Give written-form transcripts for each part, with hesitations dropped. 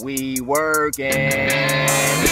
We Workin.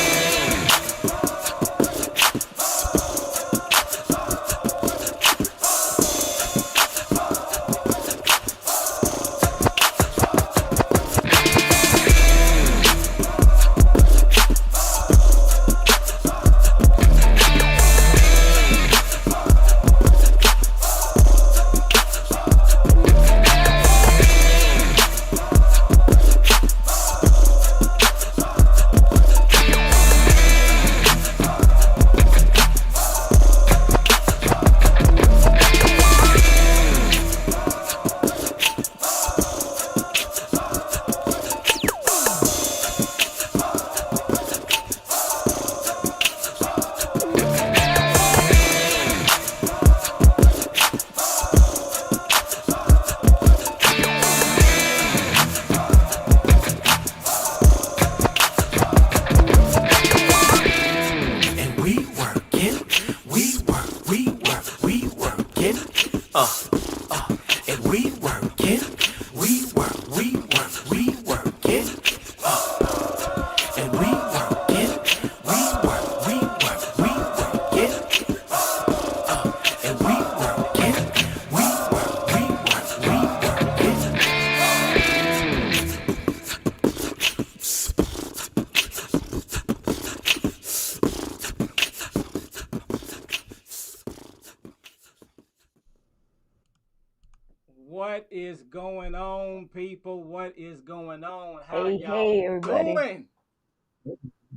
What is going on, people? What is going on? How Hey, y'all everybody. doing?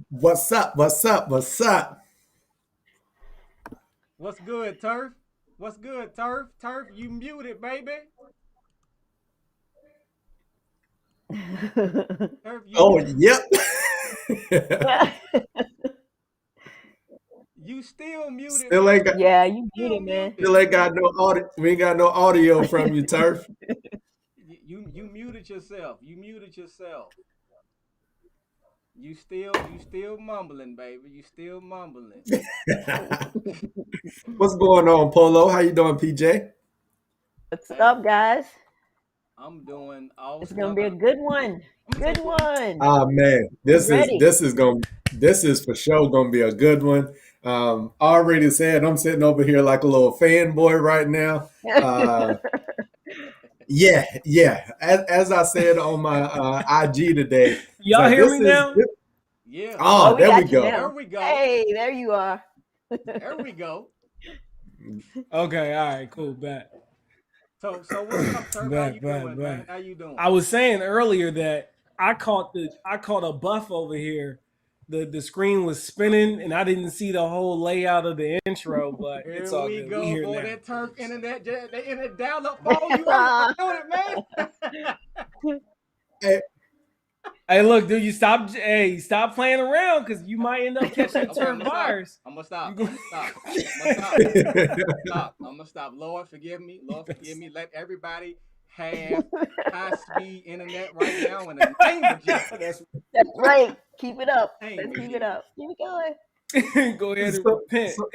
What's up? What's up? What's up? What's good, Turf? What's good, Turf? Turf, you muted, baby. Turf, you Oh, muted. yep. You still muted, still ain't baby. got yeah, you Still muted, man. muted. still ain't got no audio. We ain't got no audio from you, Turf. You muted yourself. You muted yourself. You still mumbling, baby. You still mumbling. What's going on, Polo? How you doing, PJ? What's Hey, up, guys? I'm doing It's gonna awesome. be a good one. I'm gonna Good take you. one. Ah man, I'm ready. this is for sure gonna be a good one. Already said I'm sitting over here like a little fanboy right now. Yeah. As I said on my IG today, it's Y'all like hear me now? Yeah. oh, oh, we there we got you go. There now. we go. Hey, there you are. There we go. Okay, all right, cool, bet. So what's up, Turf? How you doing, man? Bet. How you doing? I was saying earlier that I caught a buff over here. The screen was spinning and I didn't see the whole layout of the intro, but it's Here all we good. We go, here boy. now. That Turf internet, the internet dial up phone. You heard it, man. Hey, Hey, look, dude, stop playing around because you might end up catching the Okay, I'm turf gonna stop. virus. I'm gonna stop. You I'm go- gonna stop. I'm gonna stop. Stop. I'm gonna stop. Lord, forgive me. Lord, forgive me. Let everybody have high speed internet right now in the name of Jesus. That's That's right. Keep it up. Name Let's of keep it Jesus. up. Keep it going. go ahead and so, repent. so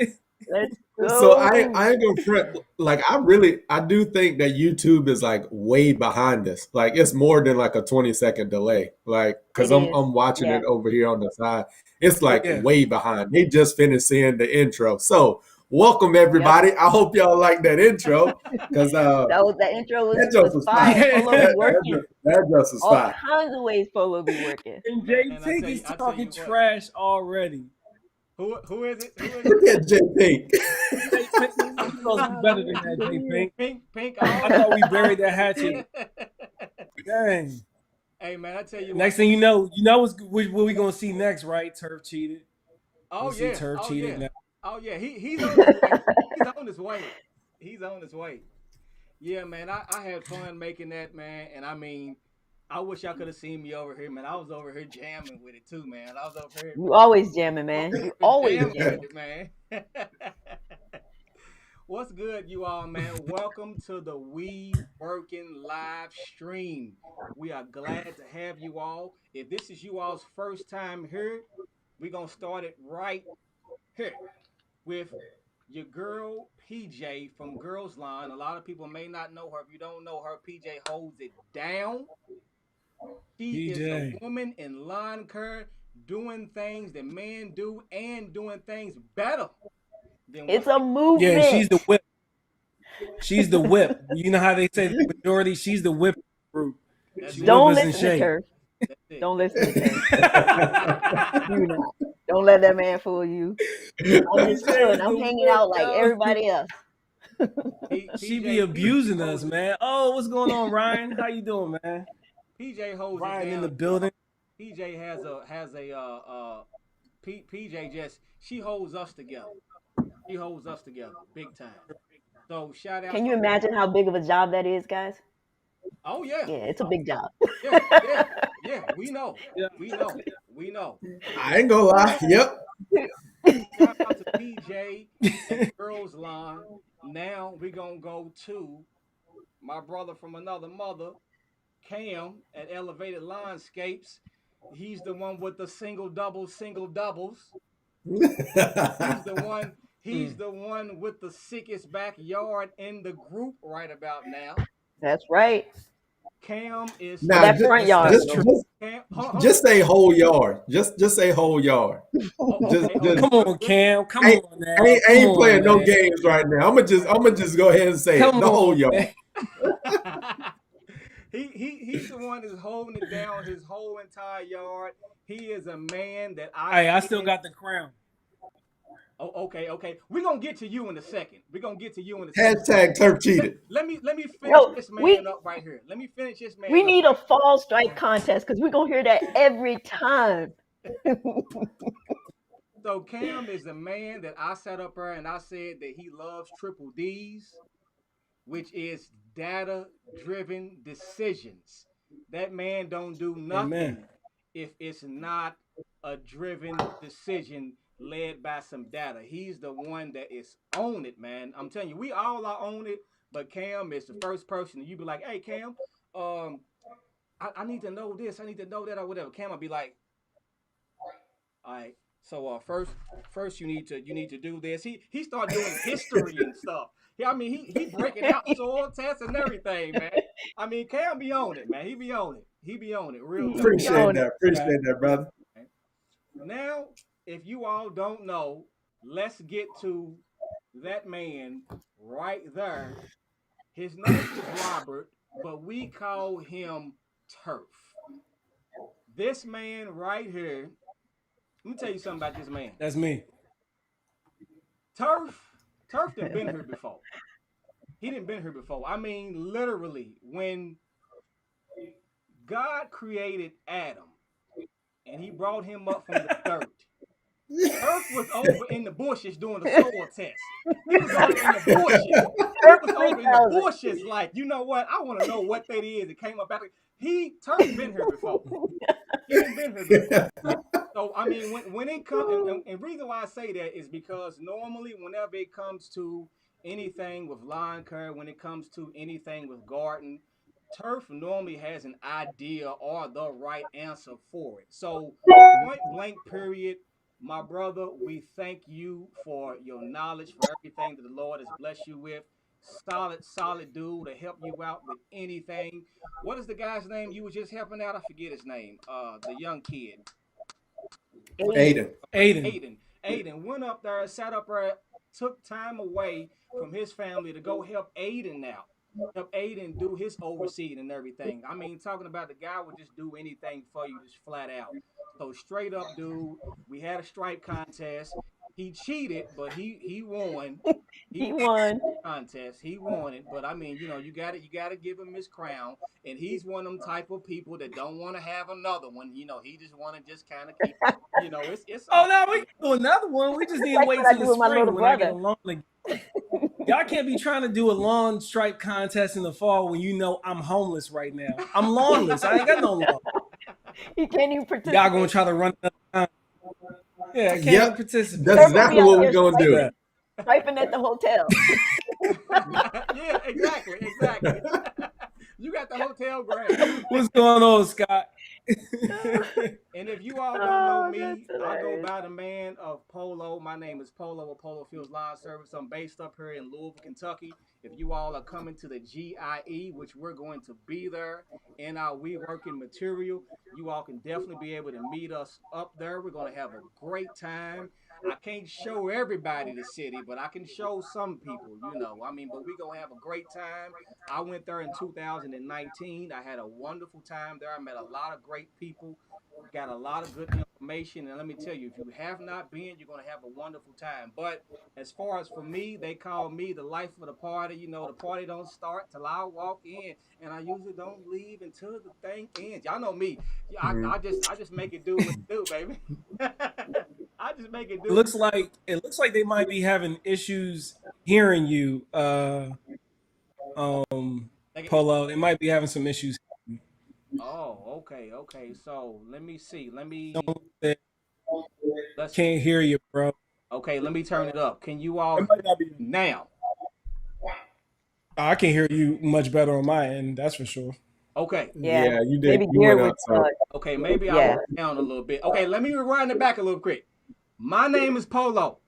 Let's So go. I ain't gonna front. Like I do think that YouTube is like way behind us. Like it's more than like a 20-second delay. Like because It I'm is. I'm watching Yeah. it over here on the side. It's like Yeah. way behind. They just finished seeing the intro. So welcome Yep. everybody. I hope y'all like that intro because That intro was that just was was fire. fire. Polo be Yeah. working. That just was All fire. kinds of ways Polo be working. And Man, Jay Pink is I tell talking you what. trash already. Who is it? Who is it? Look at J Pink. Jay Pink, you supposed to be better than that, Jay Pink. Pink I all. thought we buried that hatchet. Dang. Hey man, I tell you what. Next thing what we gonna see next, right? Turf cheated. Oh We'll see yeah. Turf Oh cheated yeah. now. Oh yeah. He's on his way. He's on his way. He's on his way. Yeah, man. I had fun making that, man. And I mean, I wish y'all could have seen me over here, man. I was over here jamming with it too, man. I was over here, You always jamming, man. You always jamming with jamming. it, man. What's good, you all, man? Welcome to the We Working live stream. We are glad to have you all. If this is you all's first time here, we're gonna start it right here with your girl PJ from Girls Line. A lot of people may not know her. If you don't know her, PJ holds it down. She is a PJ. woman in lawn care doing things that men do and doing things better than It's what a men. Yeah, she's movement. the whip. She's the whip. You know how they say the majority? She's the whip group. That's She it. whip Don't us and listen to shake. Turf. That's it. Don't listen to Turf. Do not. Don't let that man fool you. I'm just PJ chilling. is I'm the hanging whip, out like yo. everybody else. She be abusing us, man. Oh, what's going on, Ryan? How you doing, man? PJ holds it Ryan in down. the building. PJ has a PJ just she holds us together. She holds us together big time. So shout out Can you to imagine how big of a job that is, guys? oh yeah. Yeah, it's a big job. Yeah, yeah, yeah. We know. Yeah. We know. We know. I ain't gonna lie. Yep. Shout out to PJ and Girls Line. Now we're gonna go to my brother from another mother, Cam at Elevated Landscapes. He's the one with the single doubles, single doubles. He's the one. He's Mm. the one with the sickest backyard in the group right about now. That's right. Cam is Well, Now, that straight. front That's yard. just, true. just, Cam, hold on. just say whole yard. Just say whole yard. Oh, Just, okay, just okay. Come on, Cam. Come ain't, on now. I Come ain't on, playing no man. games right now. I'm gonna just go ahead and say it. Come The whole on, yard. man. He's the one that's holding it down his whole entire yard. He is a man that Hey, I I still can. got the crown. Oh, okay, okay. We're gonna get to you in a second. We're gonna get to you in a second. Hashtag turf cheated. Let me finish No, this man we up right here. Let me finish this we man up need a right fall strike contest because we're gonna hear that every time. So Cam is the man that I sat up there and I said that he loves triple D's, which is data driven decisions. That man don't do Amen. nothing if it's not a driven decision led by some data. He's the one that is on it, man. I'm telling you, we all are on it, but Cam is the first person that you be like, hey Cam, um, I need to know this, I need to know that or whatever. Cam will be like, all right. So first you need to do this. He started doing history and stuff. Yeah, I mean he breaking out soil tests and everything, man. I mean Cam be on it, man. He be on it. He be on it. Real talk. He Appreciate own it. that. Appreciate that, brother. Now, if you all don't know, let's get to that man right there. His name is Robert, but we call him Turf. This man right here. Let me tell you something about this man. That's me. Turf done been here before. He didn't been here before. I mean, literally, when God created Adam and he brought him up from the dirt, Turf was over in the bushes doing the soil test. He was over in the bushes. He was over in the 3000. bushes, like, you know what? I want to know what that is. It came up back. Turf been here before. He didn't been here before. So I mean, when it comes, and reason why I say that is because normally, whenever it comes to anything with lawn care, when it comes to anything with garden, Turf normally has an idea or the right answer for it. So point blank, period. My brother, we thank you for your knowledge, for everything that the Lord has blessed you with. Solid dude to help you out with anything. What is the guy's name you were just helping out? I forget his name. The young kid. Aiden. Aiden. Aiden went up there, sat up there, took time away from his family to go help Aiden out. Help Aiden do his overseeing and everything. I mean, talking about the guy would just do anything for you, just flat out. So straight up, dude, we had a stripe contest. He cheated, but he won. He won. Contest. He won it, but I mean, you gotta give him his crown. And he's one of them type of people that don't want to have another one. He just want to just kind of keep. It's Oh, no, we can do another one. We just need to Like wait what I till do the with my spring little when I get brother. a lawn again. Y'all can't be trying to do a lawn stripe contest in the fall when you know I'm homeless right now. I'm lawnless. I ain't got no lawn. He can't even participate. Y'all gonna try to run another time. Yeah, I can't even Yep. participate. That's Turf will be exactly out what there we're gonna do. swiping at the hotel. Yeah, exactly. You got the hotel ground. What's going on, Scott? And if if you all don't know Oh, me, that's I go hilarious. by the man of Polo. My name is Polo with Polo Fields Line Service. I'm based up here in Louisville, Kentucky. If you all are coming to the GIE, which we're going to be there in our We Working material, you all can definitely be able to meet us up there. We're going to have a great time. I can't show everybody the city, but I can show some people, you know. I mean, but we're going to have a great time. I went there in 2019. I had a wonderful time there. I met a lot of great people, got a lot of good information. And let me tell you, if you have not been, you're going to have a wonderful time. But as far as for me, they call me the life of the party. You know, the party don't start till I walk in, and I usually don't leave until the thing ends. Y'all know me. Mhm. I just make it do what it do, baby. I just make it It do. looks like they might be having issues hearing you, Like it's Polo. They might be having some issues. oh, okay, okay. So let me see. Someone said, Let's can't hear you, bro. okay. Let me turn it up. Can you all It hear might not be. me now? I can hear you much better on my end. That's for sure. Okay, Yeah, Yeah, you did. maybe You Deer went would. out. So okay. Maybe I Yeah, went down a little bit. Okay, let me rewind it back a little quick. My name is Polo.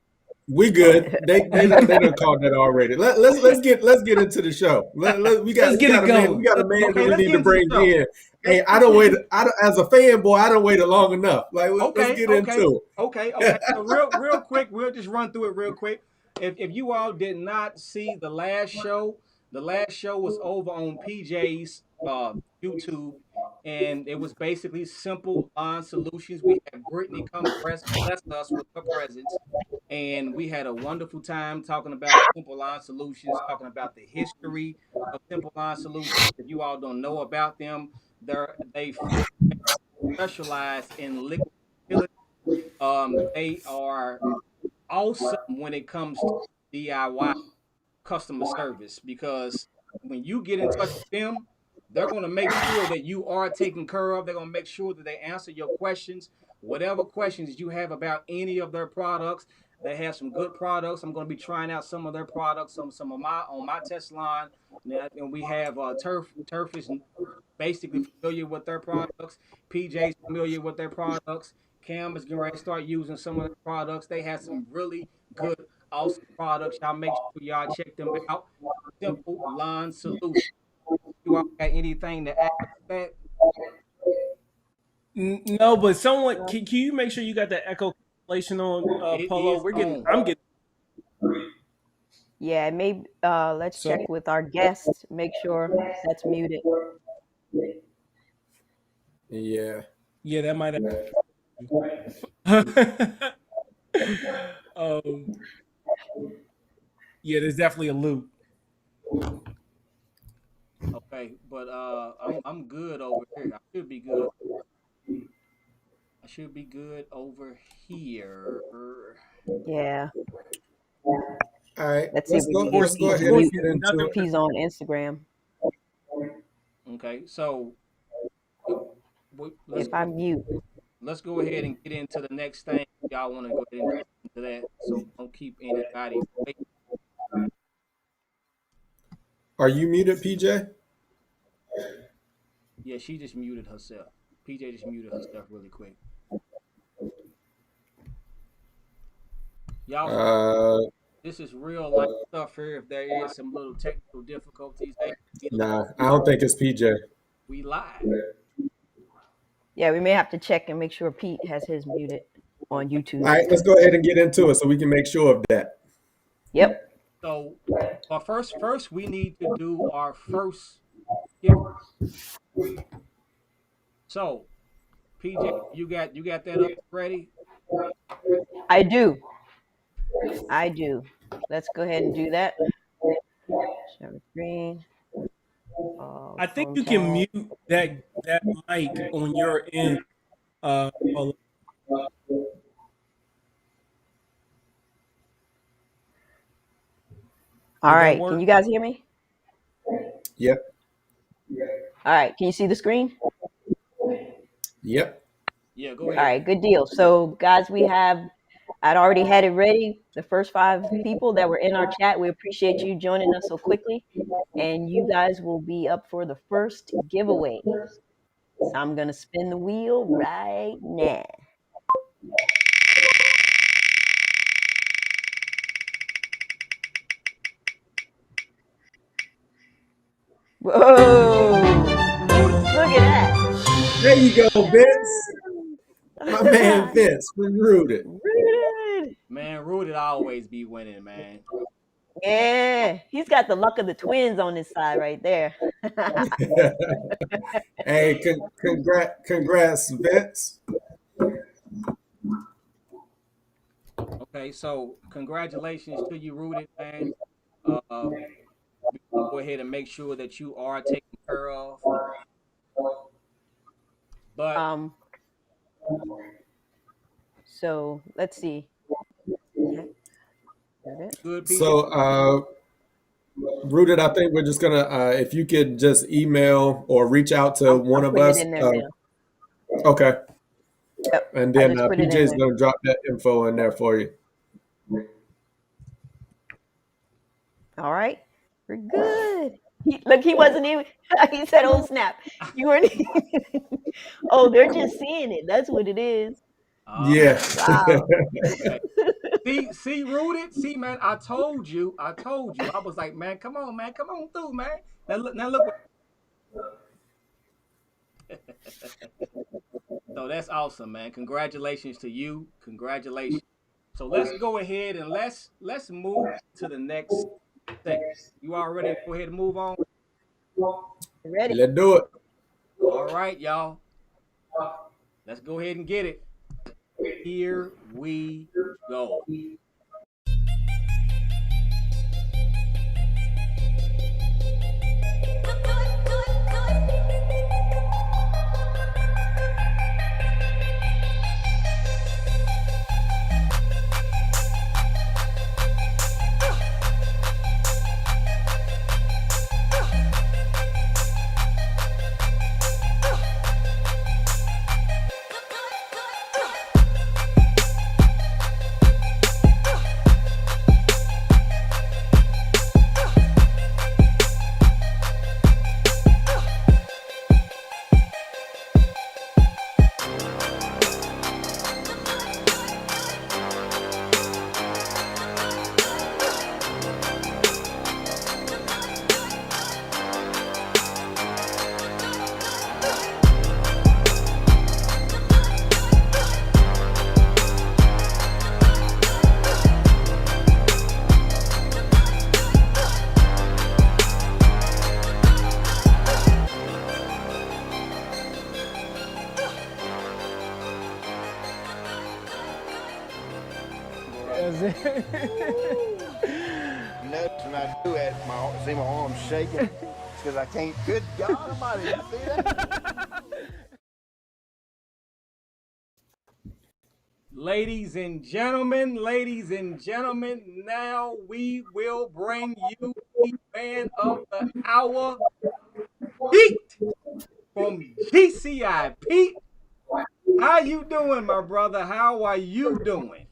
we good. They done called that already. Let's get into the show. Let's We get got it a man. We going. got a man that Okay, we let's need get to into the bring show. in. Hey, I don't Get wait. into As a fanboy, I don't wait long enough. Like let's okay, get okay, into okay, okay. it. So real quick, we'll just run through it real quick. If you all did not see the last show was over on PJ's YouTube, and it was basically simple line solutions. We had Brittany come bless us with her presence, and we had a wonderful time talking about simple line solutions, talking about the history of simple line solutions. If you all don't know about them, they specialize in liquid utility. They are awesome when it comes to DIY customer service because when you get in touch with them, they're going to make sure that you are taken care of. They're going to make sure that they answer your questions, whatever questions you have about any of their products. They have some good products. I'm going to be trying out some of their products, some of my on my test line. And we have Turf. Turf is basically familiar with their products. PJ's familiar with their products. Cam is getting ready to start using some of their products. They have some really good, awesome products. Y'all make sure y'all check them out. Simple Line Solution. You all got anything to add to that? No, but someone can you make sure you got the echo cancellation on It Polo? is We're getting. on. I'm getting. yeah. Maybe let's So check with our guest. Make sure that's muted. Yeah. yeah, that might. um, yeah, there's definitely a loop. Okay, but I'm good over here. I should be good. I should be good over here. Yeah. All right. Let's see if we can get Let's go Pete to ahead and mute get Unfortunately, into nothing. if it. he's on Instagram. Okay, so let's If I mute, go ahead and get into the next thing. Y'all want to go ahead and jump into that, so we don't keep anybody waiting. Are you muted, PJ? Yeah, she just muted herself. PJ just muted herself really quick. Y'all, Uh, this is real life stuff here. If there is some little technical difficulties, hey, nah, I don't think it's PJ. we live. yeah, we may have to check and make sure Pete has his muted on Okay, YouTube. All right, let's go ahead and get into it so we can make sure of that. Yep. so but first we need to do our first giveaway. So PJ, you got that up ready? I do. I do. Let's go ahead and do that. Share the screen. I think Phone you can tag. mute that mic on your end. Polo. All Did that right. Can work? you guys hear me? Yep. All right. Can you see the screen? Yep. Yeah, go All ahead. right. Good deal. So, guys, I'd already had it ready. The first 5 people that were in our chat, we appreciate you joining us so quickly. And you guys will be up for the first giveaway. So I'm gonna spin the wheel right now. Whoa! Look at that. There you go, Vince. My man Vince from Rooted. Rooted. Man, Rooted always be winning, man. Yeah, he's got the luck of the twins on his side right there. Hey, congrats, Vince. Okay, so congratulations to you, Rooted, man. We go ahead and make sure that you are taken care of. But um, so let's see. Okay. Rooted. good, PJ. So, Rooted, I think we're just gonna, if you could just email or reach out to one I'm of putting it us. in there now. Okay, Yep, and I then just put it in PJ's there. gonna drop that info in there for you. All right, we're good. Look, he wasn't even. He said, "Oh snap, you weren't." Oh, they're just seeing it. That's what it is. Uh, Yeah. Wow. okay. See, Rooted. See, man, I told you. I was like, man, come on, man, come on through, man. Now look. So that's awesome, man. Congratulations to you. Congratulations. So let's go ahead and let's move to the next segment. You all ready to go ahead and move on? Ready? Let's do it. All right, y'all. Let's go ahead and get it. Here we go. That's it. You notice when I do it, see my arms shaking? It's because I can't. Good God Almighty, you see that? Ladies and gentlemen, now we will bring you the man of the hour, Pete from GCI. Pete, how you doing, my brother? How are you doing?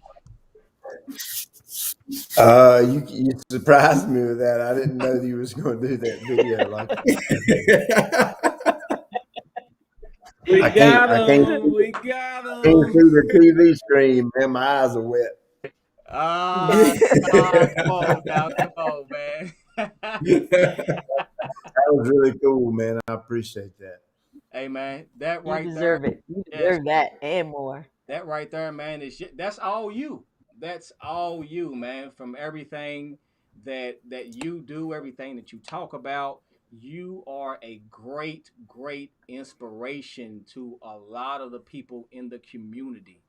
You surprised me with that. I didn't know that you was going to do that video like We I got can't him. We got see him. the TV stream, man. My eyes are wet. Ah, come on now, come on, man. That was really cool, man. I appreciate that. Hey, man, that You right there, deserve it. You yes, deserve that and more. that right there, man, that's all you. That's all you, man. From everything that you do, everything that you talk about, you are a great inspiration to a lot of the people in the community.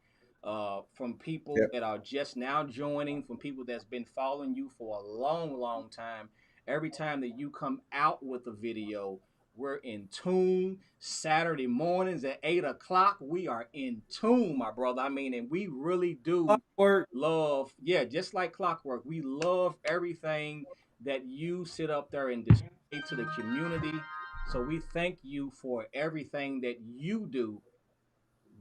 From people Yep. that are just now joining, from people that's been following you for a long time. Every time that you come out with a video, we're in tune. Saturday mornings at 8 o'clock, we are in tune, my brother. I mean, and we really do Work. love, yeah, just like clockwork. We love everything that you sit up there and display to the community. So we thank you for everything that you do.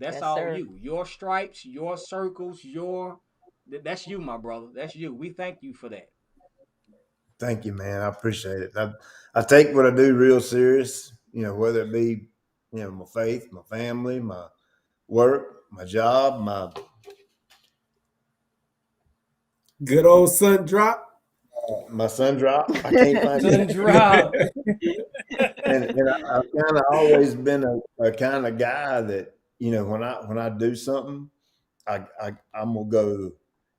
That's Yes, all sir. you. Your stripes, your circles, that's you, my brother. That's you. We thank you for that. Thank you, man. I appreciate it. I take what I do real serious. You know, whether it be my faith, my family, my work, my job, Good old sun drop. my sun drop. I can't find Sun it. drop. And I've kind of always been a kind of guy that, when I do something, I'm gonna go,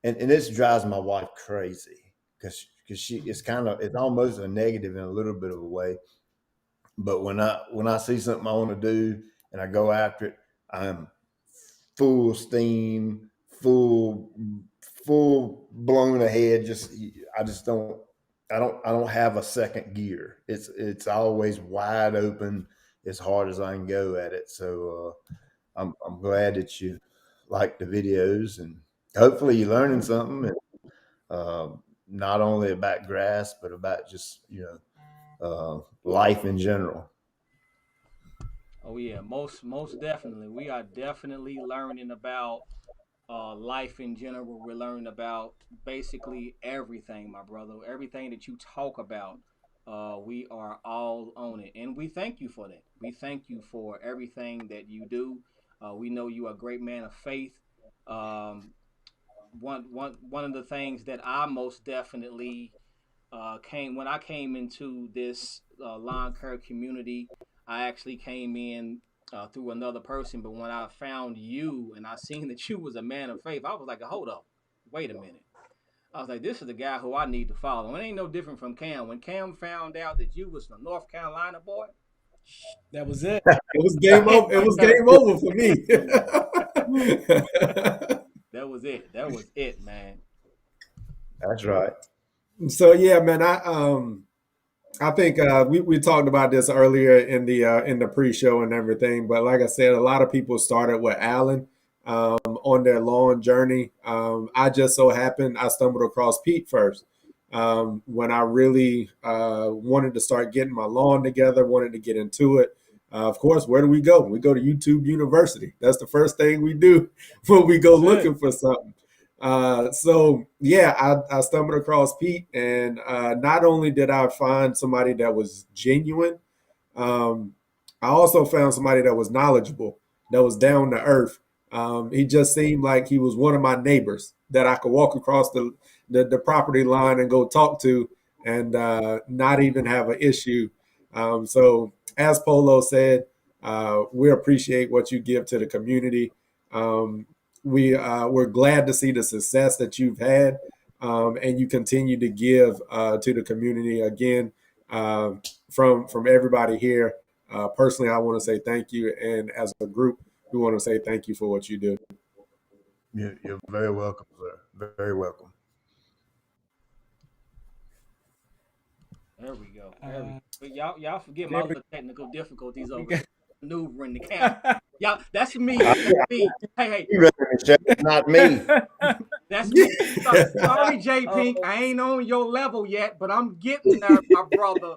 and this drives my wife crazy because it's almost a negative in a little bit of a way. But when I see something I want to do and I go after it, I'm full steam, full blown ahead. I don't have a second gear. It's always wide open as hard as I can go at it. So I'm glad that you like the videos, and hopefully you're learning something, and not only about grass but about just life in general. Oh yeah, most definitely. We are definitely learning about life in general. We're learning about basically everything, my brother. Everything that you talk about, we are all on it, and we thank you for that. We thank you for everything that you do. We know you are a great man of faith. Um, one of the things that I most definitely came when I came into this lawn care community. I actually came in through another person, but when I found you and I seen that you was a man of faith, I was like, hold up, wait a minute. I was like, this is the guy who I need to follow. It ain't no different from Cam. When Cam found out that you was the North Carolina boy, That was it. It was game over. It was game over for me. that was it. That was it, man. That's right. So yeah, man, I think we talked about this earlier in the pre-show and everything, but like I said, a lot of people started with Alan on their lawn journey. I just so happened I stumbled across Pete first when I really wanted to start getting my lawn together, wanted to get into it. Of course, where do we go? We go to YouTube University. That's the first thing we do when we go That's it. looking for something. So yeah, I stumbled across Pete, and not only did I find somebody that was genuine, um, I also found somebody that was knowledgeable, that was down to earth. He just seemed like he was one of my neighbors that I could walk across the property line and go talk to, and not even have an issue. So as Polo said, we appreciate what you give to the community. Um, we're glad to see the success that you've had, and you continue to give to the community. Again, from everybody here, personally, I want to say thank you, and as a group, we want to say thank you for what you do. You're very welcome, sir. Very welcome. There we go. There we go. But y'all forget my There little technical difficulties we over go. here maneuvering the camera. Y'all, that's me. That's me. Hey, You running the show, not me. that's me. Sorry, J Pink. I ain't on your level yet, but I'm getting there, my brother.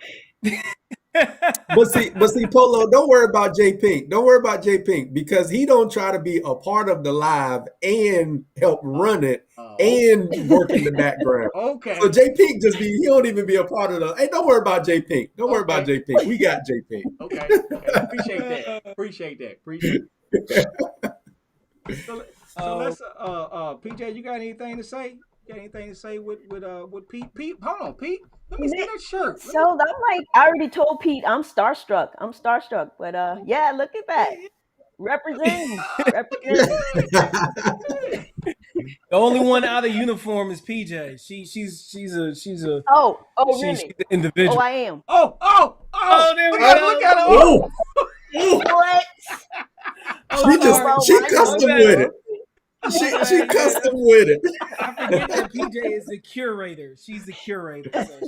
But see, Polo, don't worry about J Pink. Don't worry about J Pink because he don't try to be a part of the live and help run it and work in the background. Okay. So J Pink he don't even be a part of the. Hey, don't worry about J Pink. Don't worry about J Pink. We got J Pink. Okay. Appreciate that. Appreciate that. So let's PJ, you got anything to say? Got anything to say with Pete? Pete, hold on, Pete. Let me see that shirt. So I'm like, I already told Pete I'm starstruck. But yeah, look at that. Representing. The only one out of uniform is PJ. She's a Oh, she's really? an individual. Oh, I am. Oh, there we look at her. Oh, What? she custom with it. She custom with it. I forget that PJ is the curator. She's the curator. So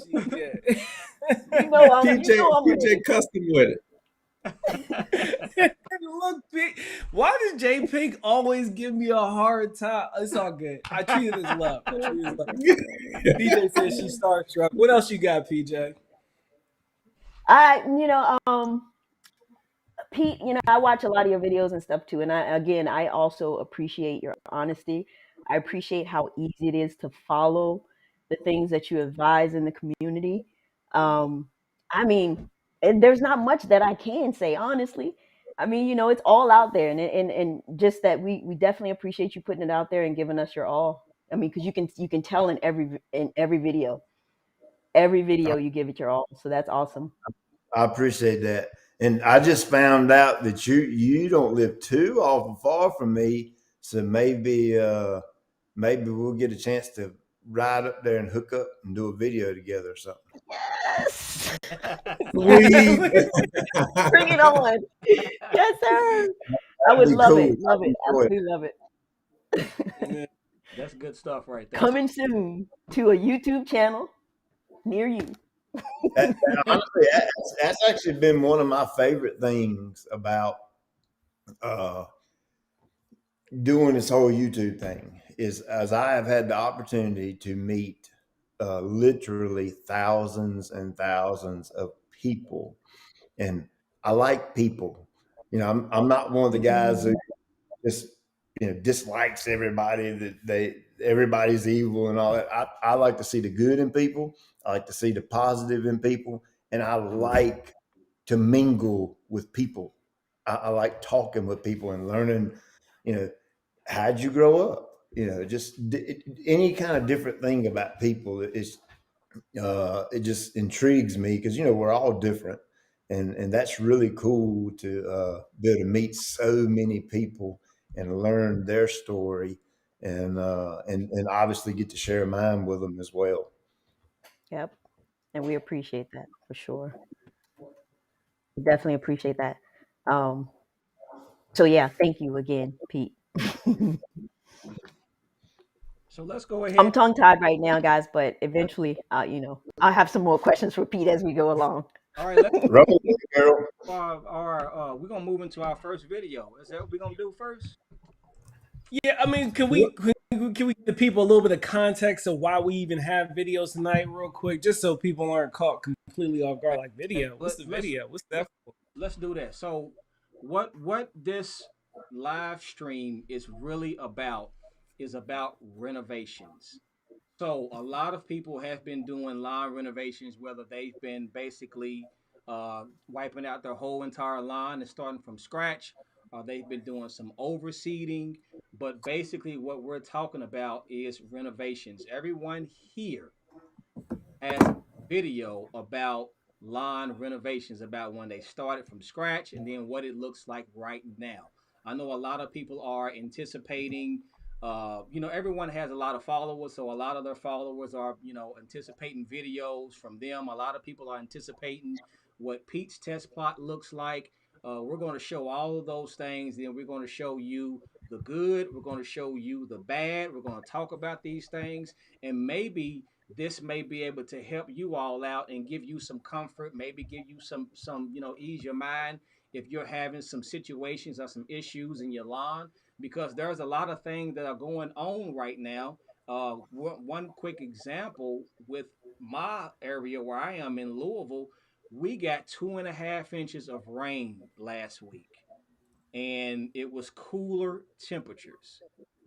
You know I'm PJ custom with it. Look, why does J Pink always give me a hard time? It's all good. I treat it as love. PJ says she's starstruck. What else you got, PJ? Pete, I watch a lot of your videos and stuff too. And I also appreciate your honesty. I appreciate how easy it is to follow the things that you advise in the community. I mean, and there's not much that I can say, honestly. I mean, it's all out there, and just that we definitely appreciate you putting it out there and giving us your all. I mean, because you can tell in every video you give it your all. So that's awesome. I appreciate that. And I just found out that you don't live too awful far from me, so maybe we'll get a chance to ride up there and hook up and do a video together or something. Yes, Sweet. bring it on. Yes, sir. I would be love cool. it. Love I'd it. enjoy it. Absolutely love it. That's good stuff right there. Coming soon to a YouTube channel near you. Honestly, that's actually been one of my favorite things about doing this whole YouTube thing is as I have had the opportunity to meet literally thousands and thousands of people, and I like people. I'm not one of the guys who just dislikes everybody, that everybody's evil and all that. I like to see the good in people. I like to see the positive in people, and I like to mingle with people. I like talking with people and learning, how'd you grow up? Just any kind of different thing about people. It just intrigues me because we're all different, and that's really cool to be able to meet so many people and learn their story, and obviously get to share mine with them as well. Yep. And we appreciate that for sure. We definitely appreciate that. So yeah, thank you again, Pete. So let's go ahead. I'm tongue tied right now, guys, but eventually, I'll have some more questions for Pete as we go along. All right, let's Roll with it, girl. we're gonna move into our first video. Is that what we're gonna do first? Yeah, I mean, can we give the people a little bit of context of why we even have videos tonight, real quick, just so people aren't caught completely off guard? Like, video? What's the video? What's that for? Let's do that. So, what this live stream is really about is about renovations. So a lot of people have been doing lawn renovations, whether they've been basically wiping out their whole entire lawn and starting from scratch, or they've been doing some overseeding. But basically, what we're talking about is renovations. Everyone here has a video about lawn renovations, about when they started from scratch and then what it looks like right now. I know a lot of people are anticipating, everyone has a lot of followers, so a lot of their followers are, anticipating videos from them. A lot of people are anticipating what Pete's test plot looks like. We're going to show all of those things. Then we're going to show you the good. We're going to show you the bad. We're going to talk about these things, and maybe this may be able to help you all out and give you some comfort, maybe give you some ease your mind if you're having some situations or some issues in your lawn, because there's a lot of things that are going on right now. One quick example with my area where I am in Louisville, we got 2.5 inches of rain last week, and it was cooler temperatures.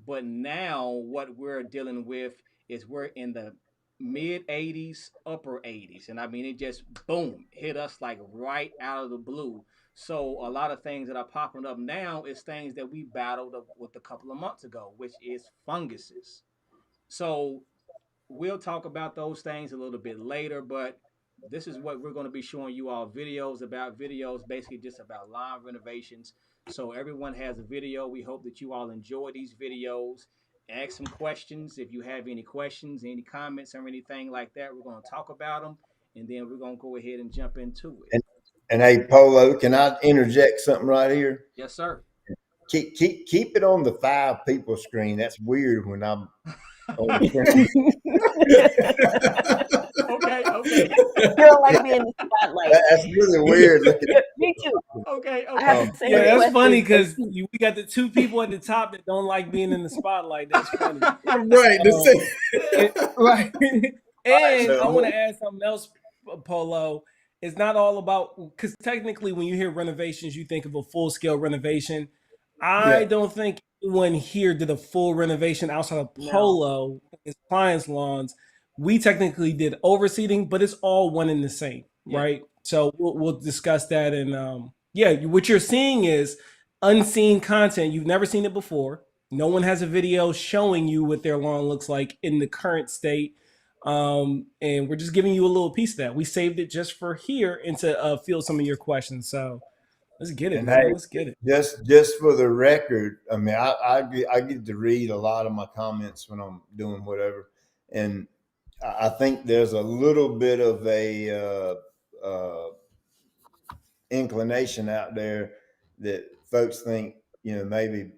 But now what we're dealing with is we're in the mid 80s, upper 80s. And I mean, it just boom hit us like right out of the blue. So a lot of things that are popping up now is things that we battled with a couple of months ago, which is funguses. So we'll talk about those things a little bit later, but this is what we're going to be showing you all videos basically just about lawn renovations. So everyone has a video. We hope that you all enjoy these videos. Ask some questions if you have any questions, any comments, or anything like that. We're going to talk about them, and then we're going to go ahead and jump into it. And hey, Polo, can I interject something right here? Yes, sir. Keep it on the 5 people screen. That's weird when I'm on the Okay. Feel like being in the spotlight. That's really weird looking. Me too. Okay. I have the same Yeah, that's question funny as because Pete. we got the 2 people at the top that don't like being in the spotlight. That's funny. Right. Right. And so I want to add something else, Polo. It's not all about, because technically when you hear renovations, you think of a full-scale renovation. I don't think anyone here did a full renovation outside of Polo, his clients' lawns. We technically did overseeding, but it's all one and the same, right? So we'll discuss that Yeah, what you're seeing is unseen content. You've never seen it before. No one has a video showing you what their lawn looks like in the current state. And we're just giving you a little piece of that. We saved it just for here and to field some of your questions. So let's get it, And man. hey, Let's get it. just for the record, I mean, I get to read a lot of my comments when I'm doing whatever, and I think there's a little bit of a inclination out there that folks think, you know, maybe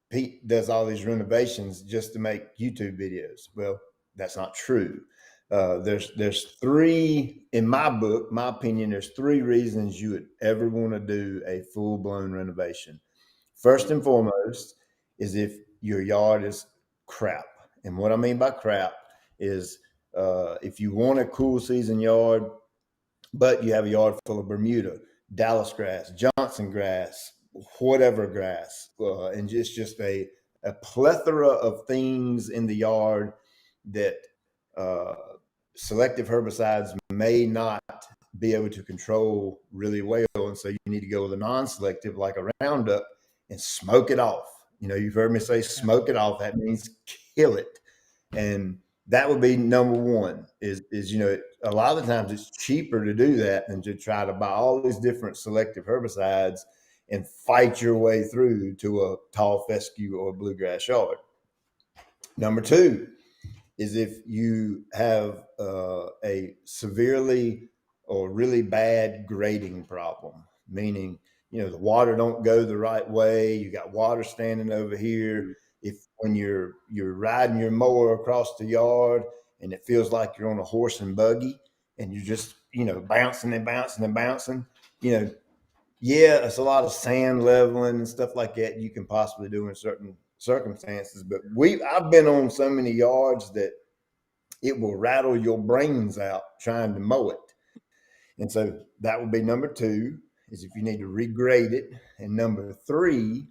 Pete does all these renovations just to make YouTube videos. Well, that's not true. There's three, in my book, my opinion, there's three reasons you would ever want to do a full blown renovation. First and foremost is if your yard is crap. And what I mean by crap is if you want a cool season yard, but you have a yard full of Bermuda, Dallas grass, Johnson grass, whatever grass, and just a plethora of things in the yard that selective herbicides may not be able to control really well. And so you need to go with a non-selective like a Roundup and smoke it off. You know, you've heard me say smoke it off. That means kill it. And that would be number one is, you know, a lot of the times it's cheaper to do that than to try to buy all these different selective herbicides and fight your way through to a tall fescue or bluegrass yard. Number two is if you have a severely or really bad grading problem, meaning, you know, the water don't go the right way. You got water standing over here. If when you're riding your mower across the yard and it feels like you're on a horse and buggy and you're just, you know, bouncing and bouncing and bouncing, you know, yeah, it's a lot of sand leveling and stuff like that you can possibly do in certain circumstances. But I've been on so many yards that it will rattle your brains out trying to mow it. And so that would be number two, is if you need to regrade it. And number three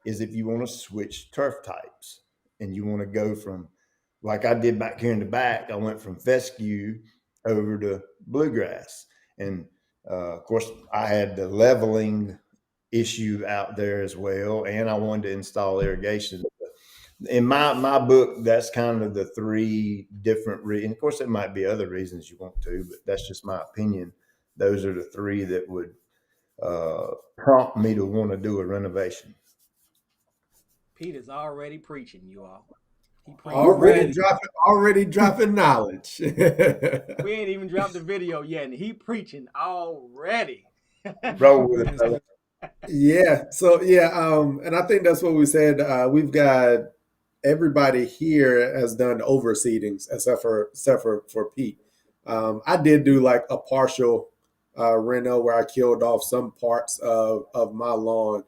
is if you want to switch turf types and you want to go from, like I did back here in the back, I went from fescue over to bluegrass. And of course, I had the leveling issue out there as well, and I wanted to install irrigation. In my book, that's kind of the three different reasons. Of course, there might be other reasons you want to, but that's just my opinion. Those are the three that would prompt me to want to do a renovation. Pete is already preaching, you all. He Already dropping knowledge. We ain't even dropped the video yet, and he preaching already. Roll with it. Yeah. So and I think that's what we said. We've got everybody here has done overseedings except for Pete. I did do like a partial reno where I killed off some parts of my lawn,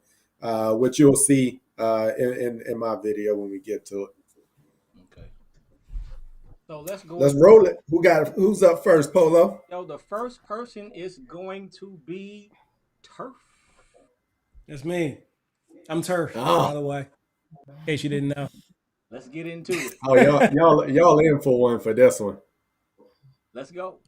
which you'll see in my video when we get to it. Okay. So let's roll it. Who's up first, Polo? So the first person is going to be Turf. It's me. I'm Turf, by the way, in case you didn't know. Let's get into it. Oh, y'all in for one for this one. Let's go.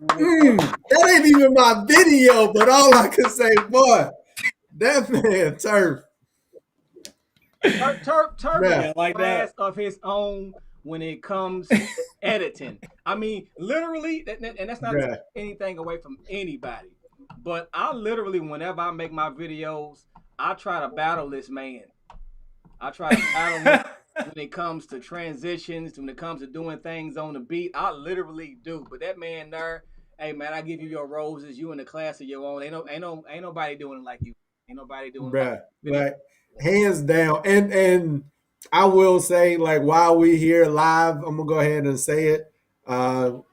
That ain't even my video, but all I can say, boy, that man Turf. Turf is Yeah. a like class that. of his own when it comes to editing. I mean, literally, and that's not Yeah. anything away from anybody, but I literally, whenever I make my videos, I try to battle this man. I try to battle him when it comes to transitions, when it comes to doing things on the beat. I literally do. But that man there, hey man, I give you your roses. You in the class of your own. Ain't nobody doing it like you. Ain't nobody doing it like Bruh, video. like hands down. And I will say, like, while we here live, I'm gonna go ahead and say it.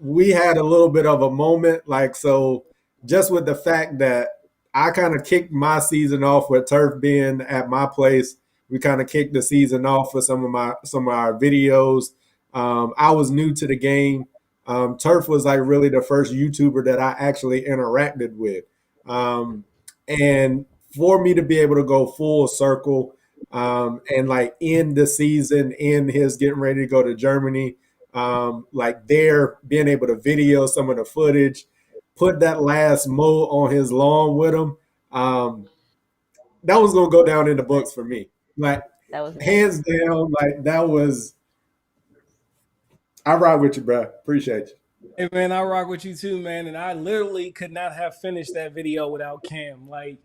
We had a little bit of a moment, like, so just with the fact that I kind of kicked my season off with Turf being at my place. We kind of kicked the season off for some of our videos. I was new to the game. Turf was like really the first YouTuber that I actually interacted with. And for me to be able to go full circle and like end the season in his getting ready to go to Germany, like there being able to video some of the footage, put that last mow on his lawn with him. That was gonna go down in the books for me. Like That was nice. hands down, like that was. I ride with you, bro. Appreciate you. Hey man, I rock with you too, man. And I literally could not have finished that video without Cam. Like,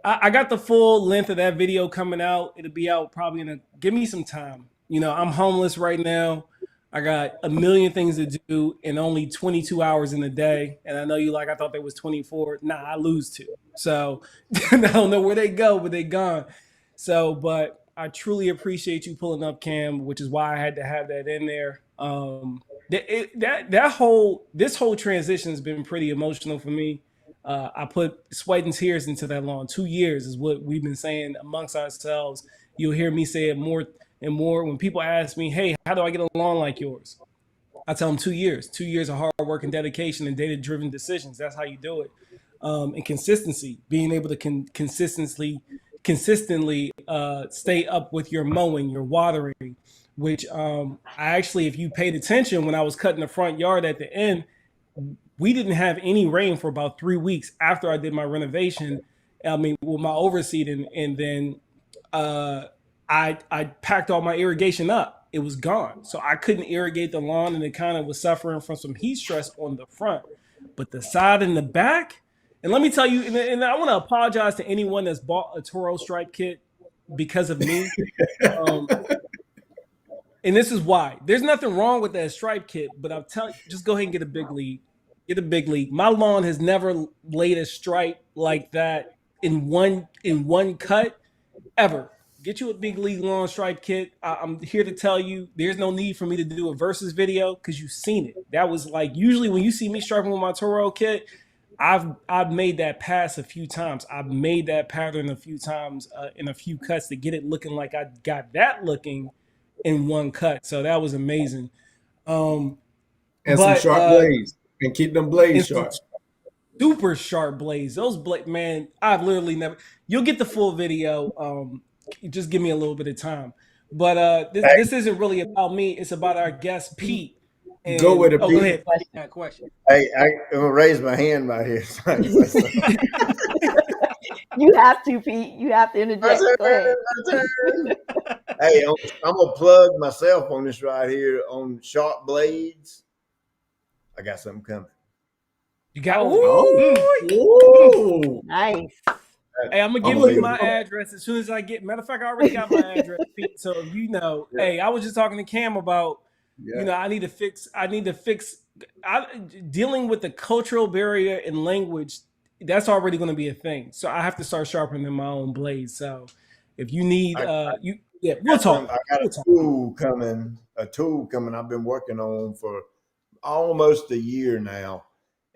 I got the full length of that video coming out. It'll be out probably give me some time. You know, I'm homeless right now. I got a million things to do in only 22 hours in a day. And I know you like, I thought there was 24. Nah, I lose 2. So I don't know where they go, but they gone. So, but I truly appreciate you pulling up, Cam, which is why I had to have that in there. This whole transition has been pretty emotional for me. I put sweat and tears into that lawn. 2 years is what we've been saying amongst ourselves. You'll hear me say it more and more when people ask me, "Hey, how do I get a lawn like yours?" I tell them 2 years. 2 years of hard work and dedication and data-driven decisions. That's how you do it. And consistency, being able to consistently stay up with your mowing, your watering, which I actually, if you paid attention when I was cutting the front yard at the end, we didn't have any rain for about 3 weeks after I did my renovation. I mean, with my overseeding, and then I packed all my irrigation up. It was gone, so I couldn't irrigate the lawn, and it kind of was suffering from some heat stress on the front, but the side and the back. And let me tell you, and I want to apologize to anyone that's bought a Toro stripe kit because of me. And this is why. There's nothing wrong with that stripe kit, but I'm telling you, just go ahead and get a big league. Get a big league. My lawn has never laid a stripe like that in one cut ever. Get you a big league lawn stripe kit. I'm here to tell you, there's no need for me to do a versus video because you've seen it. That was like, usually when you see me striping with my Toro kit, I've made that pass a few times. I've made that pattern a few times in a few cuts to get it looking like I got that looking in one cut. So that was amazing. And some sharp blades. And keep them blades sharp. Super sharp blades. Those blades, man, I've literally never. You'll get the full video. Just give me a little bit of time. But this isn't really about me. It's about our guest Pete. And, go with it, Pete. Go ahead. That question. Hey, I'm gonna raise my hand right here. You have to, Pete. You have to interject. Go ahead. Hey, I'm gonna plug myself on this right here on sharp blades. I got something coming. You got Ooh. Nice. Hey, I'm gonna give you my address as soon as I get. Matter of fact, I already got my address, Pete. So you know, hey, I was just talking to Cam about, you know, I need to fix. Dealing with the cultural barrier and language. That's already going to be a thing. So I have to start sharpening my own blades. So if you need, we'll talk. I got a tool coming. I've been working on for almost a year now,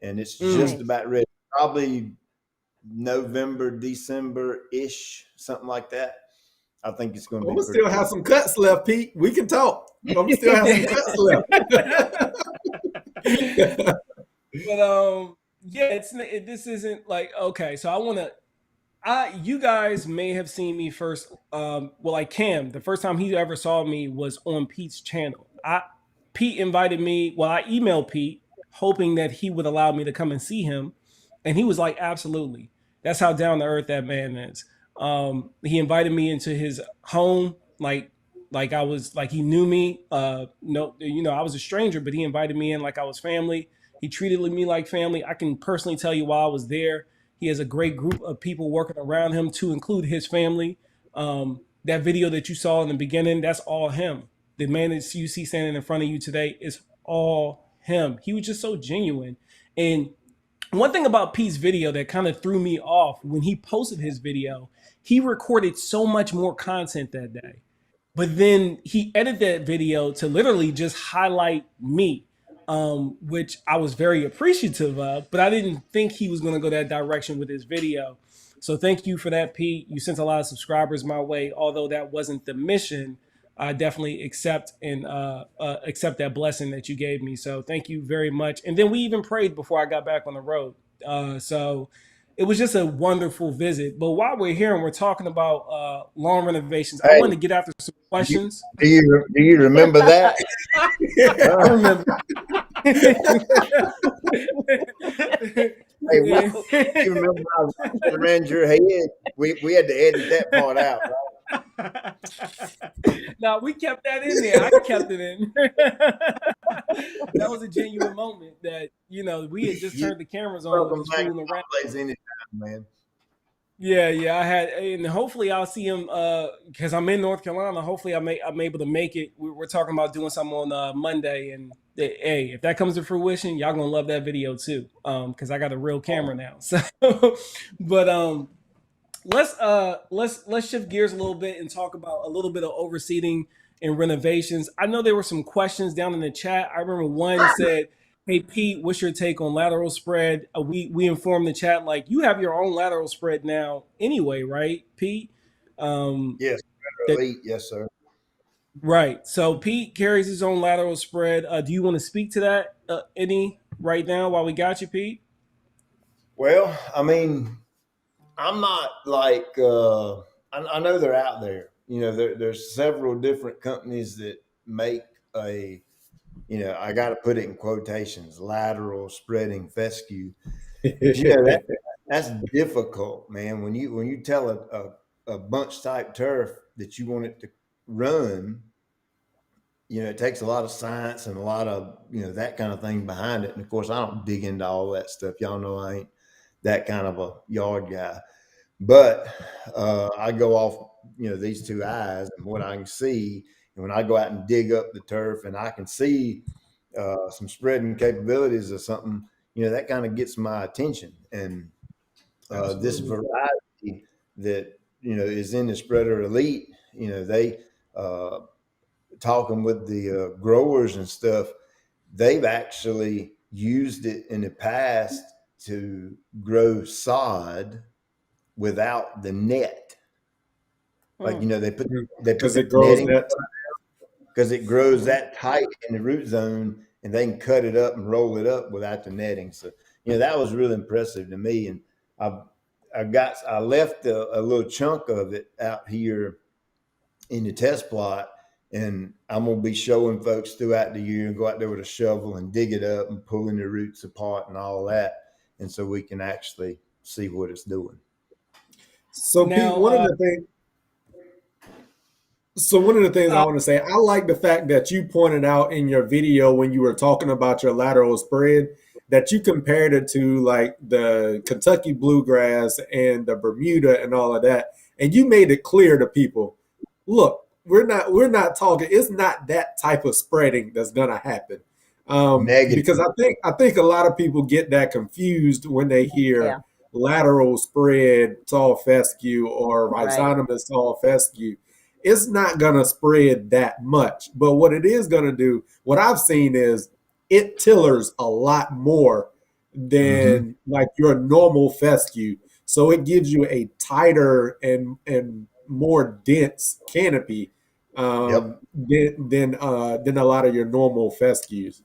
and it's just about ready. Probably November, December-ish, something like that. I think it's going to be. I'm gonna still have some cuts left, Pete. We can talk. I'm gonna still have some cuts left. But this isn't like, okay. So you guys may have seen me first. Like Cam, the first time he ever saw me was on Pete's channel. Pete invited me. Well, I emailed Pete hoping that he would allow me to come and see him. And he was like, absolutely. That's how down to earth that man is. He invited me into his home, like I was like he knew me. No, I was a stranger, but he invited me in like I was family. He treated me like family. I can personally tell you while I was there, he has a great group of people working around him, to include his family. That video that you saw in the beginning, that's all him. The man that you see standing in front of you today is all him. He was just so genuine. And one thing about Pete's video that kind of threw me off, when he posted his video, he recorded so much more content that day. But then he edited that video to literally just highlight me, which I was very appreciative of, but I didn't think he was going to go that direction with his video. So thank you for that, Pete. You sent a lot of subscribers my way, although that wasn't the mission. I definitely accept that blessing that you gave me. So thank you very much. And then we even prayed before I got back on the road. So it was just a wonderful visit. But while we're here and we're talking about lawn renovations, I Hey, wanted to get after some questions. do you remember that? I remember. Hey, you remember I was around your head? We had to edit that part out, right? No, we kept that in there. I kept it in. That was a genuine moment that, we had just turned the cameras on. Welcome Was back fooling to around. my place anytime, man. Yeah, I had, and hopefully I'll see him because I'm in North Carolina. Hopefully I'm able to make it. We're talking about doing something on Monday, and hey, if that comes to fruition, y'all gonna love that video too. Because I got a real camera now. So, but let's shift gears a little bit and talk about a little bit of overseeding and renovations. I know there were some questions down in the chat. I remember one said, "Hey Pete, what's your take on lateral spread?" We informed the chat like you have your own lateral spread now anyway, right, Pete? Yes, That, elite, yes, sir. right. So Pete carries his own lateral spread. Do you want to speak to that any right now while we got you, Pete? Well, I mean, I'm not like I know they're out there. There's several different companies that make a, I got to put it in quotations, lateral spreading fescue. But that's difficult, man. When you tell a bunch type turf that you want it to run, it takes a lot of science and a lot of that kind of thing behind it. And of course, I don't dig into all that stuff. Y'all know I ain't that kind of a yard guy. But I go off, these two eyes and what I can see. And when I go out and dig up the turf and I can see some spreading capabilities or something, that kind of gets my attention. And this variety that, is in the spreader elite, they talking with the growers and stuff, they've actually used it in the past to grow sod without the net. Like, they put because it that grows netting that. because it grows that tight in the root zone, and they can cut it up and roll it up without the netting. So, that was really impressive to me. And I left a little chunk of it out here in the test plot, and I'm going to be showing folks throughout the year and go out there with a shovel and dig it up and pulling the roots apart and all that. And so we can actually see what it's doing. So Now, Pete, one of the things I want to say, I like the fact that you pointed out in your video when you were talking about your lateral spread that you compared it to like the Kentucky bluegrass and the Bermuda and all of that, and you made it clear to people, look, we're not talking. It's not that type of spreading that's gonna happen. Because I think a lot of people get that confused when they hear lateral spread tall fescue or rhizotomous tall fescue. It's not gonna spread that much, but what it is gonna do, what I've seen is it tillers a lot more than like your normal fescue. So it gives you a tighter and more dense canopy than a lot of your normal fescues.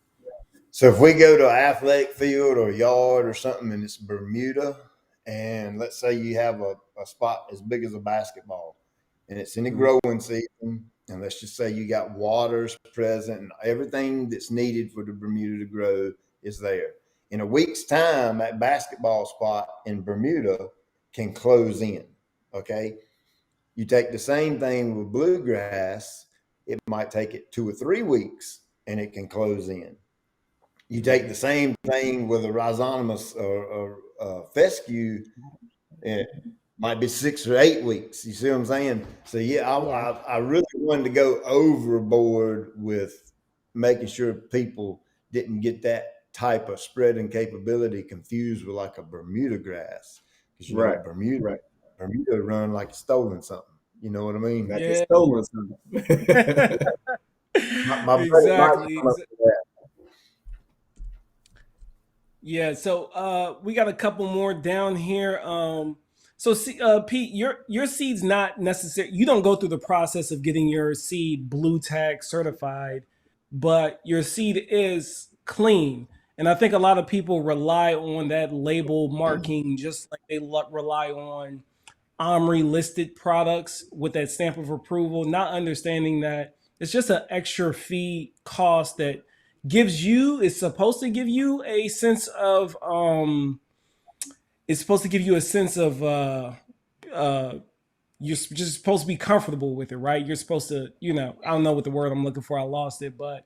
So if we go to an athletic field or a yard or something and it's Bermuda, and let's say you have a spot as big as a basketball and it's in the growing season, and let's just say you got waters present and everything that's needed for the Bermuda to grow is there. In a week's time, that basketball spot in Bermuda can close in. Okay. You take the same thing with bluegrass, it might take it 2 or 3 weeks and it can close in. You take the same thing with a rhizonomous or fescue, it might be 6 or 8 weeks. You see what I'm saying? So yeah, I really wanted to go overboard with making sure people didn't get that type of spreading capability confused with like a Bermuda grass, because Bermuda run like it's stolen something. You know what I mean? Like it's stolen something. My Exactly. Yeah, so we got a couple more down here. So Pete, your seed's not necessary. You don't go through the process of getting your seed blue tag certified, but your seed is clean. And I think a lot of people rely on that label marking just like they rely on OMRI listed products with that stamp of approval, not understanding that it's just an extra fee cost that is supposed to give you a sense of it's supposed to give you a sense of you're just supposed to be comfortable with it, right? You're supposed to, I don't know what the word I'm looking for, I lost it, but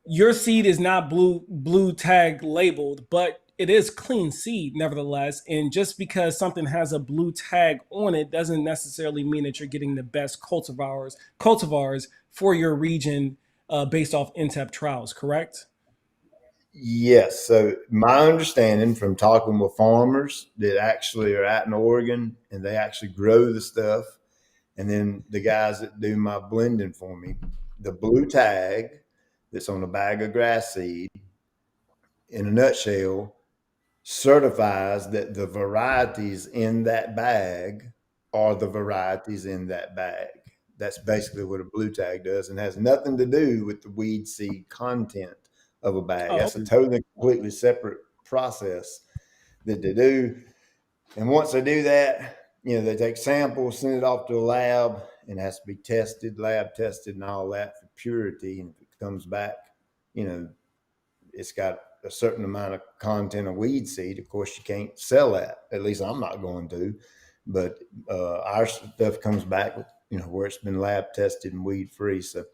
your seed is not blue tag labeled, but it is clean seed nevertheless. And just because something has a blue tag on it doesn't necessarily mean that you're getting the best cultivars for your region based off NTEP trials, correct? Yes. So my understanding from talking with farmers that actually are out in Oregon and they actually grow the stuff, and then the guys that do my blending for me, the blue tag that's on a bag of grass seed, in a nutshell, certifies that the varieties in that bag are the varieties in that bag. That's basically what a blue tag does, and has nothing to do with the weed seed content of a bag. That's a totally completely separate process that they do. And once they do that, they take samples, send it off to a lab, and it has to be tested, lab tested, and all that for purity. And if it comes back, it's got a certain amount of content of weed seed. Of course, you can't sell that. At least I'm not going to. But our stuff comes back with, where it's been lab tested and weed free. So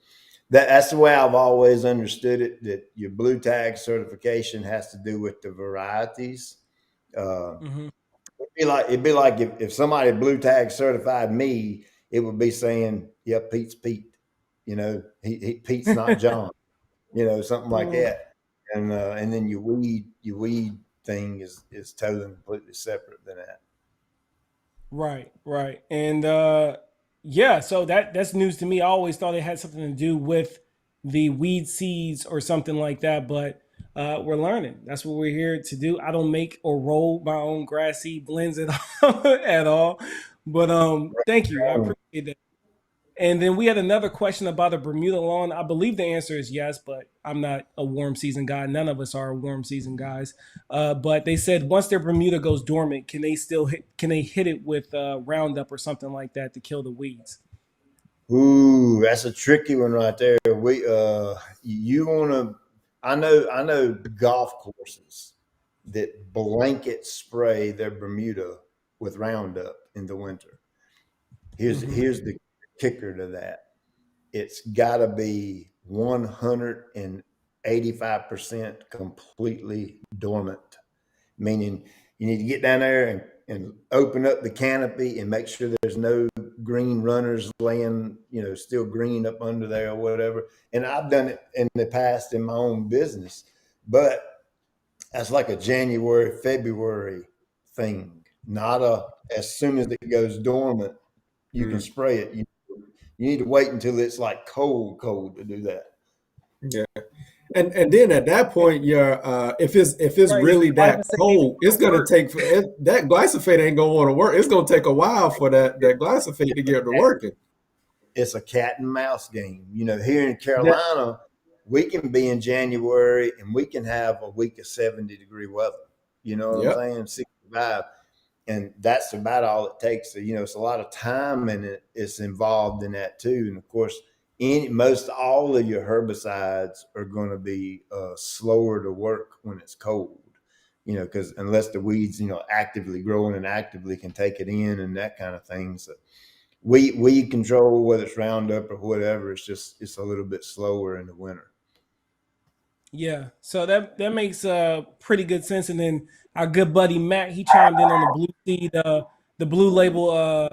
that's the way I've always understood it. That your blue tag certification has to do with the varieties. It'd be like if somebody blue tag certified me, it would be saying, "Yeah, Pete's Pete." Pete's not John. Something like that. And then your weed thing is totally completely separate than that. Right. And so that's news to me. I always thought it had something to do with the weed seeds or something like that, but we're learning. That's what we're here to do. I don't make or roll my own grass seed blends at all. But thank you. I appreciate that. And then we had another question about a Bermuda lawn. I believe the answer is yes, but I'm not a warm season guy. None of us are warm season guys. But they said once their Bermuda goes dormant, can they hit it with Roundup or something like that to kill the weeds? Ooh, that's a tricky one right there. You want to? I know golf courses that blanket spray their Bermuda with Roundup in the winter. Here's the kicker to that. It's got to be 185% completely dormant, meaning you need to get down there and open up the canopy and make sure there's no green runners laying, still green up under there or whatever. And I've done it in the past in my own business, but that's like a January, February thing, not as soon as it goes dormant, you can spray it. You need to wait until it's like cold to do that. Yeah. And then at that point, if it's really that cold, it's gonna take that glyphosate ain't gonna want to work. It's gonna take a while for that glyphosate to get to working. It's a cat and mouse game. Here in Carolina, we can be in January and we can have a week of 70-degree weather. You know what I'm saying? 65. And that's about all it takes. So, it's a lot of time and it's involved in that too. And of course, most all of your herbicides are going to be slower to work when it's cold. Because unless the weeds, actively growing and actively can take it in and that kind of thing. So weed control, whether it's Roundup or whatever, it's a little bit slower in the winter. Yeah, so that makes pretty good sense. And then our good buddy Matt, he chimed in on the blue seed, the blue label,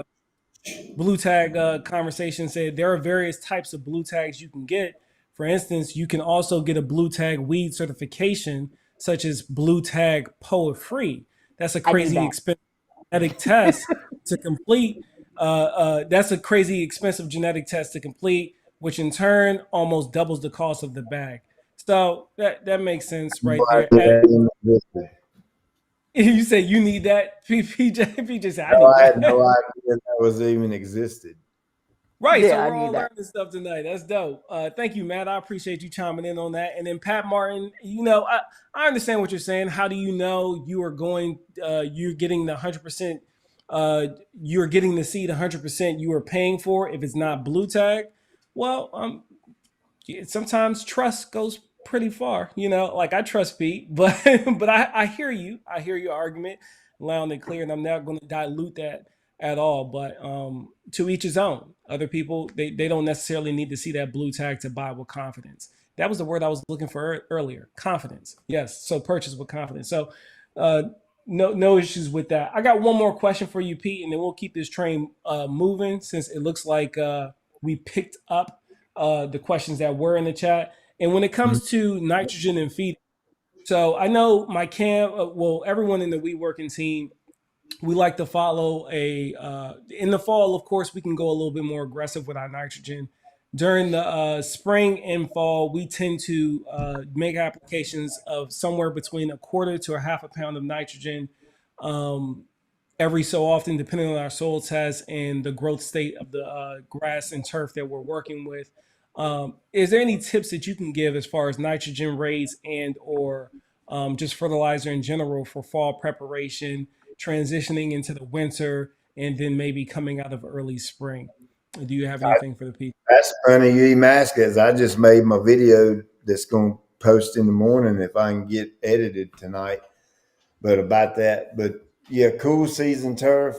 blue tag conversation. Said there are various types of blue tags you can get. For instance, you can also get a blue tag weed certification, such as blue tag POA free. That's a I need crazy that. expensive genetic test to complete. That's a crazy expensive genetic test to complete, which in turn almost doubles the cost of the bag. So that makes sense No right there. idea that even existed. You say you need that. PJ said, I No, need I had no that. idea that was even existed. Right. So Yeah, I we're all need that. learning stuff tonight. That's dope. Thank you, Matt. I appreciate you chiming in on that. And then Pat Martin, I understand what you're saying. How do you know you are going, you're getting the 100%, you're getting the seed 100% you are paying for if it's not blue tag? Well, sometimes trust goes pretty far. Like I trust Pete, but but I hear you. I hear your argument loud and clear, and I'm not going to dilute that at all. But to each his own. Other people they don't necessarily need to see that blue tag to buy with confidence. That was the word I was looking for earlier. Confidence. Yes. So purchase with confidence. So no issues with that. I got one more question for you, Pete, and then we'll keep this train moving since it looks like we picked up the questions that were in the chat. And when it comes to nitrogen and feed, so I know my everyone in the We Workin team, we like to follow in the fall, of course, we can go a little bit more aggressive with our nitrogen. During the spring and fall, we tend to make applications of somewhere between a quarter to a half a pound of nitrogen every so often, depending on our soil test and the growth state of the grass and turf that we're working with. Is there any tips that you can give as far as nitrogen rates and or just fertilizer in general for fall preparation, transitioning into the winter, and then maybe coming out of early spring? Do you have anything for the people? That's funny you even ask, as I just made my video that's going to post in the morning if I can get edited tonight. But about that, but yeah, cool season turf.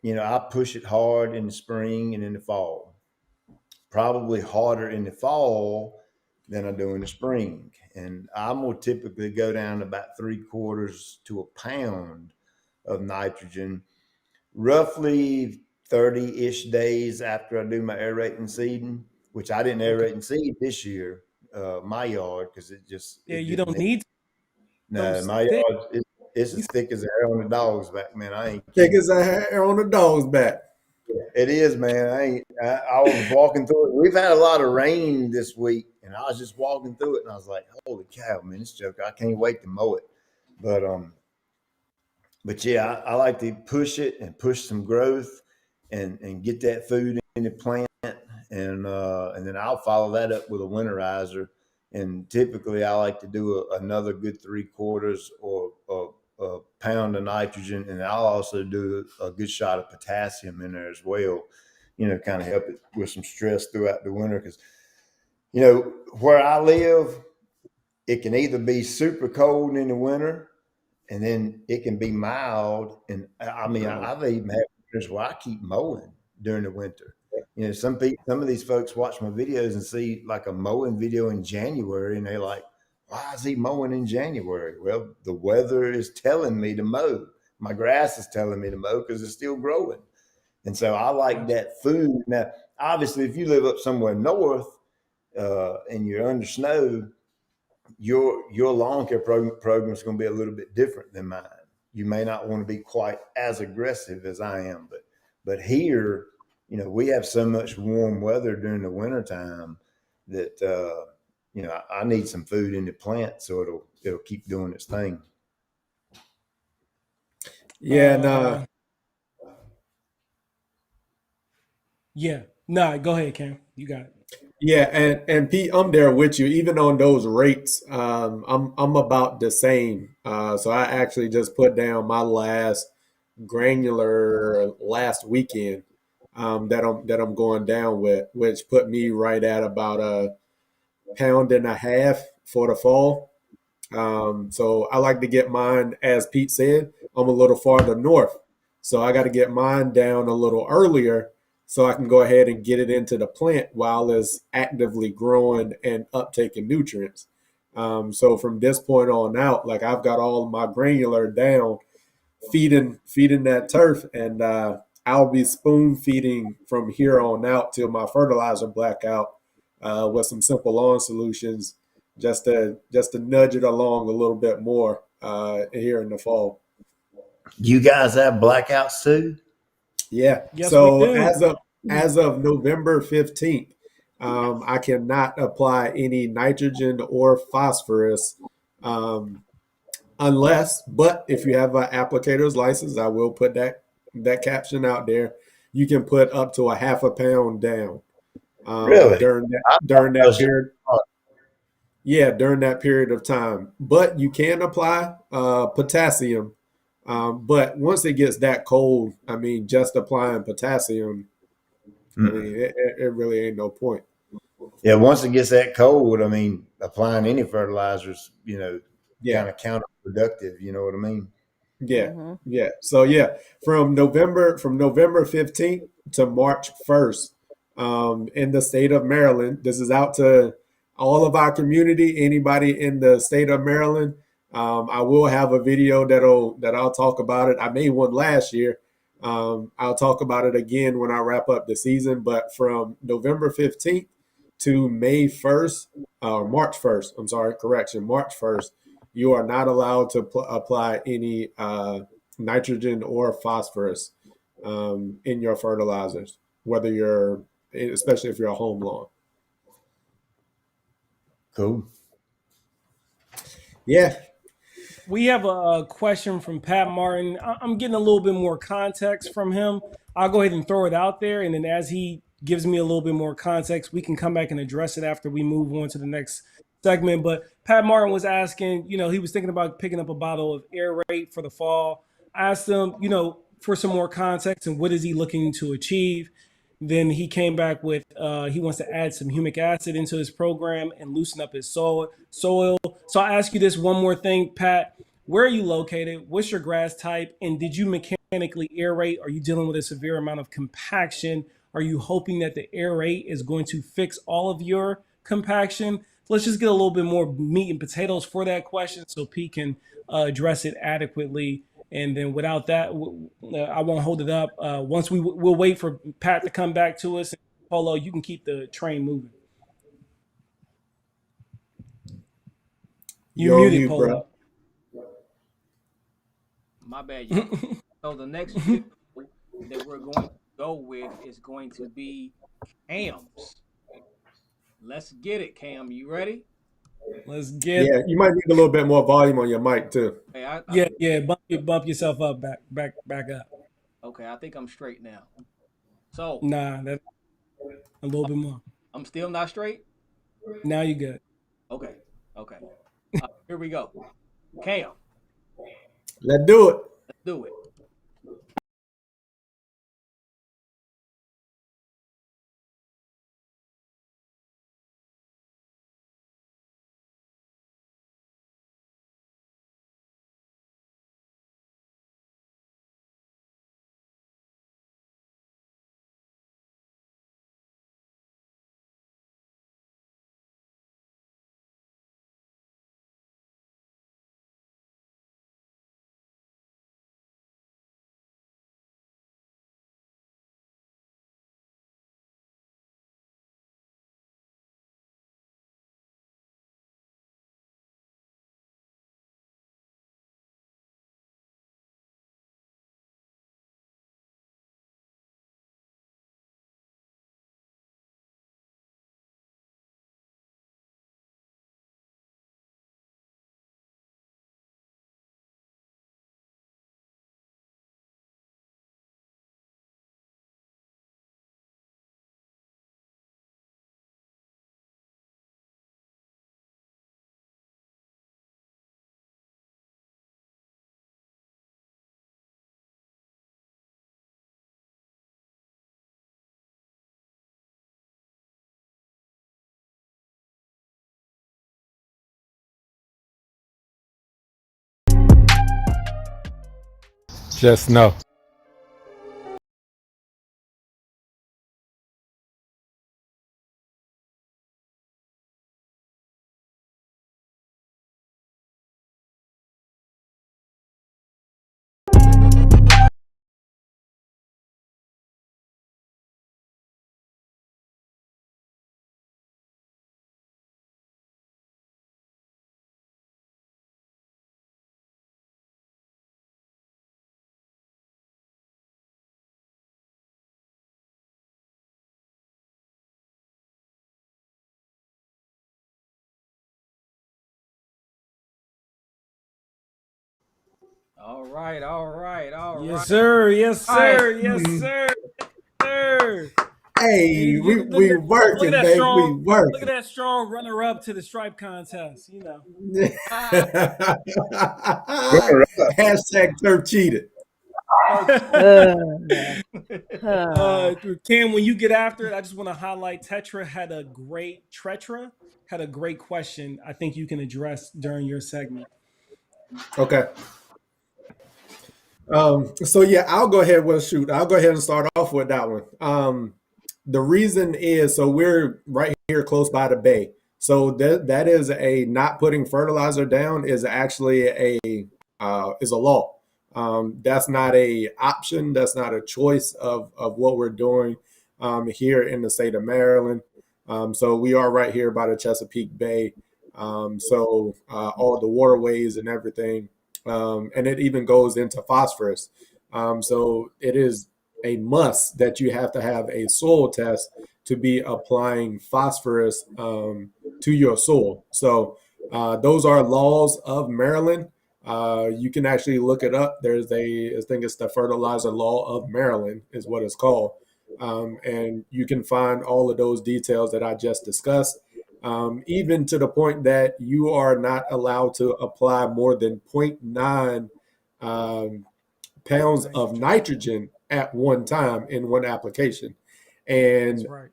I push it hard in the spring and in the fall. Probably harder in the fall than I do in the spring. And I'm gonna typically go down about 3/4 to a pound of nitrogen, roughly 30-ish days after I do my aerating seeding, which I didn't aerate and seed this year, my yard, because Yeah, it you didn't don't need. need No, those my thick. yard it's as thick as the hair on the dog's back, man. I ain't Thick kidding. as a hair on the dog's back. It is, man. I was walking through it. We've had a lot of rain this week, and I was just walking through it, and I was like, "Holy cow, man! This joke! I can't wait to mow it." But yeah, I like to push it and push some growth, and get that food in the plant, and then I'll follow that up with a winterizer. And typically, I like to do another good 3/4 or a pound of nitrogen, and I'll also do a good shot of potassium in there as well. Kind of help it with some stress throughout the winter because where I live, it can either be super cold in the winter, and then it can be mild. And I mean, I've even had winters where I keep mowing during the winter. Some of these folks watch my videos and see like a mowing video in January, and they're like, "Why is he mowing in January?" Well, the weather is telling me to mow. My grass is telling me to mow because it's still growing. And so I like that food. Now, obviously, if you live up somewhere north and you're under snow, your lawn care program is going to be a little bit different than mine. You may not want to be quite as aggressive as I am, but here, we have so much warm weather during the wintertime that I need some food in the plant so it'll keep doing its thing. Yeah, nah. Yeah. Nah, go ahead, Cam. You got it. Yeah, and Pete, I'm there with you. Even on those rates, I'm about the same. So I actually just put down my last granular last weekend. that I'm going down with, which put me right at about a pound and a half for the fall. So I like to get mine, as Pete said, I'm a little farther north. So I got to get mine down a little earlier so I can go ahead and get it into the plant while it's actively growing and uptaking nutrients. So from this point on out, like I've got all of my granular down, feeding that turf, and I'll be spoon feeding from here on out till my fertilizer blackout with some simple lawn solutions, just to nudge it along a little bit more here in the fall. You guys have blackouts too? Yeah. Yes, we So do. as of November 15th, I cannot apply any nitrogen or phosphorus um, but if you have an applicator's license, I will put that caption out there. You can put up to a half a pound down Really? during that I thought during that that was period. Yeah, during that period of time. But you can apply potassium. But once it gets that cold, I mean, just applying potassium, I mean, mm-mm. it really ain't no point. Yeah, once it gets that cold, I mean, applying any fertilizers, Yeah. kind of counterproductive. You know what I mean? Yeah, Hmm. yeah. So yeah, from November 15th to March 1st, in the state of Maryland. This is out to all of our community, anybody in the state of Maryland. I will have a video that I'll talk about it. I made one last year. I'll talk about it again when I wrap up the season. But from November 15th to May 1st, or March 1st, I'm sorry, correction, March 1st, you are not allowed to apply any nitrogen or phosphorus in your fertilizers, especially if you're a home lawn. Cool. Yeah. We have a question from Pat Martin. I'm getting a little bit more context from him. I'll go ahead and throw it out there, and then as he gives me a little bit more context, we can come back and address it after we move on to the next segment. But Pat Martin was asking, he was thinking about picking up a bottle of air rate for the fall. I asked him, for some more context and what is he looking to achieve. Then he came back with he wants to add some humic acid into his program and loosen up his soil. So I ask you this one more thing, Pat. Where are you located? What's your grass type? And did you mechanically aerate? Are you dealing with a severe amount of compaction? Are you hoping that the aerate is going to fix all of your compaction? Let's just get a little bit more meat and potatoes for that question so Pete can address it adequately. And then without that, I won't hold it up. Once we'll wait for Pat to come back to us. Polo, you can keep the train moving. You You're on muted, mute, bro. Polo. My bad, y'all. So the next video that we're going to go with is going to be Cam's. Let's get it, Cam. You ready? Let's get Yeah, you might need a little bit more volume on your mic too. Hey, yeah. Bump yourself up, back up. okay, I think I'm straight now. So Nah, that a little bit more. I'm still not straight. Now you good. Okay, okay. Here we go. Cam, Let's do it. let's do it. Just know. All right, all right, all Yes, right. sir. Yes, All right. sir. Yes, sir. Yes, sir. Hey, we Look at working, that baby. We strong. Look at working. that strong runner up to the stripe contest. You know. Hashtag turf cheated. Uh, uh, Cam, when you get after it, I just want to highlight Tretra had a great question. I think you can address during your segment. Okay. So yeah, I'll go ahead. Well, shoot, I'll go ahead and start off with that one. The reason is so we're right here close by the bay. So that is a not putting fertilizer down is actually a law. That's not a option. That's not a choice of what we're doing here in the state of Maryland. So we are right here by the Chesapeake Bay. So all the waterways and everything, and it even goes into phosphorus. So it is a must that you have to have a soil test to be applying phosphorus to your soil. So those are laws of Maryland. You can actually look it up. I think it's the fertilizer law of Maryland is what it's called. And you can find all of those details that I just discussed, even to the point that you are not allowed to apply more than zero point 0.9 pounds of nitrogen at one time in one application, That's and right.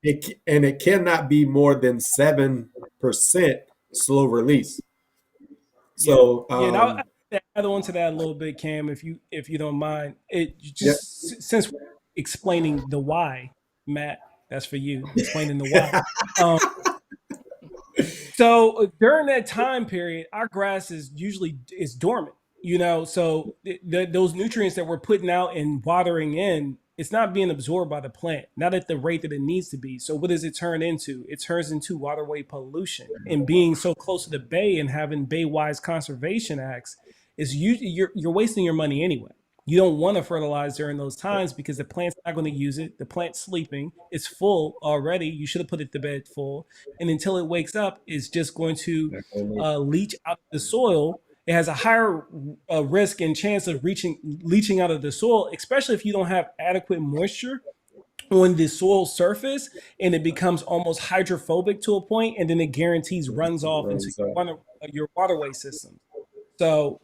it cannot be more than 7% slow release. Yeah, So yeah. And I'll add on to that a little bit, Cam, if you don't mind. It yeah, just since we're explaining the why, Matt, that's for you. Explaining the why. Um, So during that time period, our grass is dormant. You know, so those nutrients that we're putting out and watering in, it's not being absorbed by the plant, not at the rate that it needs to be. So what does it turn into? It turns into waterway pollution. And being so close to the bay and having bay-wise conservation acts is you're wasting your money anyway. You don't want to fertilize during those times because the plant's not going to use it. The plant's sleeping. It's full already. You should have put it to bed full, and until it wakes up, it's just going to leach out of the soil. It has a higher risk and chance of leaching out of the soil, especially if you don't have adequate moisture on the soil surface, and it becomes almost hydrophobic to a point, and then it guarantees runs off into your waterway system. So,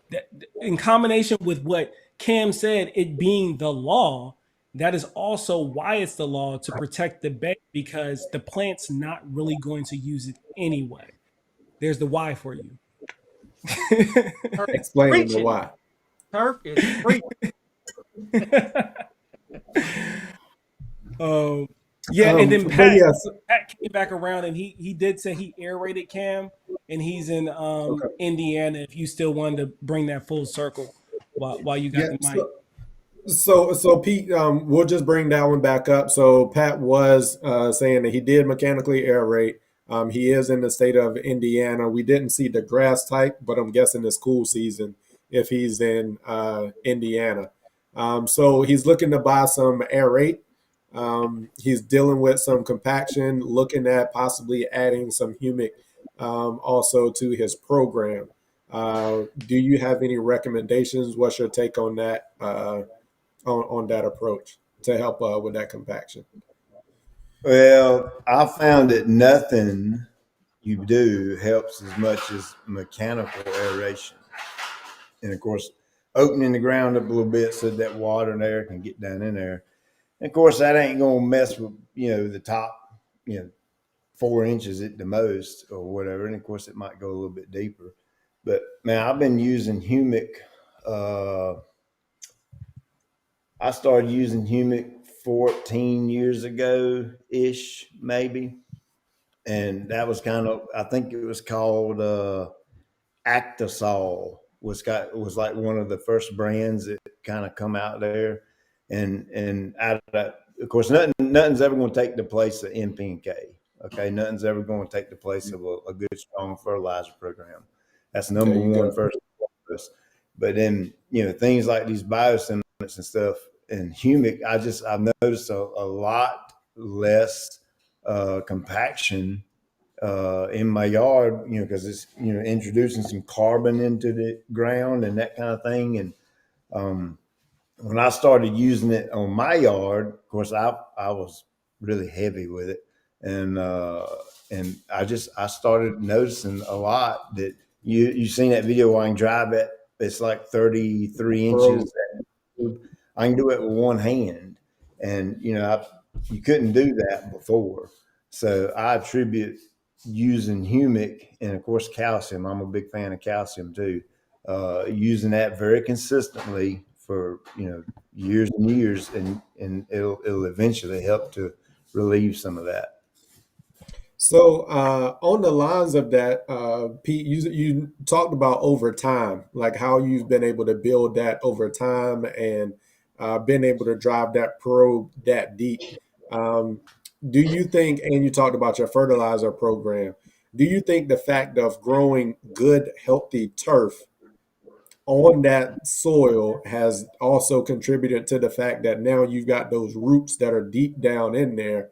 in combination with what Cam said, it being the law, that is also why it's the law to protect the bay because the plant's not really going to use it anyway. There's the why for you. Turf is explaining the preaching. why. Turf is preaching. um, yeah, and then But yes, Pat came back around and he did say he aerated Cam, and he's in okay, Indiana. If you still wanted to bring that full circle while you got yeah. the mic. So Pete, we'll just bring that one back up. So Pat was saying that he did mechanically aerate. He is in the state of Indiana. We didn't see the grass type, but I'm guessing it's cool season if he's in Indiana. So he's looking to buy some aerate. He's dealing with some compaction, looking at possibly adding some humic also to his program. Do you have any recommendations? What's your take on that? On that approach to help with that compaction? Well, I found that nothing you do helps as much as mechanical aeration. And of course, opening the ground up a little bit so that water and air can get down in there. And of course, that ain't going to mess with, the top, 4 inches at the most or whatever. And of course, it might go a little bit deeper. But man, I've been using humic I started using humic 14 years ago ish, maybe. And that was kind of, I think it was called Actisol was like one of the first brands that kind of come out there, and out of that, of course, nothing's ever going to take the place of NPK. Okay, nothing's ever going to take the place of a good strong fertilizer program. That's number one first. But then things like these biostimulants and stuff and humic, I've noticed a lot less compaction in my yard, because it's introducing some carbon into the ground and that kind of thing. And when I started using it on my yard, of course, I was really heavy with it, and I started noticing a lot that you seen that video where I can drive it. It's like 33 inches. I can do it with one hand, and you couldn't do that before. So I attribute using humic and of course calcium. I'm a big fan of calcium too. Using that very consistently for years and years, and it'll eventually help to relieve some of that. So on the lines of that, Pete, you talked about over time, like how you've been able to build that over time and been able to drive that probe that deep. Do you think, and you talked about your fertilizer program, do you think the fact of growing good, healthy turf on that soil has also contributed to the fact that now you've got those roots that are deep down in there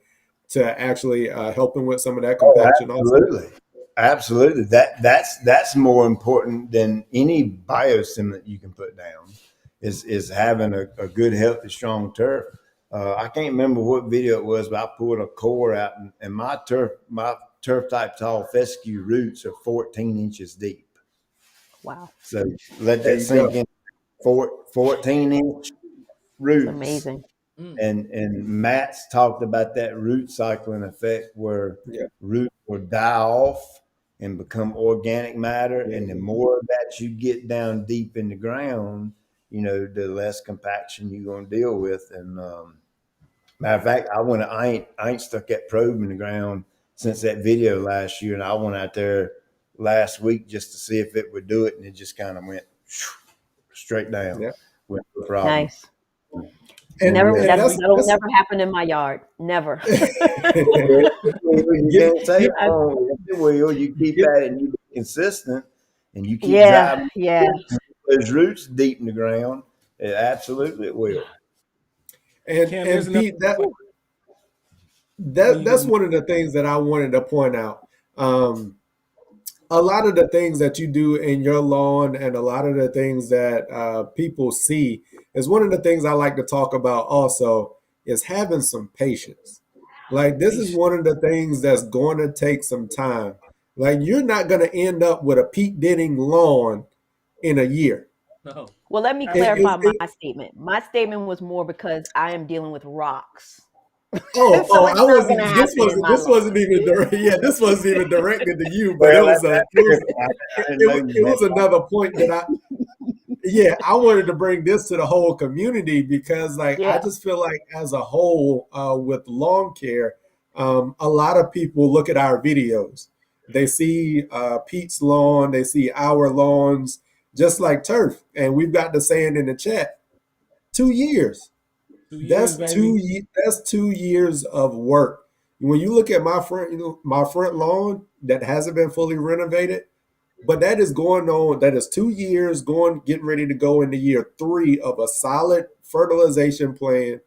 to actually helping with some of that compaction? Absolutely. Also? Absolutely. That's more important than any biostimulant you can put down is having a good, healthy, strong turf. I can't remember what video it was, but I pulled a core out, and my turf type tall fescue roots are 14 inches deep. Wow. So let that sink in. 14-inch roots. That's amazing. And Matt's talked about that root cycling effect where roots will die off and become organic matter. And the more that you get down deep in the ground, the less compaction you're going to deal with. And matter of fact, I ain't stuck that probe in the ground since that video last year. And I went out there last week just to see if it would do it. And it just kind of went straight down. With no problem. Nice. That'll never happen in my yard. Never. You can't say it wrong. You keep at it and you be consistent and you keep driving those roots deep in the ground. It absolutely will. And Pete, that's one of the things that I wanted to point out. A lot of the things that you do in your lawn and a lot of the things that people see is one of the things I like to talk about also is having some patience. Like this is one of the things that's going to take some time. Like you're not going to end up with a Pete Denning lawn in a year. No. Well, let me clarify my statement. My statement was more because I am dealing with rocks. I wasn't. This wasn't even this wasn't even directed to you, but it was another point that I wanted to bring this to the whole community because I just feel like as a whole with lawn care, a lot of people look at our videos. They see Pete's lawn, they see our lawns, just like turf, and we've got the saying in the chat, 2 years. That's 2 years. That's 2 years of work. When you look at my front lawn that hasn't been fully renovated, but that is going on. That is 2 years getting ready to go into year 3 of a solid fertilization plan,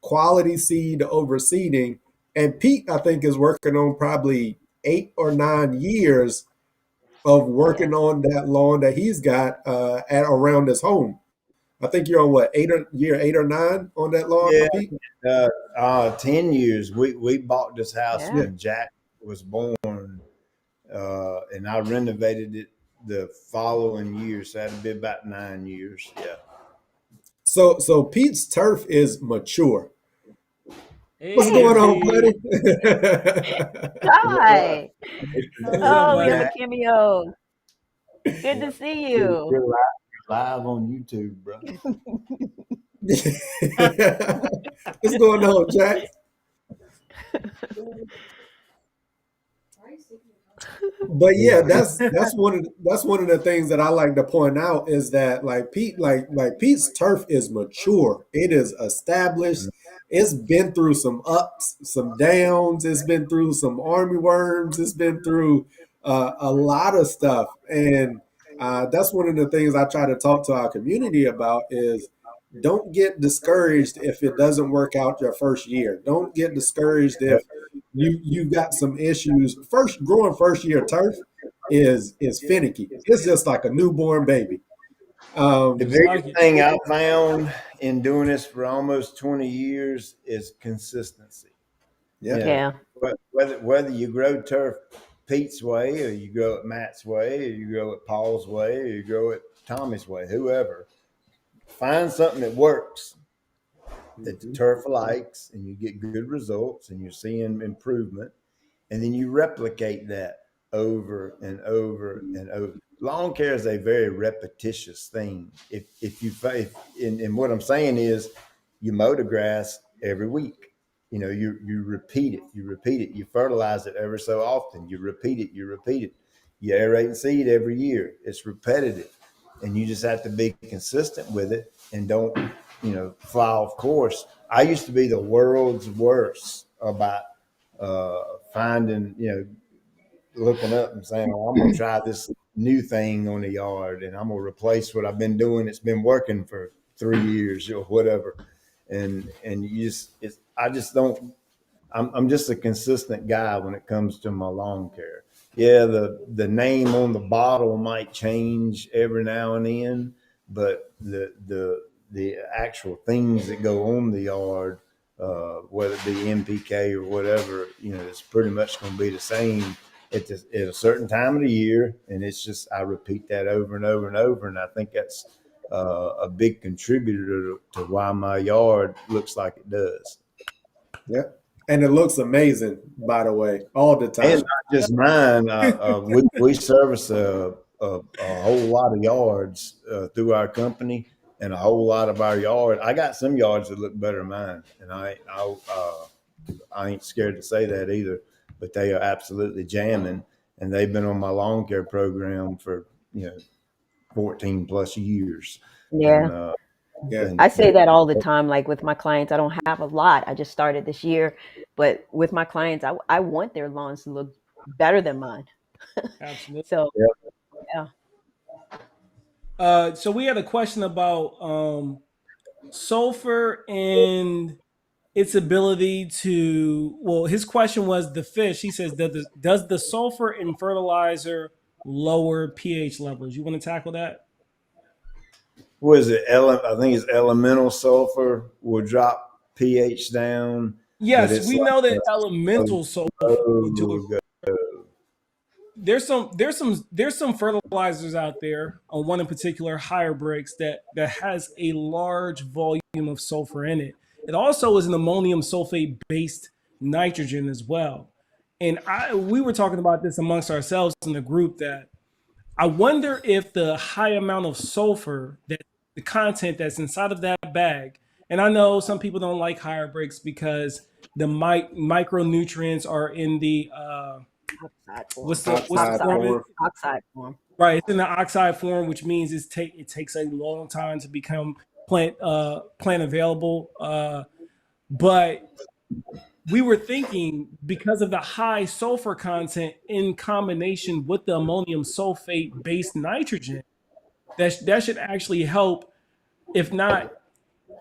quality seed overseeding. And Pete, I think, is working on probably 8 or 9 years of working on that lawn that he's got at around his home. I think you're on year 8 or 9 on that lawn, Pete? 10 years. We bought this house when Jack was born, and I renovated it the following year. So that'd be about 9 years. Yeah. So Pete's turf is mature. What's going on, buddy? Hi. Oh, we have a cameo. Good to see you. You're live on YouTube, bro. What's going on, Jack? But yeah, that's one of the things that I like to point out is that like Pete's turf is mature. It is established. It's been through some ups, some downs. It's been through some army worms. It's been through a lot of stuff, and that's one of the things I try to talk to our community about is don't get discouraged if it doesn't work out your first year. Don't get discouraged if you got some issues. First year turf is finicky. It's just like a newborn baby. The biggest thing I found in doing this for almost 20 years is consistency. Yeah. You know, whether you grow turf Pete's way, or you grow it Matt's way, or you grow it Paul's way, or you grow it Tommy's way, whoever, find something that works, that the turf likes, and you get good results, and you're seeing improvement, and then you replicate that over and over and over. Lawn care is a very repetitious thing. And what I'm saying is, you mow the grass every week. You know, you repeat it, you fertilize it ever so often, you repeat it, you aerate and seed every year. It's repetitive, and you just have to be consistent with it and don't, fly off course. I used to be the world's worst about finding, looking up and saying, well, I'm going to try this new thing on the yard and I'm going to replace what I've been doing. It's been working for 3 years or whatever. And I just don't, I'm just a consistent guy when it comes to my lawn care. Yeah, the name on the bottle might change every now and then, but the actual things that go on the yard, whether it be NPK or whatever, it's pretty much going to be the same at a certain time of the year. And it's just, I repeat that over and over and over. And I think that's a big contributor to why my yard looks like it does. Yeah. And it looks amazing, by the way, all the time. And not just mine. We service a whole lot of yards through our company, and a whole lot of our yard. I got some yards that look better than mine, and I ain't scared to say that either. But they are absolutely jamming, and they've been on my lawn care program for 14 plus years. Yeah. And, I say that all the time. Like with my clients, I don't have a lot. I just started this year, but with my clients, I want their lawns to look better than mine. Absolutely. So, yeah. So we had a question about sulfur and its ability to. Well, his question was the fish. He says, does the sulfur in fertilizer lower pH levels? You want to tackle that? What is it? I think it's elemental sulfur will drop pH down. Yes, we know that elemental sulfur will do it. There's some fertilizers out there. One in particular, Higher Bricks, that has a large volume of sulfur in it. It also is an ammonium sulfate based nitrogen as well. And we were talking about this amongst ourselves in the group, that I wonder if the high amount of sulfur, that the content that's inside of that bag, and I know some people don't like Higher Bricks because the micronutrients are in the oxide form. Right, it's in the oxide form, which means it takes a long time to become plant available. But we were thinking, because of the high sulfur content in combination with the ammonium sulfate based nitrogen, that should actually help, if not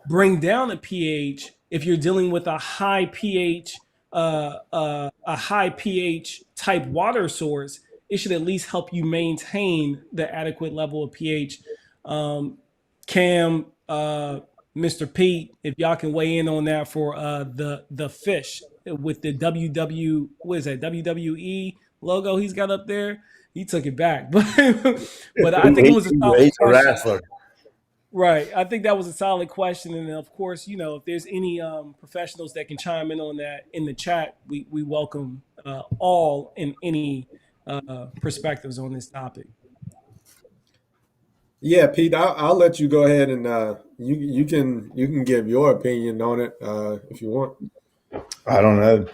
bring down the pH, if you're dealing with a high pH type water source, it should at least help you maintain the adequate level of pH. Cam, Mr. Pete, if y'all can weigh in on that for the fish with the WWE logo he's got up there. He took it back, but I think it was a solid question. Right. I think that was a solid question. And of course, if there's any professionals that can chime in on that in the chat, we welcome all and any perspectives on this topic. Yeah, Pete, I'll let you go ahead and you can give your opinion on it if you want. I don't know,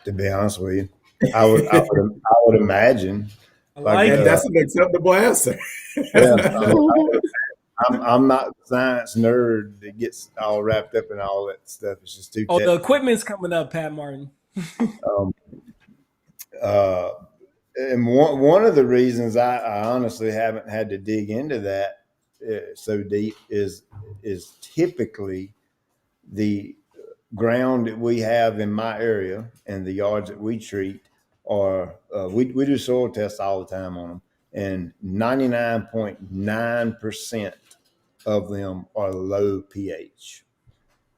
to be honest with you. I would imagine I like like And it. that's an acceptable answer. yeah. I'm not a science nerd that gets all wrapped up in all that stuff. It's just too Oh, the technical. equipment's coming up, Pat Martin. Um, uh, and one of the reasons I honestly haven't had to dig into that so deep is typically the ground that we have in my area and the yards that we treat are we do soil tests all the time on them, and 99.9% of them are low pH.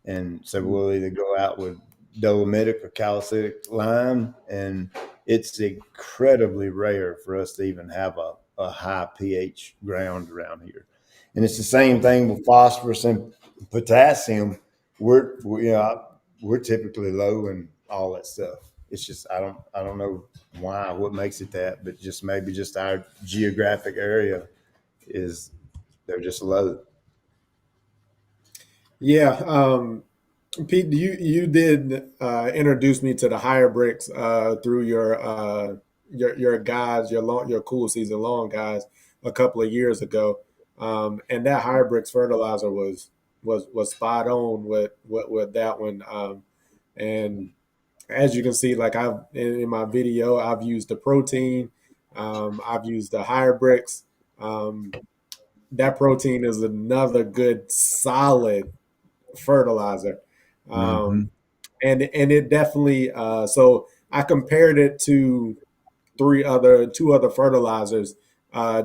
And so we'll either go out with dolomitic or calcitic lime, and it's incredibly rare for us to even have a high pH ground around here. And it's the same thing with phosphorus and potassium. We're typically low in all that stuff. It's just I don't know why, what makes it that, but just maybe just our geographic area is they're just low. Yeah, Pete, you did introduce me to the higher bricks through your guys, your cool season long guys a couple of years ago, and that higher bricks fertilizer was spot on with that one. And as you can see, like I've in my video, I've used the protein, I've used the higher bricks. Um, that protein is another good solid fertilizer. Mm-hmm. And it definitely so I compared it to two other fertilizers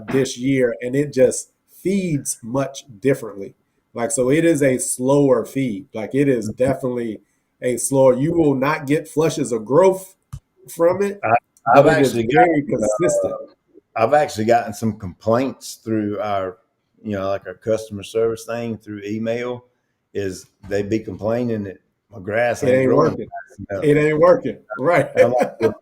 this year, and it just feeds much differently. Like, so it is a slower feed. Like, it is definitely a slower. You will not get flushes of growth from it, I, but I've it is actually very gotten consistent. I've actually gotten some complaints through our, like our customer service thing through email. Is they be complaining that my grass It ain't ain't growing working. fast enough. It ain't working. Right. And I'm like, well,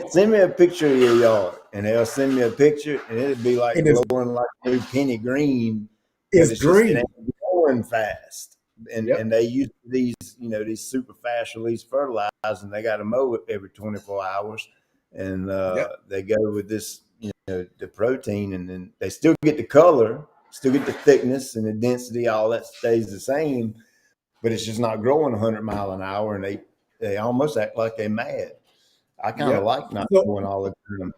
send me a picture of your yard, and they'll send me a picture, and it'd be like And glowing like new penny green, but it's it's just it green. ain't growing fast. And Yep. they use these super fast release fertilizers, and they got to mow it every 24 hours, and Yep. they go with this the protein, and then they still get the color, still get the thickness and the density, all that stays the same, but it's just not growing 100 mile an hour, and they almost act like they mad. I kind of Yep. like not So going all the time.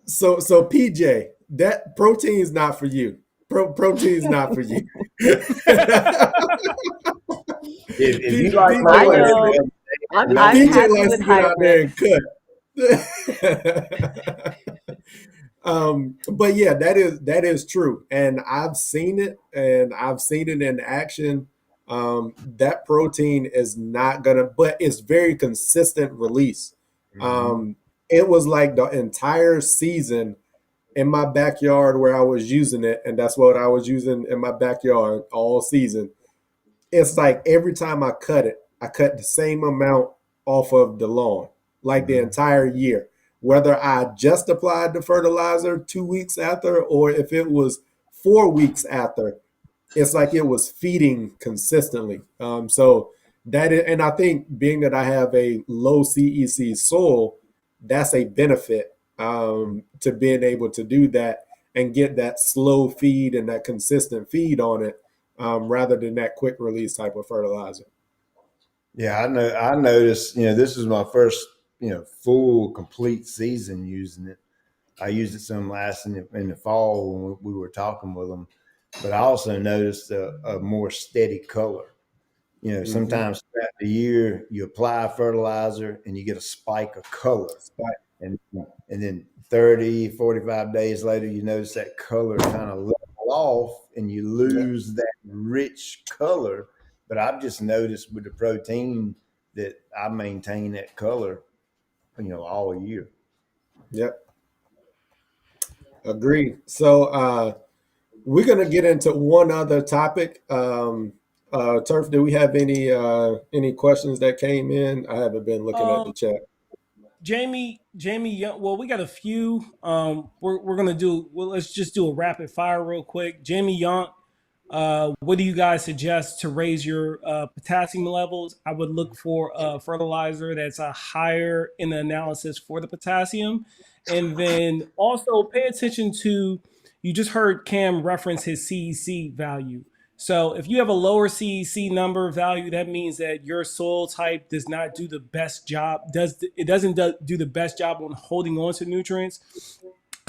So, so PJ, that protein's not for you. Protein's not for you. If you like I PJ mowing likes know. every to, other day, don't I'm do PJ it. happy likes with to get higher out there bricks. and cut. But yeah, that is true, and I've seen it, and I've seen it in action. That protein is not gonna, but it's very consistent release. Mm-hmm. Um, it was like the entire season in my backyard where I was using it, and that's what I was using in my backyard all season. It's like every time I cut it, I cut the same amount off of the lawn, like the Mm-hmm. entire year. Whether I just applied the fertilizer 2 weeks after, or if it was 4 weeks after, it's like it was feeding consistently. So that is, and I think being that I have a low CEC soil, that's a benefit to being able to do that and get that slow feed and that consistent feed on it, rather than that quick release type of fertilizer. Yeah, I know. I noticed. This is my first full complete season using it. I used it some last in the fall when we were talking with them, but I also noticed a more steady color. Mm-hmm. Sometimes throughout the year you apply fertilizer and you get a spike of color, and then 30, 45 days later you notice that color kind of level off and you Yep. lose that rich color. But I've just noticed with the protein that I maintain that color, all year. Yep. Agreed. So we're gonna get into one other topic. Turf, do we have any questions that came in? I haven't been looking at the Um, chat. Jamie, Young. Well, we got a few. We're gonna do. Well, let's just do a rapid fire real quick. Jamie Young, what do you guys suggest to raise your potassium levels? I would look for a fertilizer that's higher in the analysis for the potassium, and then also pay attention to. You just heard Cam reference his CEC value. So if you have a lower CEC number value, that means that your soil type does not do the best job. Doesn't do the best job on holding on to nutrients.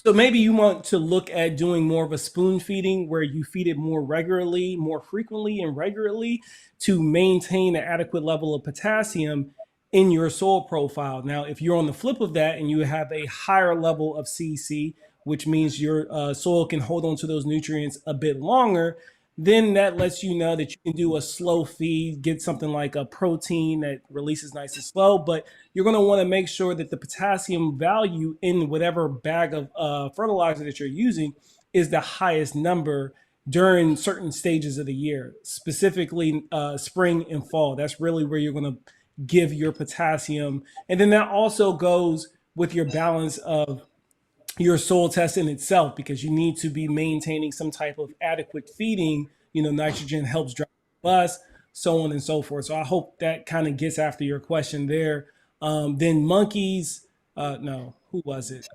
So maybe you want to look at doing more of a spoon feeding where you feed it more regularly, more frequently, and regularly to maintain an adequate level of potassium in your soil profile. Now, if you're on the flip of that and you have a higher level of CC, which means your soil can hold on to those nutrients a bit longer, then that lets you know that you can do a slow feed, get something like a protein that releases nice and slow. But you're going to want to make sure that the potassium value in whatever bag of fertilizer that you're using is the highest number during certain stages of the year, specifically spring and fall. That's really where you're going to give your potassium. And then that also goes with your balance of your soil test in itself, because you need to be maintaining some type of adequate feeding. Nitrogen helps drive bust, so on and so forth. So I hope that kind of gets after your question there. Then monkeys, no, who was it?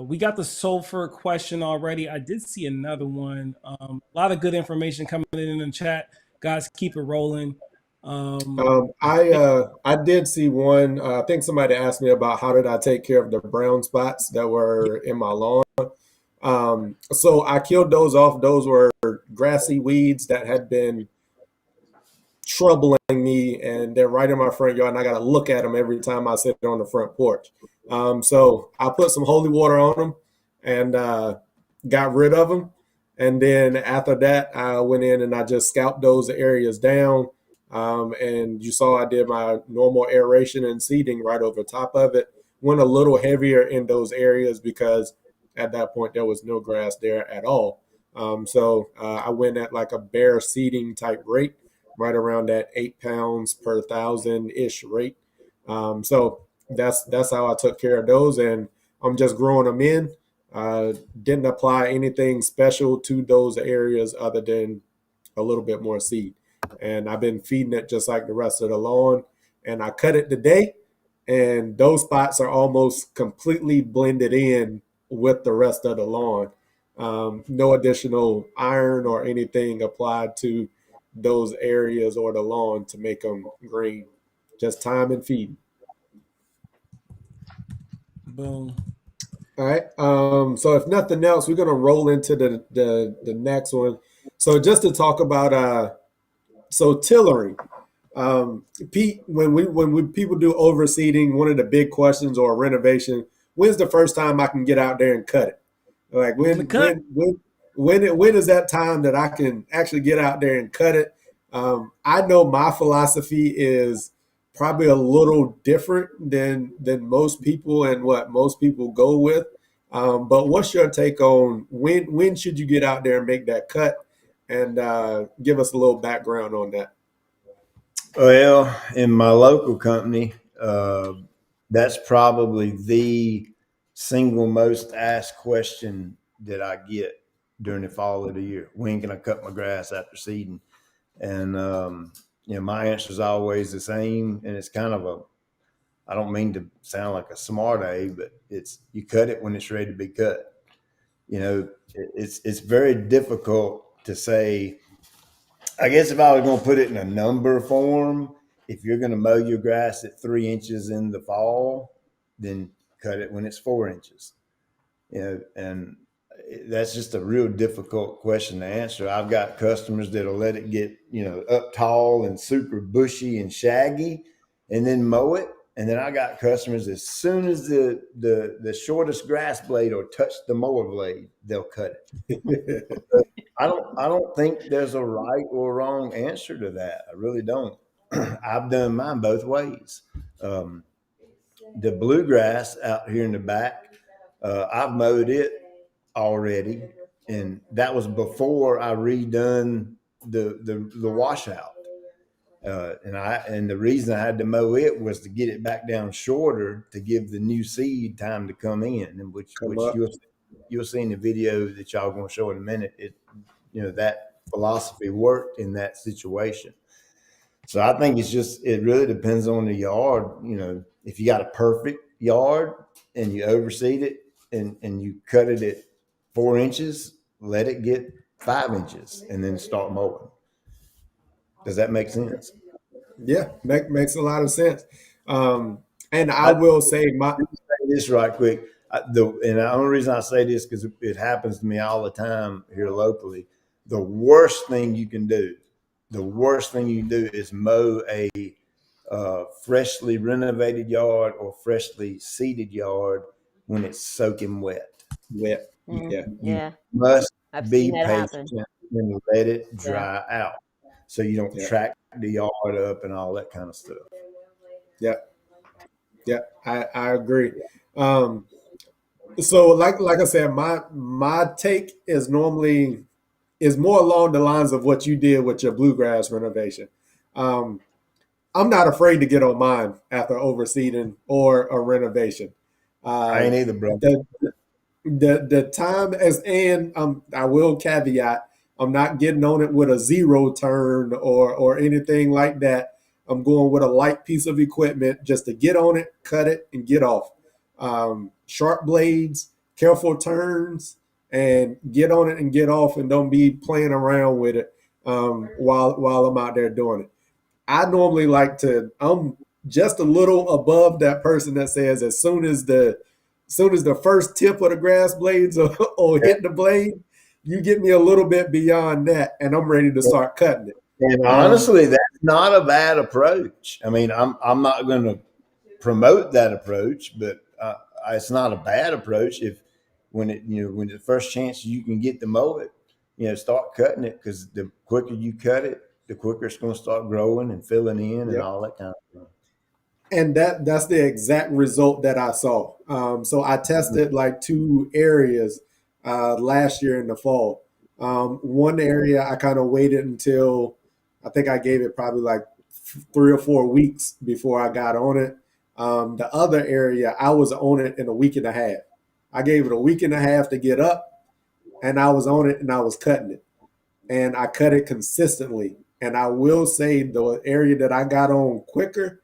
We got the sulfur question already. I did see another one. A lot of good information coming in the chat. Guys, keep it rolling. I did see one. I think somebody asked me about how did I take care of the brown spots that were in my lawn. So I killed those off. Those were grassy weeds that had been troubling me, and they're right in my front yard, and I got to look at them every time I sit on the front porch. So I put some holy water on them and got rid of them. And then after that, I went in and I just scalped those areas down. And you saw I did my normal aeration and seeding right over top of it. Went a little heavier in those areas because at that point there was no grass there at all. So I went at like a bare seeding type rate, right around that 8 pounds per 1,000 ish rate. So that's how I took care of those, and I'm just growing them in. Didn't apply anything special to those areas other than a little bit more seed. And I've been feeding it just like the rest of the lawn. And I cut it today, and those spots are almost completely blended in with the rest of the lawn. No additional iron or anything applied to those areas or the lawn to make them green. Just time and feed. Boom. All right. So if nothing else, we're gonna roll into the next one. So just to talk about so tillering. Pete, when people do overseeding, one of the big questions or renovation, when's the first time I can get out there and cut it? Like when is that time that I can actually get out there and cut it? I know my philosophy is probably a little different than most people and what most people go with. But what's your take on when should you get out there and make that cut? And give us a little background on that. Well, in my local company, that's probably the single most asked question that I get during the fall of the year. When can I cut my grass after seeding? And, my answer is always the same. And it's kind of I don't mean to sound like a smart A, but you cut it when it's ready to be cut. It's very difficult to say. I guess if I was going to put it in a number form, if you're going to mow your grass at 3 inches in the fall, then cut it when it's 4 inches. And that's just a real difficult question to answer. I've got customers that'll let it get, up tall and super bushy and shaggy and then mow it. And then I got customers, as soon as the shortest grass blade will touch the mower blade, they'll cut it. I don't think there's a right or wrong answer to that. I really don't. I've done mine both ways. The bluegrass out here in the back, I've mowed it already, and that was before I redone the washout. And the reason I had to mow it was to get it back down shorter to give the new seed time to come in, and which you'll see in the video that y'all going to show in a minute. That philosophy worked in that situation. So I think it really depends on the yard. If you got a perfect yard and you overseed it and you cut it at 4 inches, let it get 5 inches and then start mowing. Does that make sense? Yeah, makes a lot of sense. And I will say this right quick. And the only reason I say this because it happens to me all the time here locally. The worst thing you can do is mow a freshly renovated yard or freshly seeded yard when it's soaking wet. wet. Yeah. Yeah, Must I've be seen that patient happen. and let it dry out so you don't Yeah. track the yard up and all that kind of stuff. Yeah. Yeah, I agree. So like I said, my take is normally is more along the lines of what you did with your bluegrass renovation. I'm not afraid to get on mine after overseeding or a renovation. I ain't either, bro. The time I will caveat, I'm not getting on it with a zero turn or anything like that. I'm going with a light piece of equipment just to get on it, cut it, and get off. Sharp blades, careful turns, and get on it and get off, and don't be playing around with it while I'm out there doing it. I normally I'm just a little above that person that says as soon as the first tip of the grass blades or hit the blade, you get me a little bit beyond that, and I'm ready to start cutting it. And honestly, that's not a bad approach. I mean, I'm not going to promote that approach, but it's not a bad approach if when the first chance you can get to mow it, start cutting it, because the quicker you cut it, the quicker it's going to start growing and filling in and all that kind of stuff. And that's the exact result that I saw. So I tested like 2 areas last year in the fall. One area I kind of waited until I think I gave it probably like 3 or 4 weeks before I got on it. The other area I was on it in a week and a half. I gave it a week and a half to get up, and I was on it and I was cutting it, and I cut it consistently. And I will say the area that I got on quicker,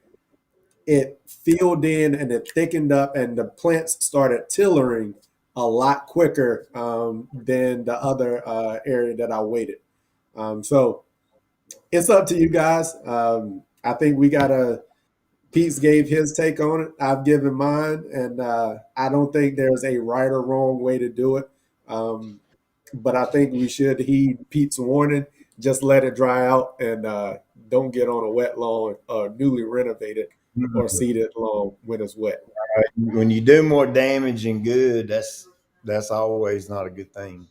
it filled in and it thickened up, and the plants started tillering a lot quicker than the other area that I waited. So it's up to you guys. I think Pete's gave his take on it. I've given mine, and I don't think there's a right or wrong way to do it. But I think we should heed Pete's warning. Just let it dry out, and don't get on a wet lawn or newly renovated or seeded lawn when it's wet. When you do more damage than good, that's always not a good thing.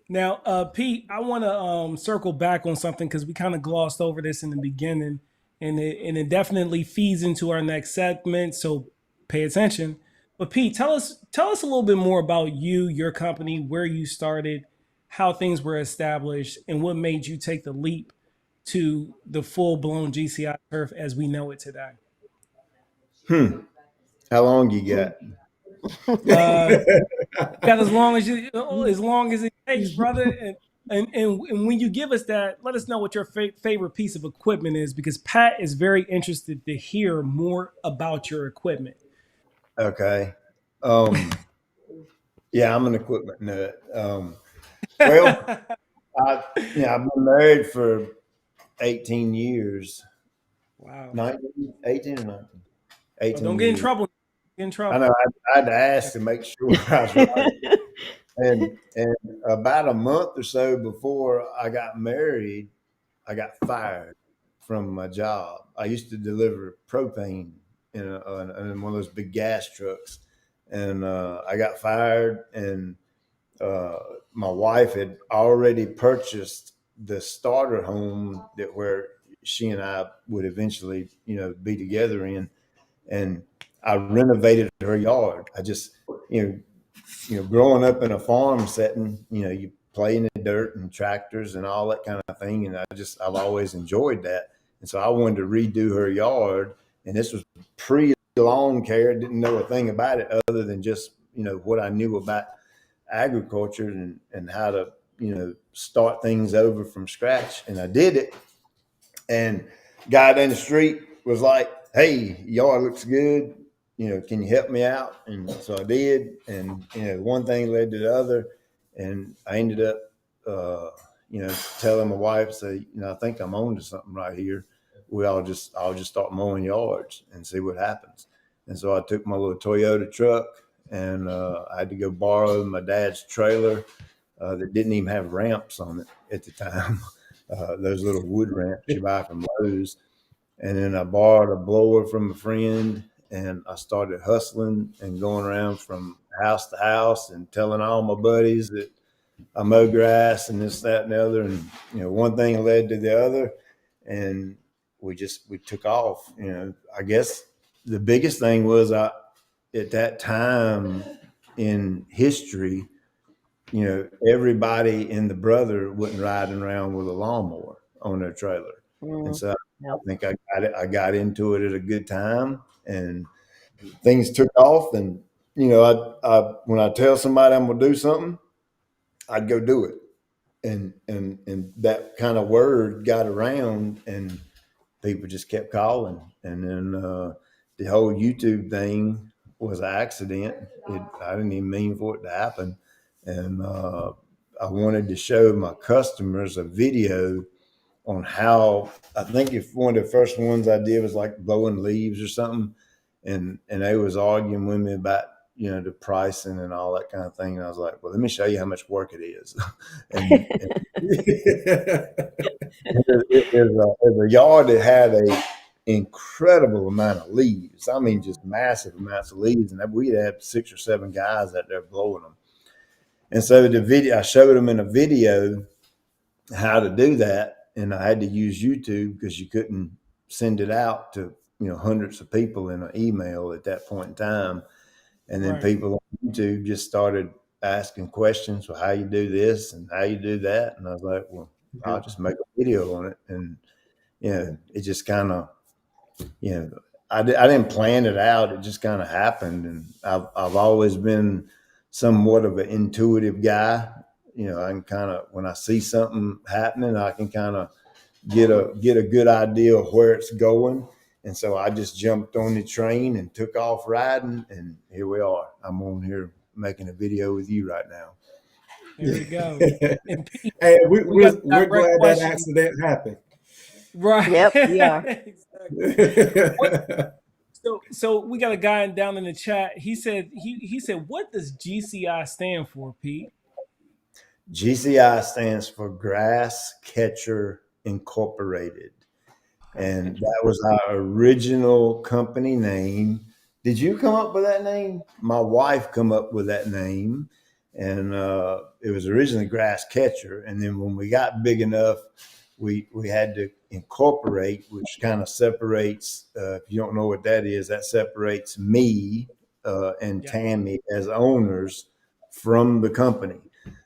Now, Pete, I want to circle back on something because we kind of glossed over this in the beginning, and it definitely feeds into our next segment. So pay attention. But Pete, tell us a little bit more about you, your company, where you started, how things were established, and what made you take the leap to the full blown GCI Turf as we know it today. How long you got? Got as long as it takes, brother. And when you give us that, let us know what your favorite piece of equipment is, because Pat is very interested to hear more about your equipment. Okay. Yeah, I'm an equipment nut. Well, I've been married for 18 years. Wow. 18 or 19? 18 don't get in trouble. I know. I had to ask to make sure I was right. And about a month or so before I got married, I got fired from my job. I used to deliver propane in one of those big gas trucks, and I got fired. And my wife had already purchased the starter home where she and I would eventually, be together in, and I renovated her yard. I just, growing up in a farm setting, you play in the dirt and tractors and all that kind of thing. And I've always enjoyed that. And so I wanted to redo her yard. And this was pre-lawn care. Didn't know a thing about it other than just, what I knew about agriculture and how to, start things over from scratch. And I did it. And guy down the street was like, "Hey, yard looks good. Can you help me out?" And so I did. And, one thing led to the other. And I ended up, telling my wife, say, I think I'm on to something right here. I'll just start mowing yards and see what happens. And so I took my little Toyota truck and I had to go borrow my dad's trailer that didn't even have ramps on it at the time. Those little wood ramps you buy from Lowe's. And then I borrowed a blower from a friend and I started hustling and going around from house to house and telling all my buddies that I mow grass and this, that, and the other. And, one thing led to the other. And we took off. I guess the biggest thing was at that time in history, everybody and the brother wasn't riding around with a lawnmower on their trailer. And so I think I got into it at a good time and things took off. And, I when I tell somebody I'm going to do something, I'd go do it. And that kind of word got around and people just kept calling. And then the whole YouTube thing was an accident. I didn't even mean for it to happen. And I wanted to show my customers a video on how, I think if one of the first ones I did was like blowing leaves or something. And they was arguing with me about, the pricing and all that kind of thing. And I was like, well, let me show you how much work it is. and there's a yard that had a incredible amount of leaves. I mean, just massive amounts of leaves. And we had 6 or 7 guys out there blowing them. And so I showed them in a video how to do that. And I had to use YouTube because you couldn't send it out to, hundreds of people in an email at that point in time. And then people on YouTube just started asking questions. Well, how you do this and how you do that? And I was like, well, I'll just make a video on it. And, it just kind of, I didn't plan it out. It just kind of happened. And I've always been somewhat of an intuitive guy. I can kind of, when I see something happening, I can kind of get a good idea of where it's going. And so I just jumped on the train and took off riding. And here we are. I'm on here making a video with you right now. There we go. And Pete, hey, we're glad question. that accident happened. Right. Yep, we are. Exactly. So we got a guy down in the chat. He said, what does GCI stand for, Pete? GCI stands for Grass Catcher Incorporated. And that was our original company name. Did you come up with that name? My wife come up with that name. And it was originally Grass Catcher. And then when we got big enough, we had to incorporate, which kind of separates, if you don't know what that is, that separates me and Tammy as owners from the company.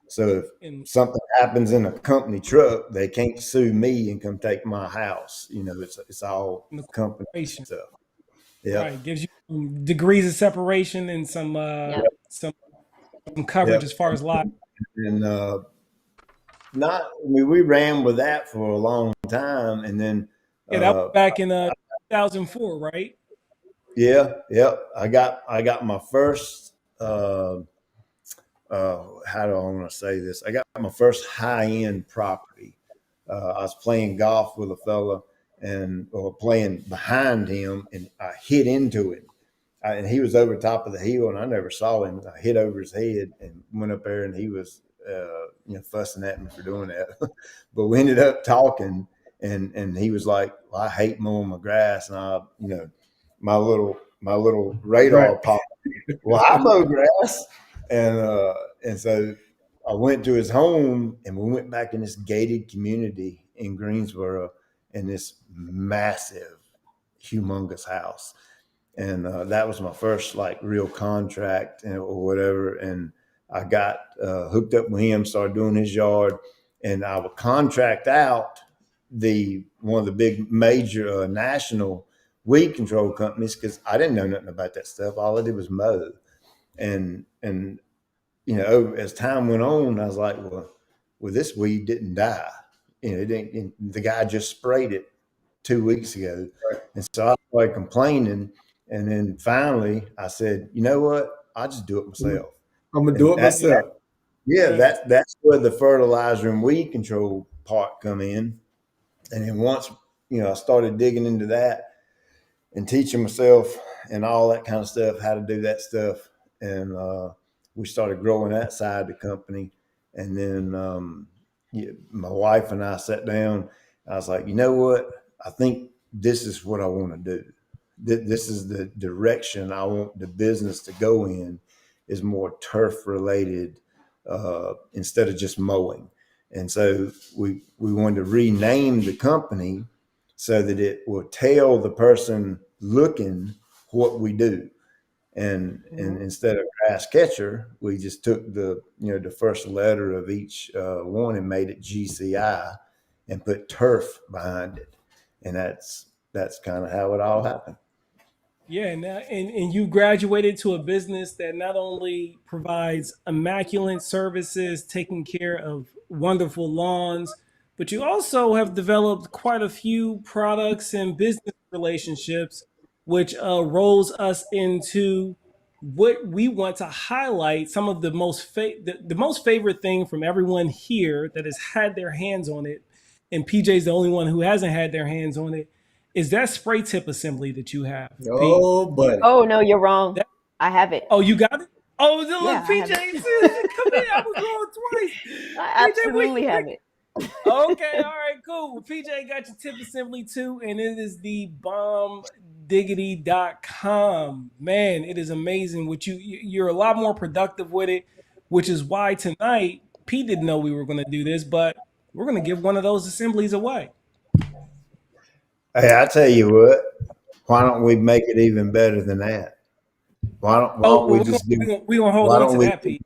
So if something happens in a company truck, they can't sue me and come take my house. It's all company stuff. Yeah, right. Gives you some degrees of separation and some coverage as far as life. And we ran with that for a long time, and then that was back in 2004, right? Yeah. I got my first. How do I want to say this? I got my first high-end property. I was playing golf with a fella or playing behind him, and I hit into him. And he was over top of the hill, and I never saw him. I hit over his head and went up there, and he was, fussing at me for doing that. But we ended up talking, and he was like, well, I hate mowing my grass, and my little radar popped. Well, I mow grass. And so I went to his home, and we went back in this gated community in Greensboro in this massive, humongous house. And that was my first real contract or whatever. And I got hooked up with him, started doing his yard, and I would contract out one of the big major national weed control companies because I didn't know nothing about that stuff. All I did was mow, and as time went on, I was like, well, this weed didn't die. It didn't. The guy just sprayed it 2 weeks ago, and so I started complaining, and then finally I said, you know what? I'll just do it myself. I'm gonna do it myself. That's where the fertilizer and weed control part come in. And then once, I started digging into that and teaching myself and all that kind of stuff, how to do that stuff. And we started growing that side of the company. And then my wife and I sat down. I was like, you know what? I think this is what I want to do. This is the direction I want the business to go in, is more turf related instead of just mowing. And so we wanted to rename the company so that it will tell the person looking what we do. And instead of grass catcher, we just took the first letter of each one and made it GCI and put turf behind it. And that's kind of how it all happened. Yeah, and you graduated to a business that not only provides immaculate services, taking care of wonderful lawns, but you also have developed quite a few products and business relationships, which rolls us into what we want to highlight. Some of the the most favorite thing from everyone here that has had their hands on it, and PJ's the only one who hasn't had their hands on it, is that spray tip assembly that you have. Oh, Pete? buddy. Oh no, you're wrong. I have it. Oh, you got it? Oh, look, Yeah, PJ, come here. I was wrong twice. I absolutely have it. Okay, all right, cool. Well, PJ got your tip assembly too, and it is the bombdiggity.com. Man, it is amazing. You're a lot more productive with it, which is why tonight, Pete didn't know we were going to do this, but we're going to give one of those assemblies away. Hey, I tell you what, why don't we make it even better than that? Why don't we just do? We gonna hold on to that, Pete.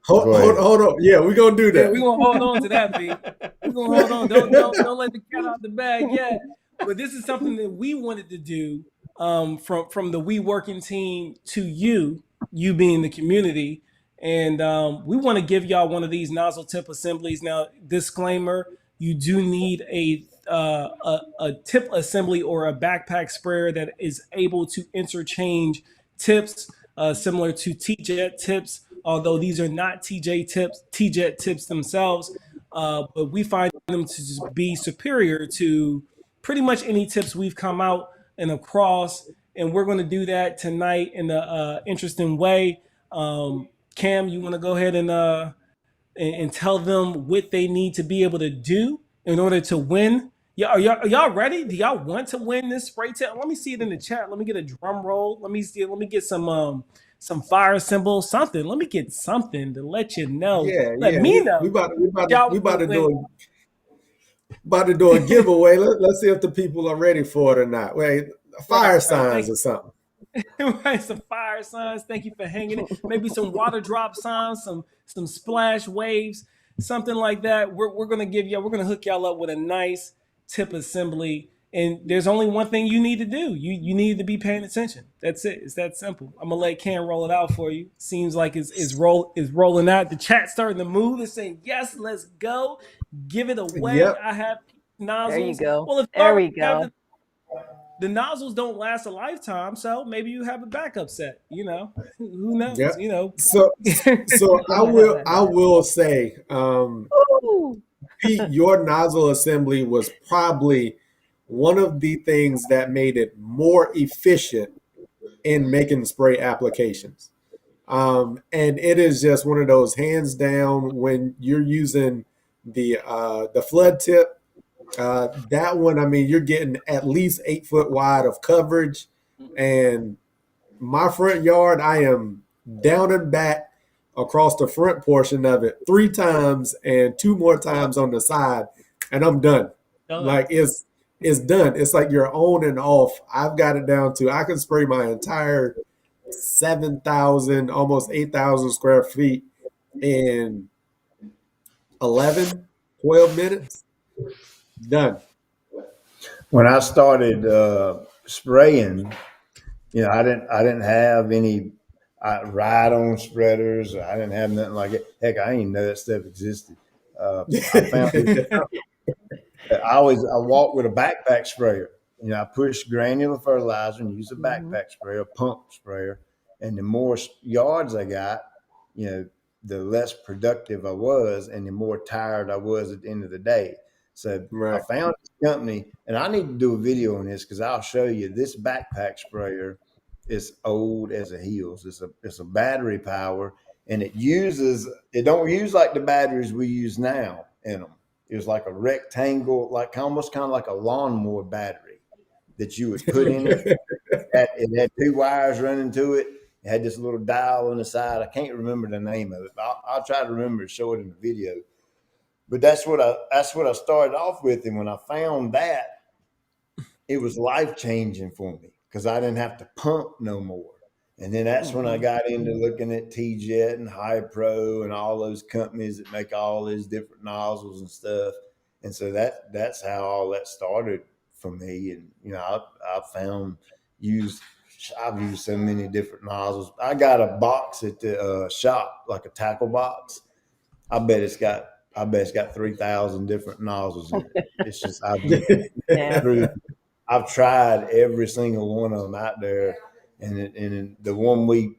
Hold on. Yeah, we're gonna do that. Yeah, we're gonna hold on to that, Pete. We're gonna hold on. Don't let the cat out the bag yet. But this is something that we wanted to do from the We Workin team to you being the community. And we want to give y'all one of these nozzle tip assemblies. Now, disclaimer, you do need a tip assembly or a backpack sprayer that is able to interchange tips, similar to T-Jet tips, although these are not T-Jet tips themselves, but we find them to just be superior to pretty much any tips we've come out and across. And we're going to do that tonight in an interesting way. Cam, you want to go ahead and tell them what they need to be able to do in order to win? Yeah, are y'all ready? Do y'all want to win this spray tip? Let me see it in the chat. Let me get a drum roll. Let me get some fire symbols, something. Let me get something to let you know. Let me know. We about to do a giveaway. Let's see if the people are ready for it or not. Wait, fire signs or something. Right, some fire signs. Thank you for hanging it. Maybe some water drop signs, some splash waves, something like that. We're gonna hook y'all up with a nice tip assembly. And there's only one thing you need to do. You need to be paying attention. That's it. It's that simple. I'm gonna let Cam roll it out for you. Seems like it's rolling out. The chat's starting to move. It's saying yes, let's go. Give it away. Yep. I have nozzles. There you go. Well, if there we go. The nozzles don't last a lifetime, so maybe you have a backup set. Who knows? Yep. So I will say, Pete, your nozzle assembly was probably one of the things that made it more efficient in making spray applications. And it is just one of those hands down when you're using the flood tip. That one, I mean, you're getting at least 8 foot wide of coverage. And my front yard, I am down and back across the front portion of it 3 times and 2 more times on the side, and I'm done. Like it's done. It's like you're on and off. I've got it down to I can spray my entire 7,000, almost 8,000 square feet in 11, 12 minutes, done. When I started spraying, I didn't have any ride-on spreaders. I didn't have nothing like it. Heck, I didn't even know that stuff existed. I found this I walk with a backpack sprayer. I push granular fertilizer and use a backpack sprayer, pump sprayer. And the more yards I got, the less productive I was and the more tired I was at the end of the day. So I Right. found this company, and I need to do a video on this because I'll show you this backpack sprayer is old as a heels. It's a battery power, and it don't use like the batteries we use now in them. It was like a rectangle, like almost kind of like a lawnmower battery that you would put in it. It had two wires running to it. It had this little dial on the side. I can't remember the name of it. But I'll try to remember to show it in the video. But that's what I started off with. And when I found that, it was life changing for me because I didn't have to pump no more. And then that's when I got into looking at T-Jet and High Pro and all those companies that make all these different nozzles and stuff. And so that's how all that started for me. And I've used so many different nozzles. I got a box at the shop, like a tackle box. I bet it's got 3,000 different nozzles in it. It's just I've tried every single one of them out there, and the one we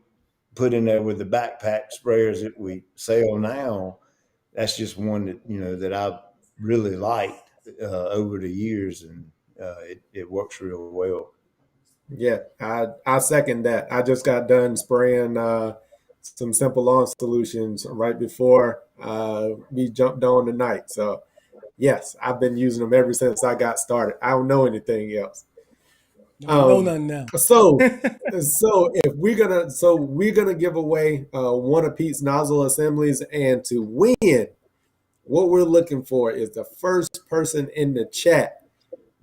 put in there with the backpack sprayers that we sell now, that's just one that that I've really liked over the years, and it works real well. Yeah, I second that. I just got done spraying some Simple Lawn Solutions right before we jumped on tonight. So yes, I've been using them ever since I got started. I don't know anything else. No, nothing now. So we're gonna give away one of Pete's nozzle assemblies, and to win, what we're looking for is the first person in the chat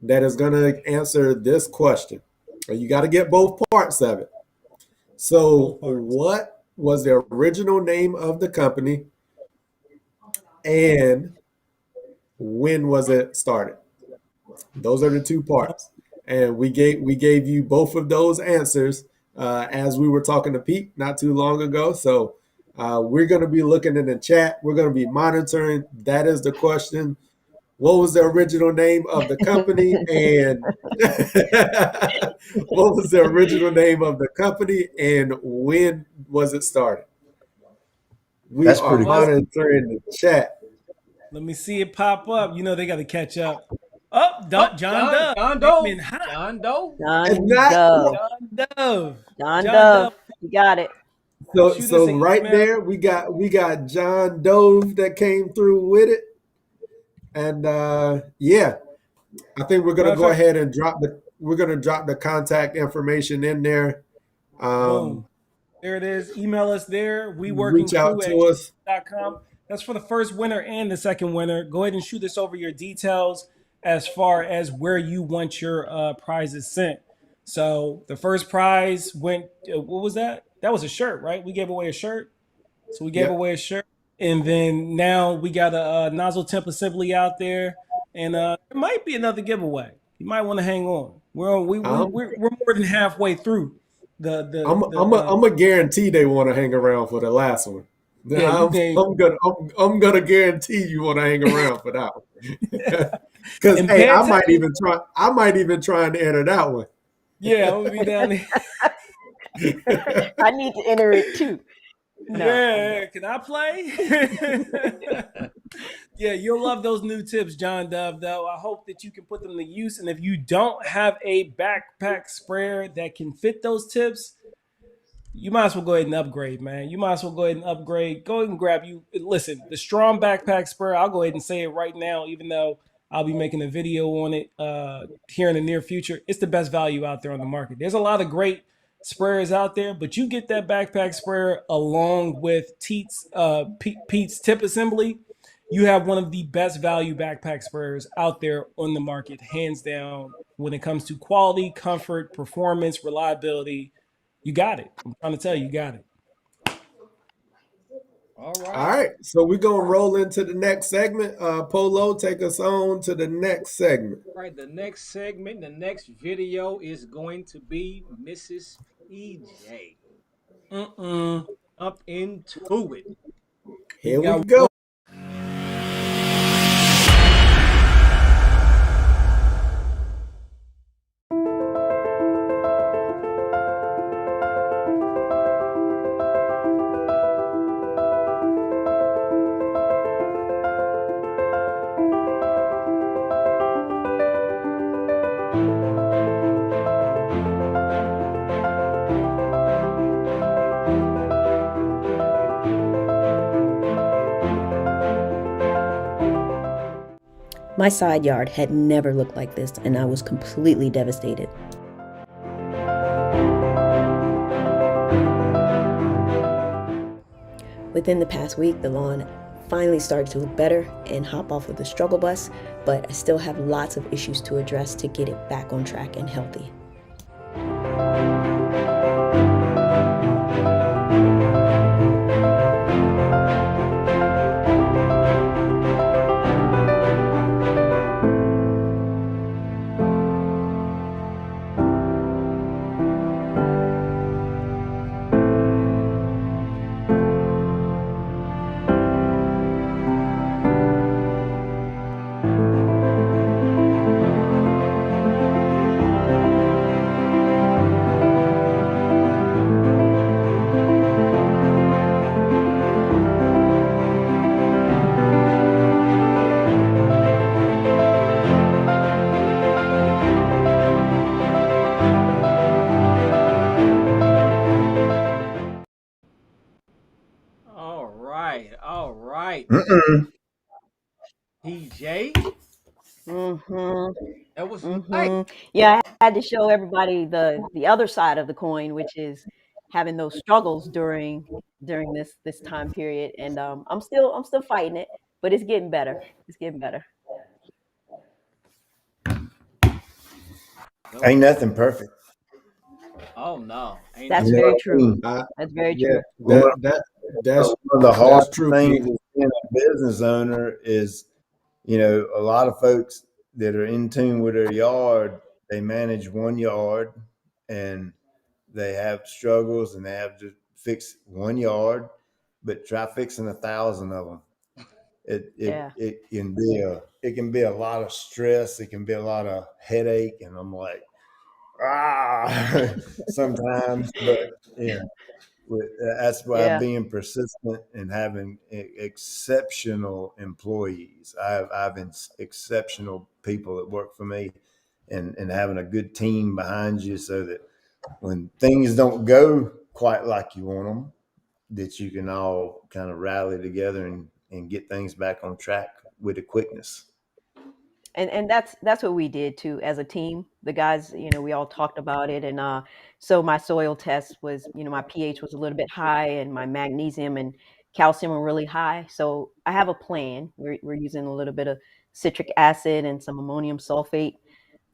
that is gonna answer this question. You got to get both parts of it. So, what was the original name of the company, and when was it started? Those are the two parts, and we gave you both of those answers as we were talking to Pete not too long ago. So we're going to be looking in the chat. We're going to be monitoring. That is the question. What was the original name of the company, and what was the original name of the company, and when was it started? We That's are pretty cool. monitoring the chat. Let me see it pop up. They got to catch up. Oh, John Dove. John Doe. John Dove. You got it. So right there, we got John Dove that came through with it. And yeah, I think we're gonna go ahead and drop the contact information in there. Boom. There it is. Email us there. Reach out to us. .com. That's for the first winner and the second winner. Go ahead and shoot us over your details as far as where you want your prizes sent. So the first prize went. What was that? That was a shirt, right? We gave away a shirt. So we gave away a shirt. And then now we got a nozzle temp assembly out there, and there might be another giveaway. You might want to hang on. We're more than halfway through. I'm gonna guarantee they want to hang around for the last one. Yeah, I'm gonna guarantee you want to hang around for that one. Because hey, I might even try and enter that one. Yeah, I'm gonna be down there. I need to enter it too. No. Yeah, can I play? Yeah, you'll love those new tips, John Dove, though. I hope that you can put them to use. And if you don't have a backpack sprayer that can fit those tips, you might as well go ahead and upgrade, man. You might as well go ahead and upgrade. Go ahead and grab you. Listen, the Strong backpack sprayer, I'll go ahead and say it right now, even though I'll be making a video on it here in the near future. It's the best value out there on the market. There's a lot of great sprayers out there, but you get that backpack sprayer along with Pete's tip assembly, you have one of the best value backpack sprayers out there on the market, hands down. When it comes to quality, comfort, performance, reliability, you got it. I'm trying to tell you, you got it. All All right. right. So we're gonna roll into the next segment. Polo, take us on to the next segment. All right. The next segment, the next video is going to be Mrs. PJ. Mm-mm. Up into it. We Here we got go. My side yard had never looked like this, and I was completely devastated. Within the past week, the lawn finally started to look better and hop off of the struggle bus, but I still have lots of issues to address to get it back on track and healthy. All right. All right. Mm-mm. PJ, Mm-hmm. that was nice. Mm-hmm. Yeah, I had to show everybody the other side of the coin, which is having those struggles during this time period. And I'm still fighting it, but it's getting better. It's getting better. That was, Ain't nothing perfect. oh no. Ain't That's You nothing. know very what I true. mean? That's very Yeah, true. One of the that's hardest true, things Pete. as being a business owner is, a lot of folks that are in tune with their yard, they manage one yard and they have struggles and they have to fix one yard, but try fixing 1,000 of them. Yeah. It can be a lot of stress. It can be a lot of headache, and I'm like, sometimes, but yeah, that's why Yeah. being persistent and having exceptional employees. I have exceptional people that work for me, and having a good team behind you, so that when things don't go quite like you want them, that you can all kind of rally together and get things back on track with a quickness. And that's what we did too as a team. The guys, we all talked about it, and so my soil test was, my pH was a little bit high, and my magnesium and calcium were really high. So I have a plan. We're using a little bit of citric acid and some ammonium sulfate.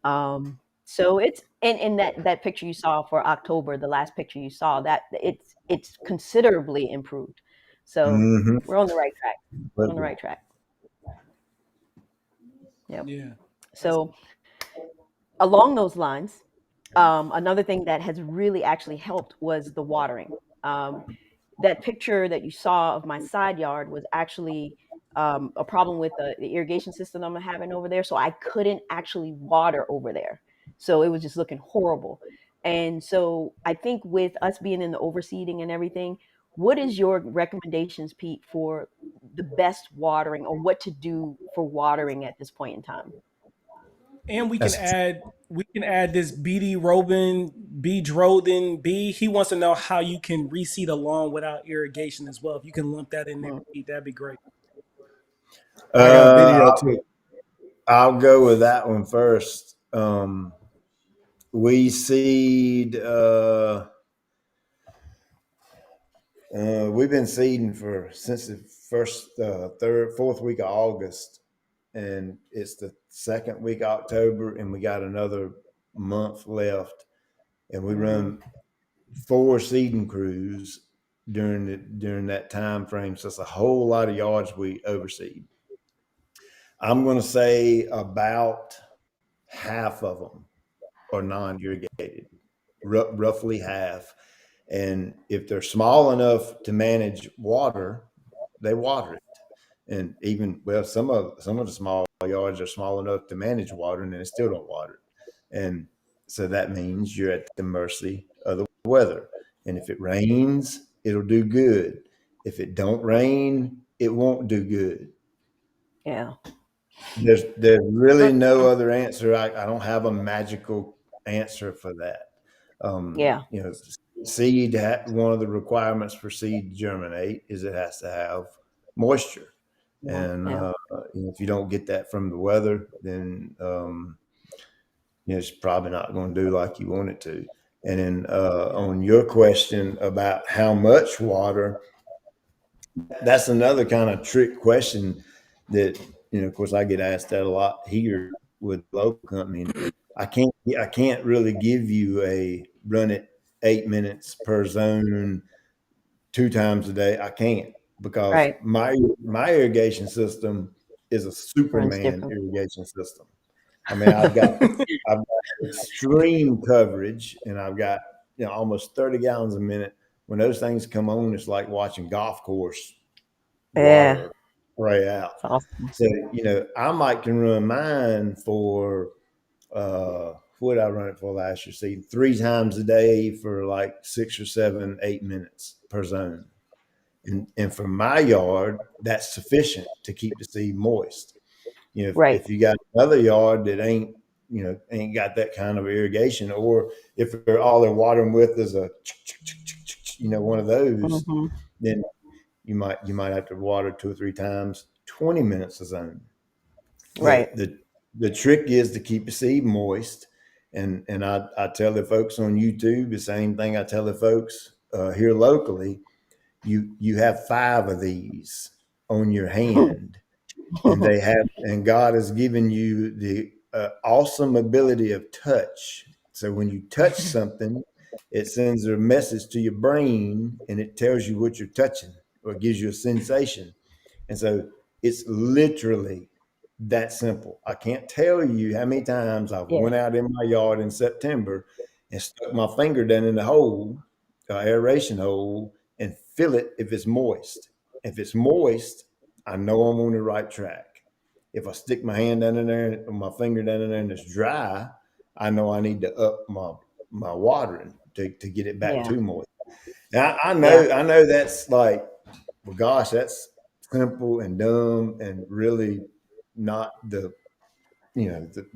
So it's in that picture you saw for October, the last picture you saw, that it's considerably improved. So Mm-hmm. we're on the right track. We're But on the right track. Yep. Yeah. So along those lines, another thing that has really actually helped was the watering. Um, that picture that you saw of my side yard was actually a problem with the irrigation system I'm having over there. So I couldn't actually water over there. So it was just looking horrible. And so I think with us being in the overseeding and everything, what is your recommendations, Pete, for the best watering, or what to do for watering at this point in time? And that's we can add this BD Robin, B Droden, B. He wants to know how you can reseed a lawn without irrigation as well. If you can lump that in there, Mm. Pete, that'd be great. I got a video I'll, too. I'll go with that one first. We seed. We've been seeding since the first, third, fourth week of August, and it's the second week of October, and we got another month left, and we Mhm. run 4 seeding crews during that time frame. So it's a whole lot of yards we overseed. I'm going to say about half of them are non-irrigated, roughly half. And if they're small enough to manage water, they water it. And even some of the small yards are small enough to manage water, and they still don't water it. And so that means you're at the mercy of the weather. And if it rains, it'll do good. If it don't rain, it won't do good. Yeah. There's really no other answer. I don't have a magical answer for that. Yeah. You know, seed, one of the requirements for seed to germinate is it has to have moisture. And Yeah. if you don't get that from the weather, then it's probably not going to do like you want it to. And then on your question about how much water, that's another kind of trick question that, of course, I get asked that a lot here with local company. I can't really give you a run it 8 minutes per zone 2 times a day. I can't, because Right. my irrigation system is a Runs Superman different. irrigation system. I mean, I've got extreme coverage, and I've got almost 30 gallons a minute. When those things come on, it's like watching golf course Yeah. water spray out. It's awesome. So I might can run mine for what did I run it for last year? See, 3 times a day for like 6 or 7, 8 minutes per zone. And for my yard, that's sufficient to keep the seed moist. Right. If you got another yard that ain't got that kind of irrigation, or if all they're watering with is a one of those, Mm-hmm. then you might have to water 2 or 3 times, 20 minutes a zone. Right. The trick is to keep the seed moist. And I tell the folks on YouTube the same thing I tell the folks here locally. You have 5 of these on your hand, and God has given you the awesome ability of touch. So when you touch something, it sends a message to your brain, and it tells you what you're touching, or it gives you a sensation. And so it's literally that simple. I can't tell you how many times I've went out in my yard in September and stuck my finger down in the hole, aeration hole, and feel it if it's moist. If it's moist, I know I'm on the right track. If I stick my hand down in there, or my finger down in there, and it's dry, I know I need to up my watering to get it back to moist. Now, I know that's like, well, gosh, that's simple and dumb and really not the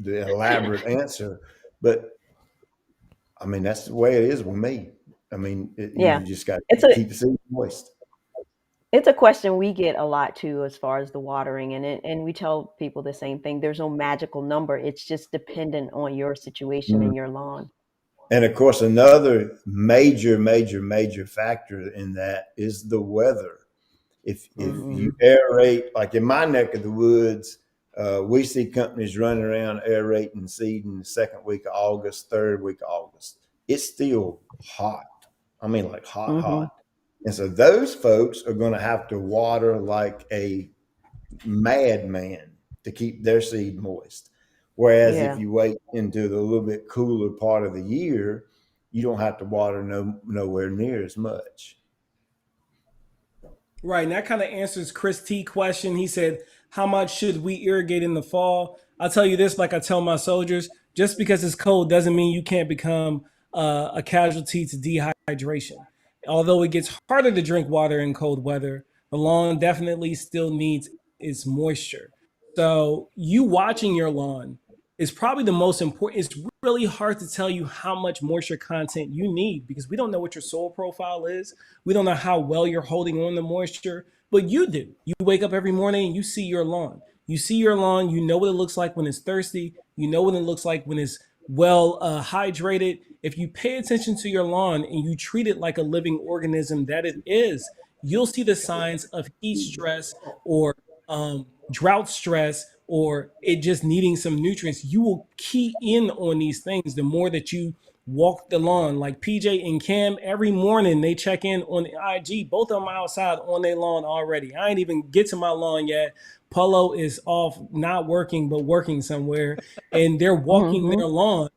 elaborate answer, but I mean, that's the way it is with me. I mean, you just got to keep the seed moist. It's a question we get a lot too, as far as the watering, and we tell people the same thing. There's no magical number. It's just dependent on your situation and your lawn. And of course, another major factor in that is the weather. If you aerate, like in my neck of the woods, we see companies running around aerating seed in the 2nd week of August, 3rd week of August. It's still hot. I mean, like hot. And so those folks are going to have to water like a madman to keep their seed moist. Whereas if you wait into the little bit cooler part of the year, you don't have to water nowhere near as much. Right, and that kind of answers Chris T question. He said, how much should we irrigate in the fall? I'll tell you this, like I tell my soldiers, just because it's cold doesn't mean you can't become a casualty to dehydration. Although it gets harder to drink water in cold weather, the lawn definitely still needs its moisture. So you watching your lawn is probably the most important. It's really hard to tell you how much moisture content you need because we don't know what your soil profile is. We don't know how well you're holding on to moisture, but you do. You wake up every morning and you see your lawn. You see your lawn, you know what it looks like when it's thirsty. You know what it looks like when it's well hydrated. If you pay attention to your lawn and you treat it like a living organism that it is, you'll see the signs of heat stress or drought stress or it just needing some nutrients, you will key in on these things the more that you walk the lawn. Like PJ and Cam, every morning they check in on the IG. Both of them outside on their lawn already. I ain't even get to my lawn yet. Polo is off, not working, but working somewhere, and they're walking their lawn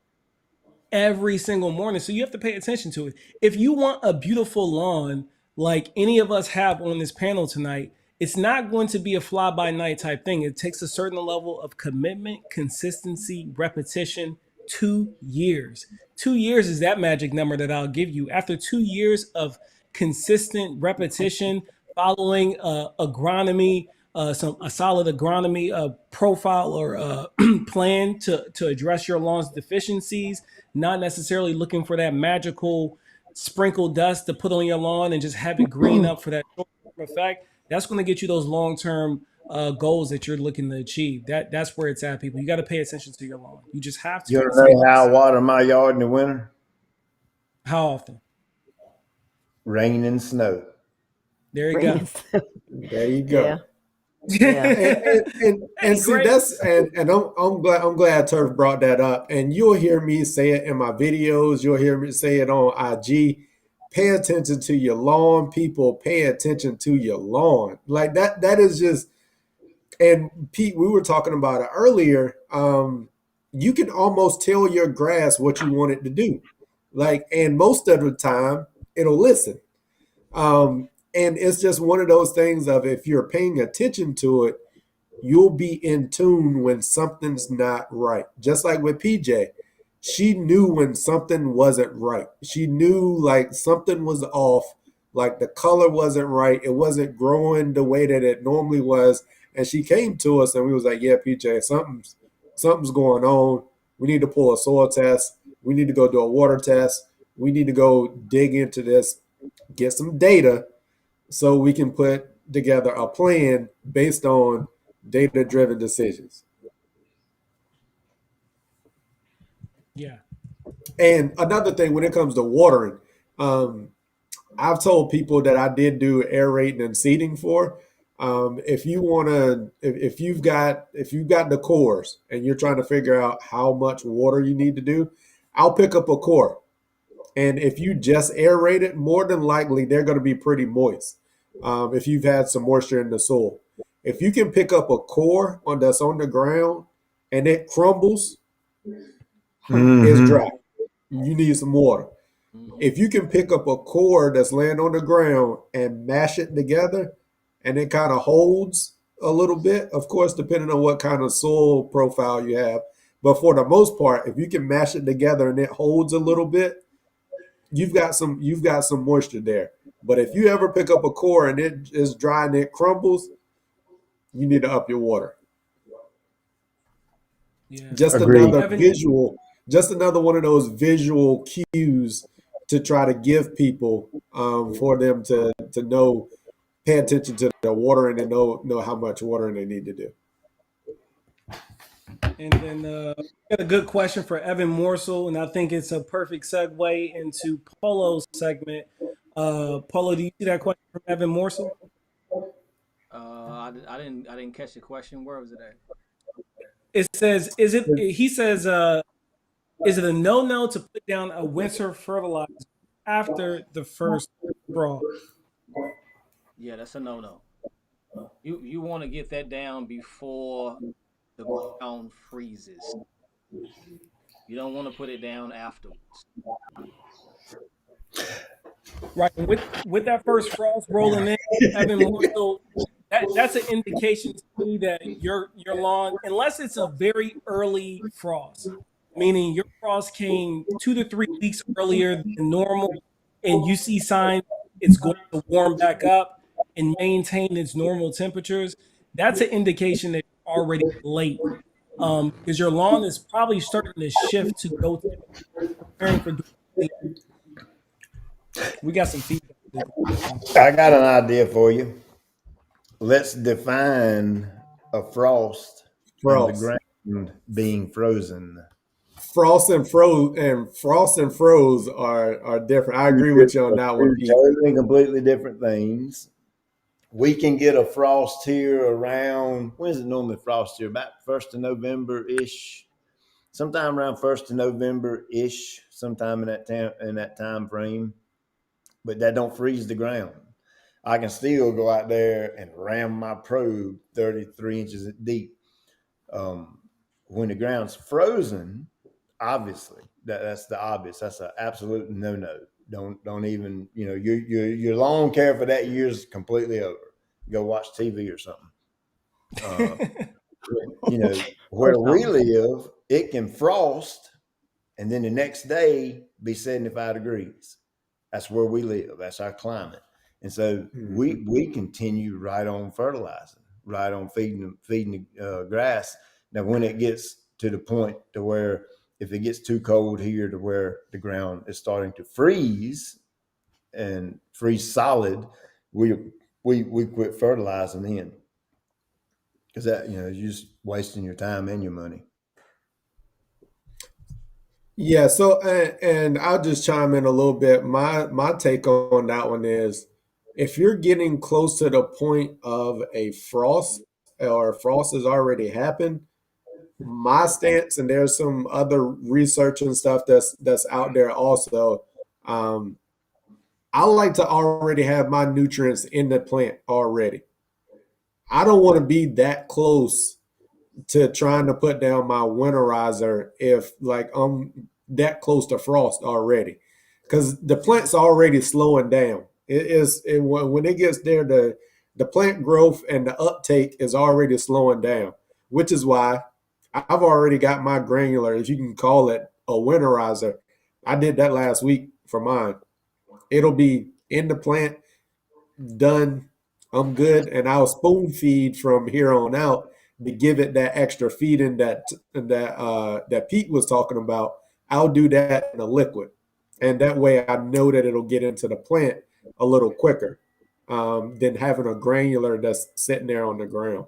every single morning. So you have to pay attention to it. If you want a beautiful lawn like any of us have on this panel tonight, it's not going to be a fly by night type thing. It takes a certain level of commitment, consistency, repetition. 2 years. 2 years is that magic number that I'll give you. After 2 years of consistent repetition, following agronomy, a solid agronomy profile or plan to address your lawn's deficiencies, not necessarily looking for that magical sprinkle dust to put on your lawn and just have it green up for that short-term effect. That's going to get you those long-term goals that you're looking to achieve. That's where it's at, people. You got to pay attention to your lawn. You just have to. You want to know how I water my yard in the winter? How often? Rain and snow. There you go. There you go. Yeah. Yeah. And see, that's and I'm glad Turf brought that up. And you'll hear me say it in my videos. You'll hear me say it on IG. Pay attention to your lawn, people. Pay attention to your lawn. Like that. That is just. And Pete, we were talking about it earlier. You can almost tell your grass what you want it to do. Like, and most of the time, it'll listen. And it's just one of those things of if you're paying attention to it, you'll be in tune when something's not right. Just like with PJ, she knew when something wasn't right. She knew like something was off, like the color wasn't right. It wasn't growing the way that it normally was. And she came to us and we was like, yeah, PJ, something's going on. We need to pull a soil test. We need to go do a water test. We need to go dig into this, get some data, so we can put together a plan based on data-driven decisions. Yeah. And another thing, when it comes to watering, I've told people that I did do aerating and seeding for. If you want to, if you've got the cores and you're trying to figure out how much water you need to do, I'll pick up a core. And if you just aerate it, more than likely they're going to be pretty moist. If you've had some moisture in the soil, if you can pick up a core that's on the ground and it crumbles, it's dry. You need some water. If you can pick up a core that's laying on the ground and mash it together, and it kind of holds a little bit, of course, depending on what kind of soil profile you have. But for the most part, if you can mash it together and it holds a little bit, you've got some moisture there. But if you ever pick up a core and it is dry and it crumbles, you need to up your water. Yeah. Just another one of those visual cues to try to give people for them to know, pay attention to the watering and know how much watering they need to do. And then we got a good question for Evan Morsel, and I think it's a perfect segue into Polo's segment. Polo, do you see that question from Evan Morsel? I didn't catch the question. Where was it at? It says, is it a no-no to put down a winter fertilizer after the first frost? Yeah, that's a no-no. You want to get that down before the ground freezes. You don't want to put it down afterwards. Right. With that first frost rolling in, Evan Morsel, that's an indication to me that your lawn, unless it's a very early frost, meaning your frost came 2 to 3 weeks earlier than normal, and you see signs it's going to warm back up and maintain its normal temperatures, that's an indication that you're already late. Because your lawn is probably starting to shift to go to preparing for. We got some feedback. I got an idea for you. Let's define a frost. And the ground being frozen. Frost and froze are different. I agree with you on that one, Pete. Totally completely different things. we can get a frost here around, when is it normally frost here? About 1st of November-ish. Sometime around 1st of November-ish, sometime in that time frame. But that don't freeze the ground. I can still go out there and ram my probe 33 inches deep. When the ground's frozen, obviously, that's the obvious. That's an absolute no-no. Don't even, your lawn care for that year is completely over. Go watch TV or something. Where we live, it can frost and then the next day be 75 degrees. That's where we live. That's our climate. And so we continue right on fertilizing, right on feeding the grass. Now, when it gets to the point to where if it gets too cold here to where the ground is starting to freeze and freeze solid, we quit fertilizing then, because that you're just wasting your time and your money. Yeah. So, and I'll just chime in a little bit. My take on that one is, if you're getting close to the point of a frost or frost has already happened, my stance, and there's some other research and stuff that's out there also. I like to already have my nutrients in the plant already. I don't want to be that close to trying to put down my winterizer if like I'm that close to frost already, because the plant's already slowing down. When it gets there, the plant growth and the uptake is already slowing down, which is why I've already got my granular, if you can call it a winterizer. I did that last week for mine. It'll be in the plant, done. I'm good, and I'll spoon feed from here on out to give it that extra feeding that Pete was talking about. I'll do that in a liquid, and that way I know that it'll get into the plant a little quicker than having a granular that's sitting there on the ground.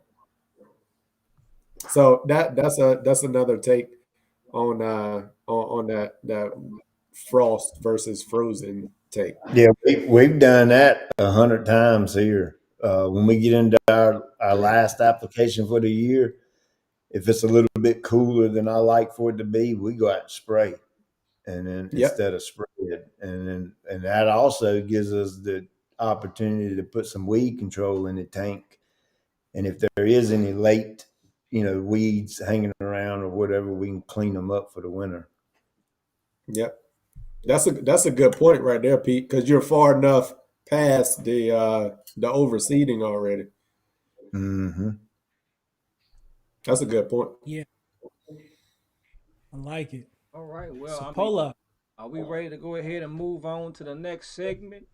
So that's another take on that frost versus frozen take. Yeah, we've done that 100 times here. When we get into our last application for the year, if it's a little bit cooler than I like for it to be, we go out and spray, and then instead of spray it, and that also gives us the opportunity to put some weed control in the tank, and if there is any late, weeds hanging around or whatever, we can clean them up for the winter. Yep. That's a good point right there, Pete, because you're far enough past the overseeding already. Mm-hmm. That's a good point. Yeah, I like it. All right. Well, So, Polo, are we ready to go ahead and move on to the next segment?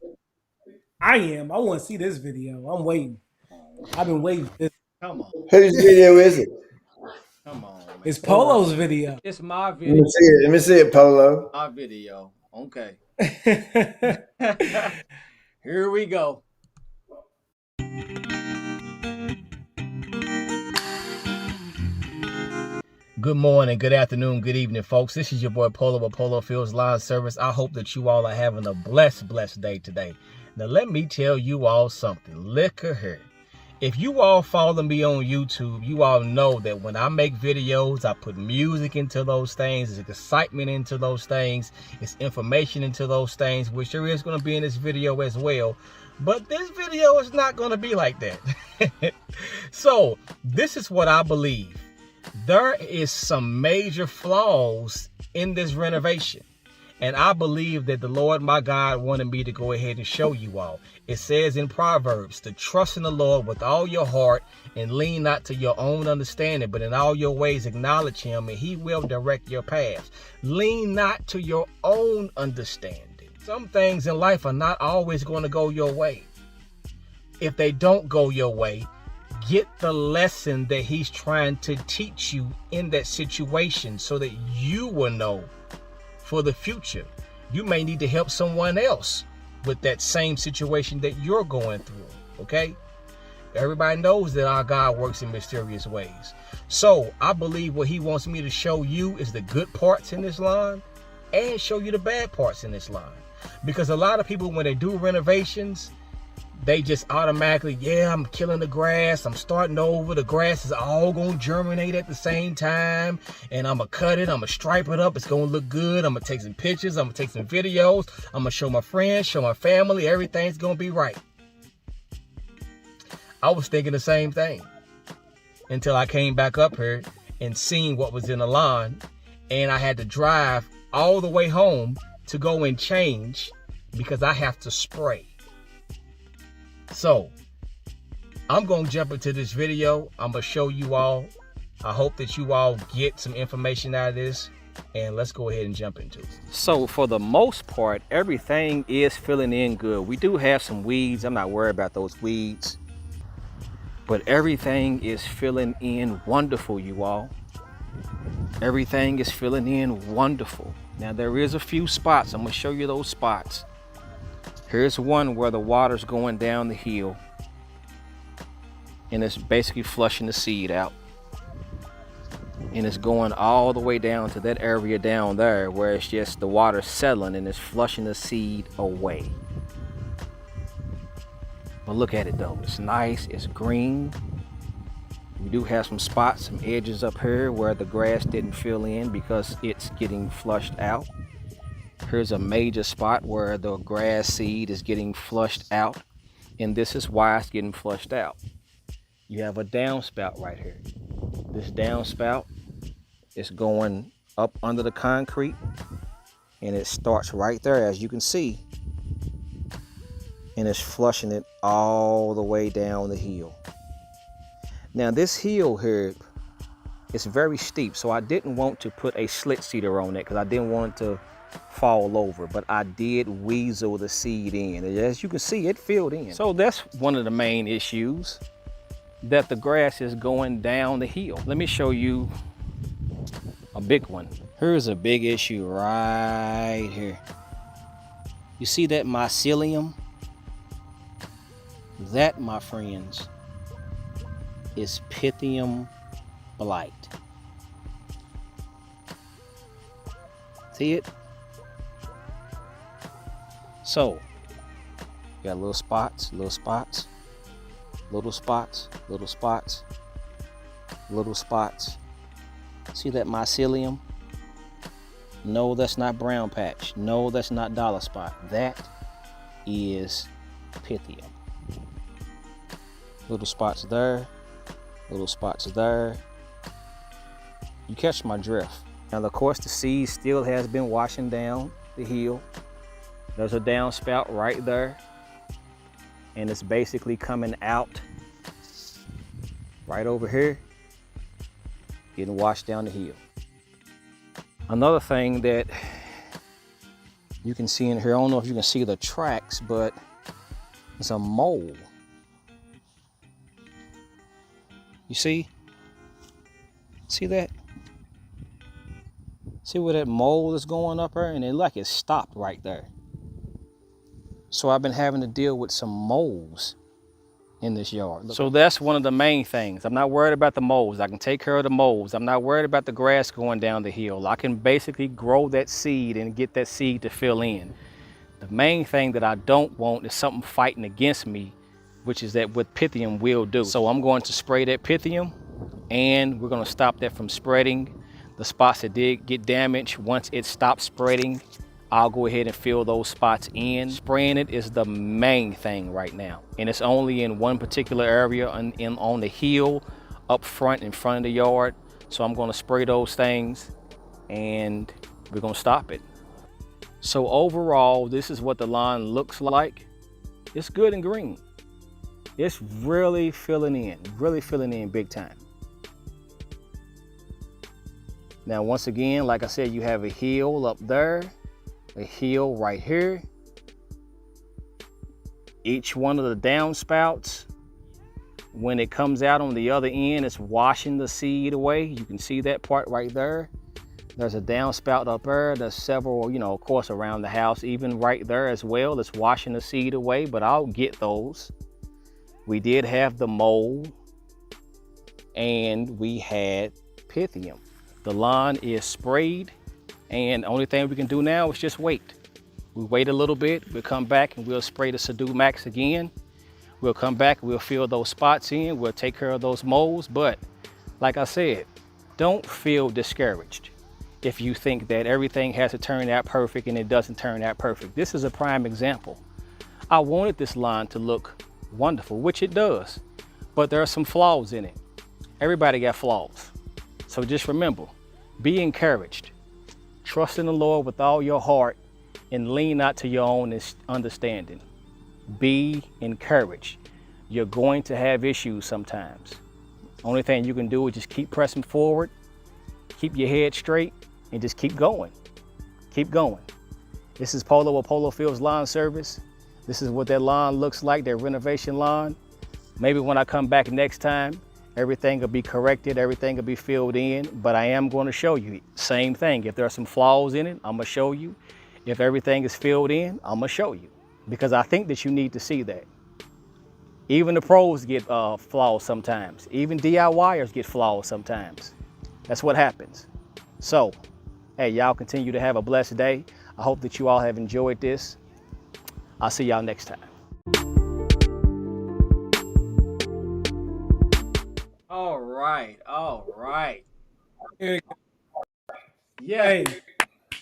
I am. I want to see this video. I'm waiting. I've been waiting for this. Come on. Whose video is it? Come on, man. It's Polo's video. It's my video. Let me see it, Polo. My video. Okay. Here we go. Good morning, good afternoon, good evening, folks. This is your boy Polo with Polo Fields Live Service. I hope that you all are having a blessed day today. Now, let me tell you all something. Look here. If you all follow me on YouTube, you all know that when I make videos, I put music into those things, there's excitement into those things, it's information into those things, which there is going to be in this video as well. But this video is not going to be like that. So, this is what I believe. There is some major flaws in this renovation. And I believe that the Lord, my God, wanted me to go ahead and show you all. It says in Proverbs to trust in the Lord with all your heart and lean not to your own understanding, but in all your ways acknowledge him and he will direct your paths. Lean not to your own understanding. Some things in life are not always going to go your way. If they don't go your way, get the lesson that he's trying to teach you in that situation so that you will know for the future. You may need to help someone else with that same situation that you're going through, okay? Everybody knows that our God works in mysterious ways. So I believe what he wants me to show you is the good parts in this line and show you the bad parts in this line. Because a lot of people, when they do renovations, they just automatically, yeah, I'm killing the grass, I'm starting over, the grass is all gonna germinate at the same time, and I'm gonna cut it, I'm gonna stripe it up, it's gonna look good, I'm gonna take some pictures, I'm gonna take some videos, I'm gonna show my friends, show my family, everything's gonna be right. I was thinking the same thing until I came back up here and seen what was in the lawn, and I had to drive all the way home to go and change because I have to spray. So I'm gonna jump into this video. I'm gonna show you all. I hope that you all get some information out of this, and let's go ahead and jump into it. So for the most part, everything is filling in good. We do have some weeds. I'm not worried about those weeds, but everything is filling in wonderful, you all. Everything is filling in wonderful. Now there is a few spots. I'm gonna show you those spots. Here's one where the water's going down the hill, and it's basically flushing the seed out. And it's going all the way down to that area down there where it's just the water settling and it's flushing the seed away. But look at it though, it's nice, it's green. We do have some spots, some edges up here where the grass didn't fill in because it's getting flushed out. Here's a major spot where the grass seed is getting flushed out, and this is why it's getting flushed out. You have a downspout right here. This downspout is going up under the concrete, and it starts right there, as you can see, and it's flushing it all the way down the hill. Now this hill here is very steep, so I didn't want to put a slit seeder on it because I didn't want it to fall over, but I did weasel the seed in. As you can see, it filled in. So that's one of the main issues, that the grass is going down the hill. Let me show you a big one. Here's a big issue right here. You see that mycelium? That, my friends, is Pythium blight. See it? So, you got little spots, little spots, little spots, little spots, little spots. See that mycelium? No, that's not brown patch. No, that's not dollar spot. That is Pythium. Little spots there, little spots there. You catch my drift. Now, of course, the seed still has been washing down the hill. There's a downspout right there, and it's basically coming out right over here, getting washed down the hill. Another thing that you can see in here, I don't know if you can see the tracks, but it's a mole. You see? See that? See where that mole is going up there? And it like it stopped right there. So I've been having to deal with some moles in this yard. So that's one of the main things. I'm not worried about the moles. I can take care of the moles. I'm not worried about the grass going down the hill. I can basically grow that seed and get that seed to fill in. The main thing that I don't want is something fighting against me, which is that what Pythium will do. So I'm going to spray that Pythium, and we're going to stop that from spreading. The spots that did get damaged, once it stops spreading, I'll go ahead and fill those spots in. Spraying it is the main thing right now. And it's only in one particular area on the hill up front in front of the yard. So I'm going to spray those things, and we're going to stop it. So overall, this is what the lawn looks like. It's good and green. It's really filling in big time. Now, once again, like I said, you have a hill up there, a hill right here. Each one of the downspouts, when it comes out on the other end, it's washing the seed away. You can see that part right there. There's a downspout up there. There's several, of course, around the house, even right there as well. It's washing the seed away, but I'll get those. We did have the mole, and we had Pythium. The lawn is sprayed, and the only thing we can do now is just wait. We wait a little bit, we'll come back and we'll spray the Subdue Max again, We'll come back, we'll fill those spots in, we'll take care of those moles. But like I said, don't feel discouraged if you think that everything has to turn out perfect and it doesn't turn out perfect. This is a prime example. I wanted this lawn to look wonderful, which it does, but there are some flaws in it. Everybody got flaws. So just remember, be encouraged. Trust in the Lord with all your heart and lean not to your own understanding. Be encouraged. You're going to have issues sometimes. Only thing you can do is just keep pressing forward, keep your head straight, and just keep going. Keep going. This is Polo with Polo Fields Lawn Service. This is what that lawn looks like, that renovation lawn. Maybe when I come back next time, everything will be corrected, everything will be filled in, but I am going to show you. Same thing. If there are some flaws in it, I'm going to show you. If everything is filled in, I'm going to show you, because I think that you need to see that. Even the pros get flaws sometimes. Even DIYers get flaws sometimes. That's what happens. So, hey, y'all continue to have a blessed day. I hope that you all have enjoyed this. I'll see y'all next time. All right. Yeah. Hey,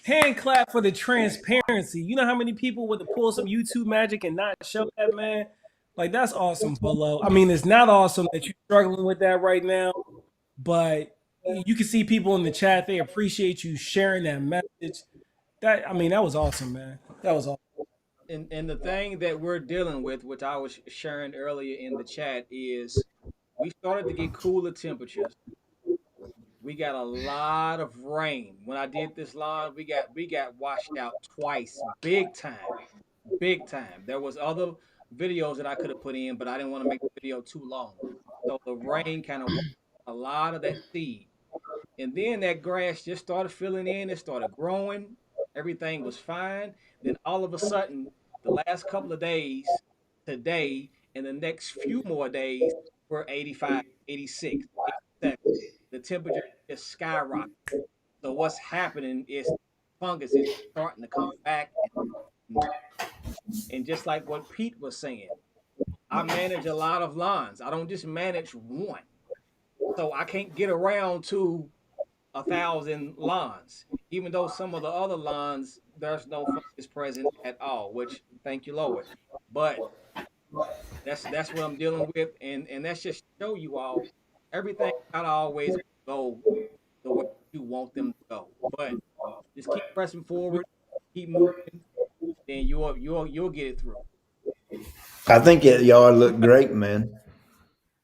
hand clap for the transparency. You know how many people would pull some YouTube magic and not show that, man? Like, that's awesome, Polo. I mean, it's not awesome that you're struggling with that right now, but you can see people in the chat, they appreciate you sharing that message. That was awesome, man. That was awesome. And the thing that we're dealing with, which I was sharing earlier in the chat, is we started to get cooler temperatures. We got a lot of rain. When I did this lawn, we got washed out twice, big time, big time. There was other videos that I could have put in, but I didn't want to make the video too long. So the rain kind of washed a lot of that seed. And then that grass just started filling in, it started growing, everything was fine. Then all of a sudden, the last couple of days, today, and the next few more days, were 85, 86, 87. The temperature just skyrocketed. So what's happening is fungus is starting to come back. And just like what Pete was saying, I manage a lot of lawns. I don't just manage one. So I can't get around to 1,000 lawns, even though some of the other lawns there's no fungus present at all, which thank you Lord. But that's what I'm dealing with, and that's just to show you all everything not always go the way you want them to go. But just keep pressing forward, keep moving, then you'll get it through. I think y'all look great, man.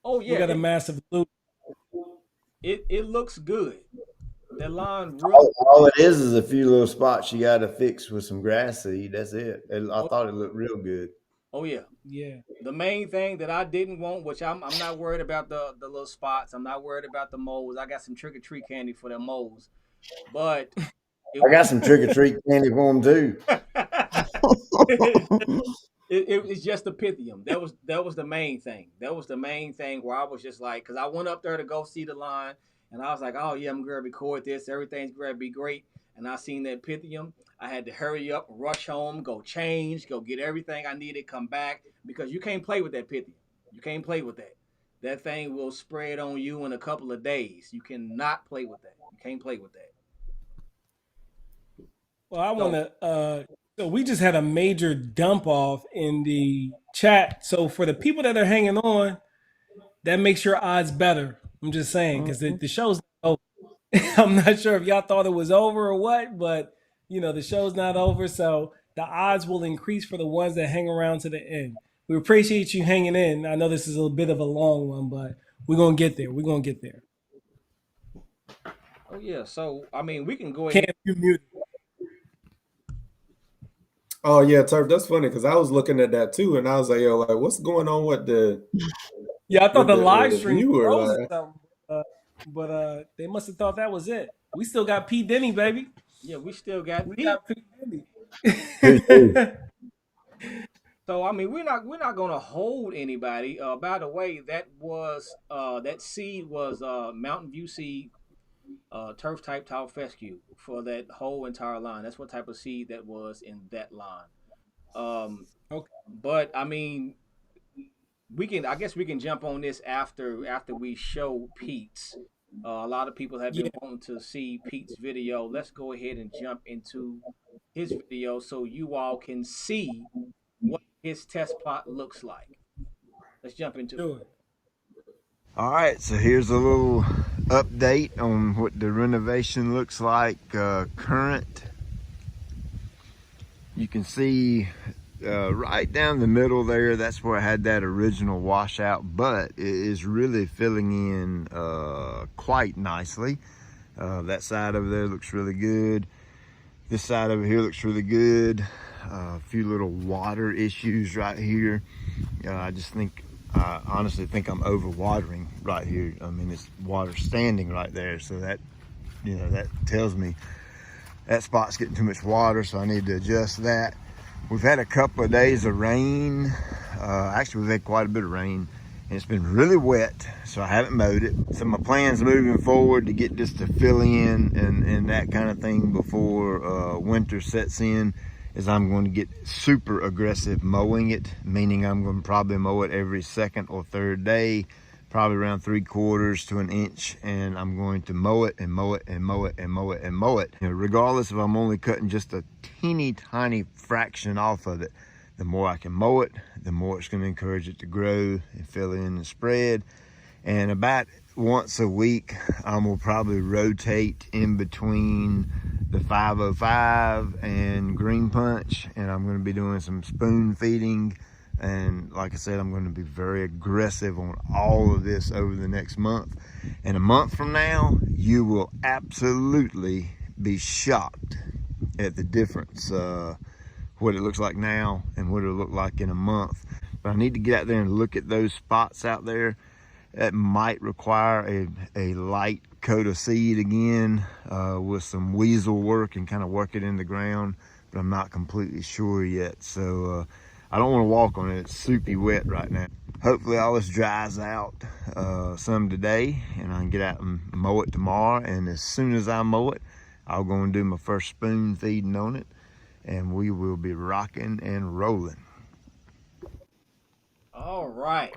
Oh We yeah, got a massive loop. it looks good. That lawn really. All it is a few little spots you got to fix with some grass seed. That's it. I Oh, thought it looked real good. oh yeah. Yeah. The main thing that I didn't want, which I'm not worried about the little spots. I'm not worried about the moles. I got some trick or treat candy for the moles, but it I was got some trick or treat candy for them too. it's just the Pythium. That was the main thing. That was the main thing where I was just like, because I went up there to go see the line, and I was like, oh yeah, I'm gonna record this. Everything's gonna be great. And I seen that Pythium. I had to hurry up, rush home, go change, go get everything I needed, come back, because you can't play with that Pythium. You can't play with that. That thing will spread on you in a couple of days. You cannot play with that. You can't play with that. Well, I want So, to. So we just had a major dump off in the chat. So for the people that are hanging on, that makes your odds better. I'm just saying because the show's not over. I'm not sure if y'all thought it was over or what, but the show's not over. So the odds will increase for the ones that hang around to the end. We appreciate you hanging in. I know this is a bit of a long one, but we're gonna get there. We're gonna get there. oh yeah. So I mean, we can go ahead. Can't you mute? Oh yeah, Turf. That's funny because I was looking at that too, and I was like, "Yo, like, what's going on with the Yeah, I thought the live the stream viewer?" froze or Like, something, but they must have thought that was it. We still got P Denny, baby. Yeah, we still got We Pete. got P Denny. So I mean, we're not gonna hold anybody. By the way, that seed was Mountain View seed, turf type tall fescue for that whole entire line. That's what type of seed that was in that line. Um, Okay. but I mean, I guess we can jump on this after we show Pete's. A lot of people have Yeah, been wanting to see Pete's video. Let's go ahead and jump into his video so you all can see what his test plot looks like. Let's jump into it. do it. All right, so here's a little update on what the renovation looks like current. You can see right down the middle there, that's where I had that original washout, but it is really filling in quite nicely. That side over there looks really good. This side over here looks really good. A few little water issues right here. I honestly think I'm overwatering right here. I mean, it's water standing right there, so that, that tells me that spot's getting too much water, so I need to adjust that. We've had a couple of days of rain. Actually, we've had quite a bit of rain, and it's been really wet, so I haven't mowed it. So my plan's moving forward to get this to fill in and that kind of thing before winter sets in, is I'm going to get super aggressive mowing it, meaning I'm going to probably mow it every second or third day, probably around 3/4 to an inch, and I'm going to mow it and mow it and mow it and mow it and mow it. Regardless if I'm only cutting just a teeny tiny fraction off of it, the more I can mow it, the more it's going to encourage it to grow and fill in and spread. And about once a week, I will probably rotate in between the 505 and green punch, and I'm going to be doing some spoon feeding. And like I said, I'm going to be very aggressive on all of this over the next month. And a month from now, you will absolutely be shocked at the difference, what it looks like now and what it'll look like in a month. But I need to get out there and look at those spots out there. That might require a light coat of seed again, with some weasel work and kind of work it in the ground, but I'm not completely sure yet. So I don't want to walk on it. It's soupy wet right now. Hopefully all this dries out some today, and I can get out and mow it tomorrow. And as soon as I mow it, I'll go and do my first spoon feeding on it, and we will be rocking and rolling. All right.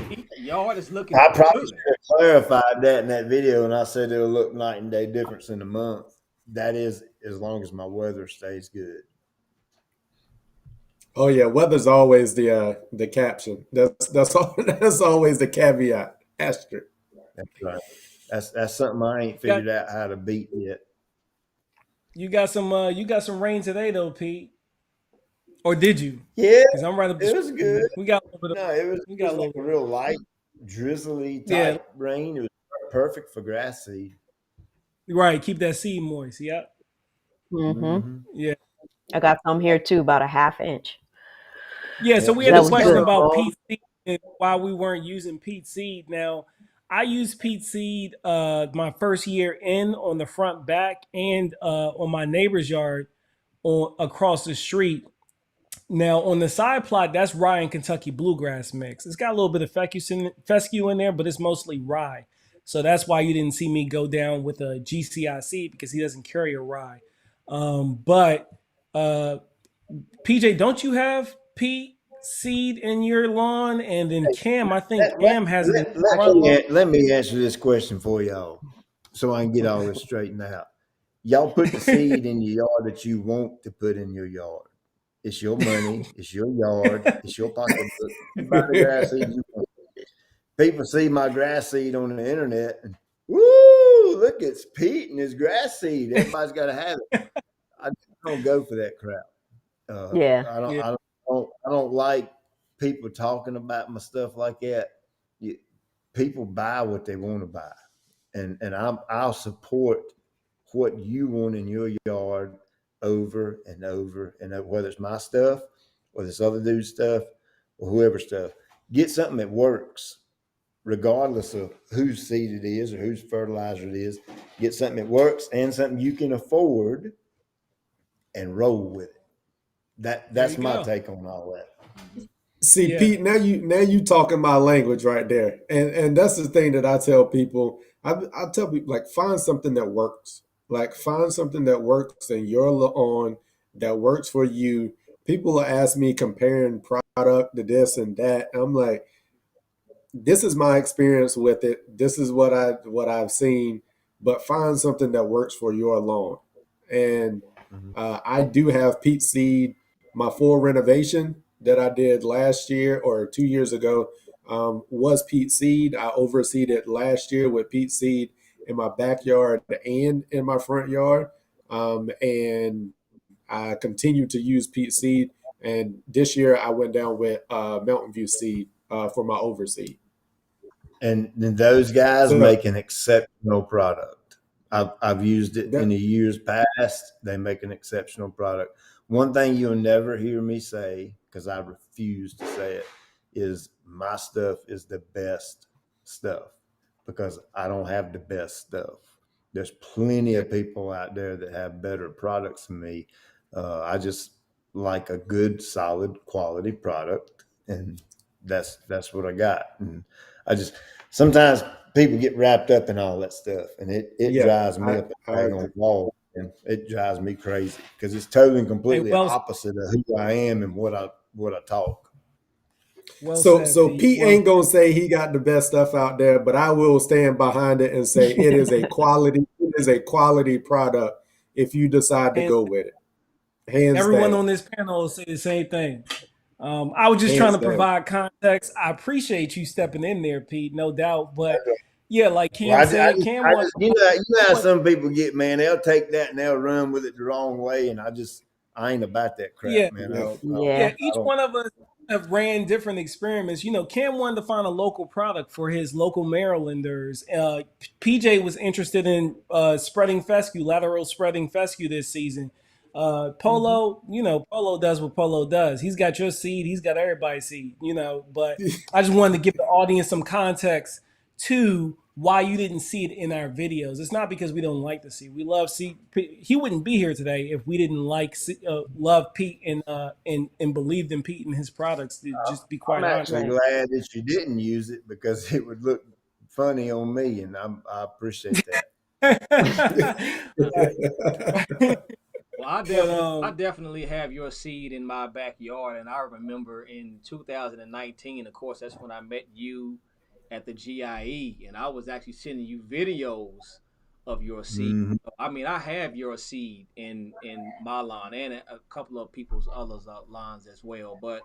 Pete's yard is looking I probably good. should have clarified that in that video, and I said it'll look night and day difference in a month. That is, as long as my weather stays good. Oh yeah, weather's always the caption. That's always the caveat. Asterisk. That's right. That's something I ain't figured out how to beat yet. You got some rain today though, Pete. Or did you? Yeah, Because I'm right up the it was street. good. We got a little bit of No, it was we got a like little a real light, drizzly type rain. It was perfect for grass seed. right. Keep that seed moist. Yep. Mm-hmm. Yeah. I got some here too, about a half inch. Yeah. So we Yeah, had That a was question good. about peat seed and why we weren't using peat seed. Now, I used peat seed my first year in on the front back and on my neighbor's yard on across the street. Now on the side plot, that's rye and Kentucky bluegrass mix. It's got a little bit of fescue in there, but it's mostly rye. So that's why you didn't see me go down with a GCI seed, because he doesn't carry a rye. But PJ, don't you have peat seed in your lawn? And then Cam, I think Cam has it in his front lawn. Let me answer this question for y'all, so I can get all this straightened out. Y'all put the seed in your yard that you want to put in your yard. It's your money. It's your yard. It's your pocketbook. You buy the grass seed you want. People see my grass seed on the internet, and woo! Look, it's Pete and his grass seed. Everybody's got to have it. I don't go for that crap. Yeah. I don't like people talking about my stuff like that. People buy what they want to buy, and I'll support what you want in your yard over and over and over, whether it's my stuff or this other dude's stuff or whoever's stuff. Get something that works, regardless of whose seed it is or whose fertilizer it is. Get something that works and something you can afford, and roll with it. That's my take on all that. See, yeah. Pete, now you talking my language right there, and that's the thing that I tell people. I tell people, like, find something that works. Like, find something that works in your lawn, that works for you. People will ask me comparing product, the this and that. I'm like, this is my experience with it. This is what I've seen, but find something that works for your lawn. And Mhm. I do have peat seed. My full renovation that I did last year or 2 years ago was peat seed. I overseeded last year with peat seed in my backyard and in my front yard. And I continue to use peat seed. And this year I went down with Mountain View seed for my overseed. And then those guys So make an exceptional product. I've used it in that the years past. They make an exceptional product. One thing you'll never hear me say, because I refuse to say it, is my stuff is the best stuff, because I don't have the best stuff. There's plenty of people out there that have better products than me. I just like a good, solid, quality product, and that's what I got. And I just sometimes people get wrapped up in all that stuff, and it yeah, drives me up a I daggone agree. wall, and it drives me crazy because it's totally and Hey, completely opposite of who I am and what I talk. well So said, so Pete. Pete Well, ain't gonna say he got the best stuff out there, but I will stand behind it and say it is a quality product if you decide to and go with it. Hands everyone down. on this panel will say the same thing. I was just trying Hands to down. provide context. I appreciate you stepping in there, Pete, no doubt. But yeah, like Well, Cam said, Cam I won. just you know how some people get, man. They'll take that and they'll run with it the wrong way, and I ain't about that Yeah, crap, man. No. Yeah. yeah. Each one of us have ran different experiments. Cam wanted to find a local product for his local Marylanders. PJ was interested in spreading fescue, lateral spreading fescue this season. Mhm. Polo, Polo does what Polo does. He's got your seed, he's got everybody's seed, But I just wanted to give the audience some context to why you didn't see it in our videos. It's not because we don't like the seed. We love seed. He wouldn't be here today if we didn't love Pete and believed in Pete and his products. To just be I'm quite honest. actually Right. glad that you didn't use it because it would look funny on me, and I appreciate that. Right. Well, I But definitely, I definitely have your seed in my backyard, and I remember in 2019. Of course, that's when I met you at the GIE, and I was actually sending you videos of your seed. Mhm. I mean, I have your seed in my lawn and a couple of people's others lawns as well. But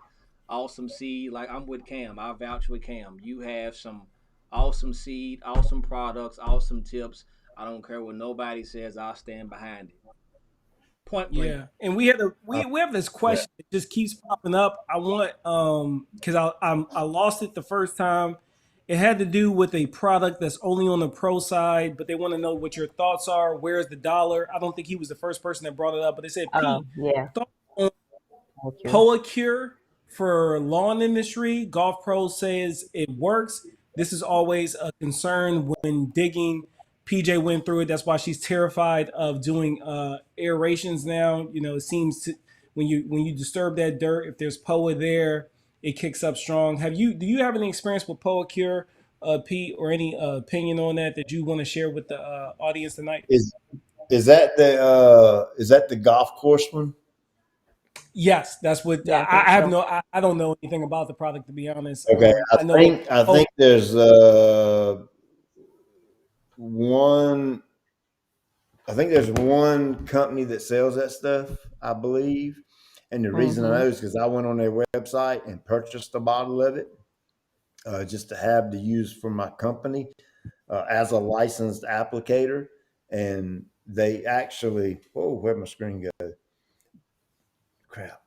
awesome seed, like I'm with Cam. I vouch with Cam. You have some awesome seed, awesome products, awesome tips. I don't care what nobody says. I'll stand behind it. Point blank. yeah, and we had a I, we have this yeah. question that just keeps popping up. I want because I lost it the first time. It had to do with a product that's only on the pro side, but they want to know what your thoughts are. Where's the dollar? I don't think he was the first person that brought it up, but they said, Pete, Yeah. thoughts on Okay. Poa Cure for lawn industry. Golf Pro says it works. This is always a concern when digging. PJ went through it. That's why she's terrified of doing aerations now. It seems to when you disturb that dirt, if there's Poa there, it kicks up strong. Do you have any experience with Poa Cure, Pete, or any opinion on that you want to share with the audience tonight? Is is that the golf course one? Yes, that's what Yeah, I I think have. so. I don't know anything about the product, to be honest. Okay, I know. I Oh, think there's one. I think there's one company that sells that stuff, I believe. And the reason I Mm-hmm. know is because I went on their website and purchased a bottle of it, just to have to use for my company, as a licensed applicator. And they actually, oh, where'd my screen go? Crap.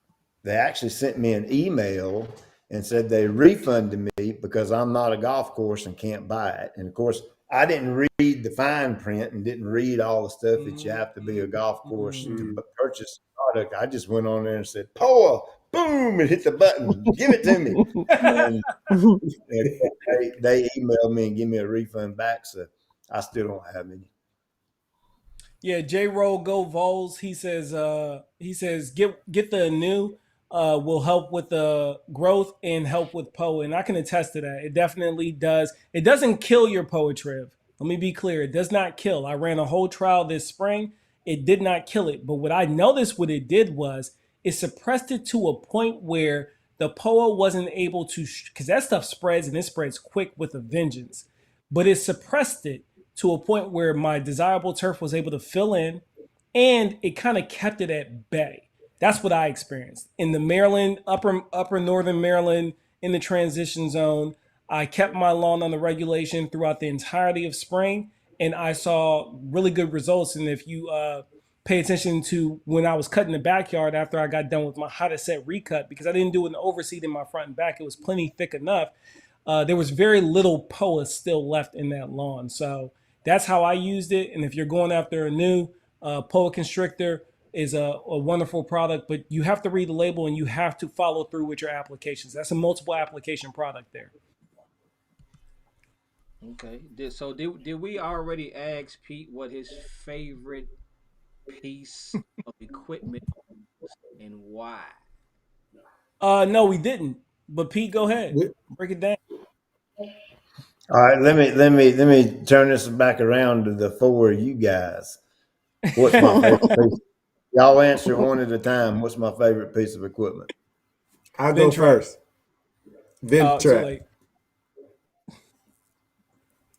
They actually sent me an email and said they refunded me because I'm not a golf course and can't buy it. And of course, I didn't read the fine print and didn't read all the stuff that you have to be a golf course to Mm. purchase the product. I just went on there and said, "Poa, boom," and hit the button, give it to me. And they emailed me and give me a refund back. So I still don't have any. yeah, J. Roll Go Vols. He says get the new will help with the growth and help with Poa, and I can attest to that. It definitely does. It doesn't kill your poetry. Let me be clear. It does not kill. I ran a whole trial this spring. It did not kill it, but what I noticed what it did was it suppressed it to a point where The Polo wasn't able to, because that stuff spreads and it spreads quick with a vengeance, but it suppressed it to a point where my desirable turf was able to fill in, and it kind of kept it at bay. That's what I experienced in the Maryland, upper northern Maryland, in the transition zone. I kept my lawn on the regulation throughout the entirety of spring, and I saw really good results. And if you pay attention to when I was cutting the backyard after I got done with my how to set recut, because I didn't do an overseed in my front and back, it was plenty thick enough. There was very little POA still left in that lawn. So that's how I used it. And if you're going after a new POA constrictor, is a wonderful product, but you have to read the label and you have to follow through with your applications. That's a multiple application product there. Okay. Did we already ask Pete what his favorite piece of equipment was and why? No, we didn't. But Pete, go ahead. Break it down. All right, let me turn this back around to the four of you guys. What's my favorite piece? Y'all answer one at a time. What's my favorite piece of equipment? I'll go first. Too late.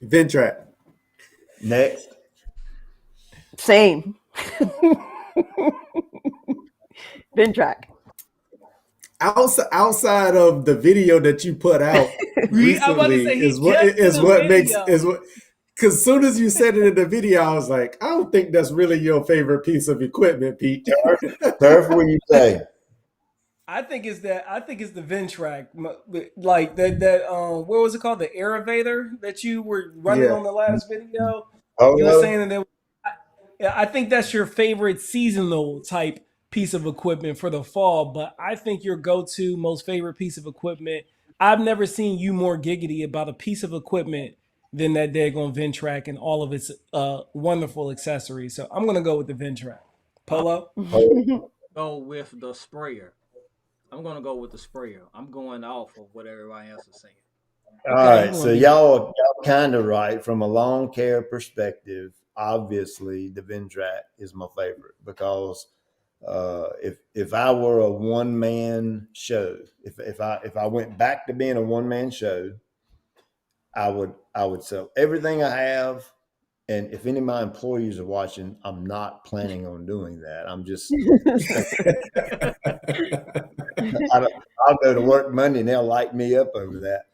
Ventrac. Next. Same. Ventrac. Outside of the video that you put out recently is what makes because as soon as you said it in the video, I was like, I don't think that's really your favorite piece of equipment, Pete. Turf, what do you say? I think it's the Ventrac, like that what was it called, the Aerovator that you were running on the last video. You were saying that I think that's your favorite seasonal type piece of equipment for the fall, but I think your go-to most favorite piece of equipment, I've never seen you more giggity about a piece of equipment than that daggone Ventrac and all of its wonderful accessories. So I'm gonna go with the Ventrac. Polo? Go with the sprayer. I'm gonna go with the sprayer. I'm going off of what everybody else is saying. All right, so y'all kind of right from a lawn care perspective. Obviously, the Ventrac is my favorite because if I were a one man show, if I went back to being a one man show, I would sell everything I have. And if any of my employees are watching, I'm not planning on doing that. I'm just I'll go to work Monday and they'll light me up over that.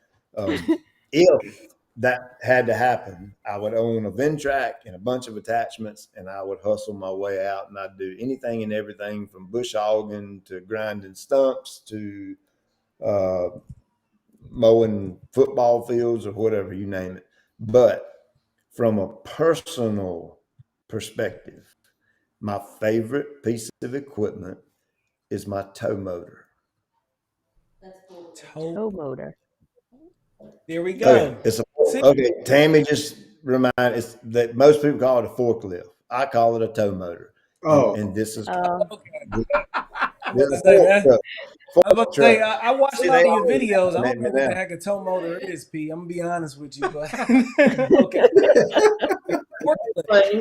If that had to happen, I would own a Ventrac and a bunch of attachments, and I would hustle my way out, and I'd do anything and everything from bush hogging to grinding stumps to mowing football fields or whatever, you name it. But from a personal perspective, my favorite piece of equipment is my tow motor. Tow motor. There we go. Okay, Tammy just reminded us that most people call it a forklift. I call it a tow motor. Oh, and this is I watched a lot of your videos. I don't know what the heck a tow motor is, P. I'm gonna be honest with you, but okay.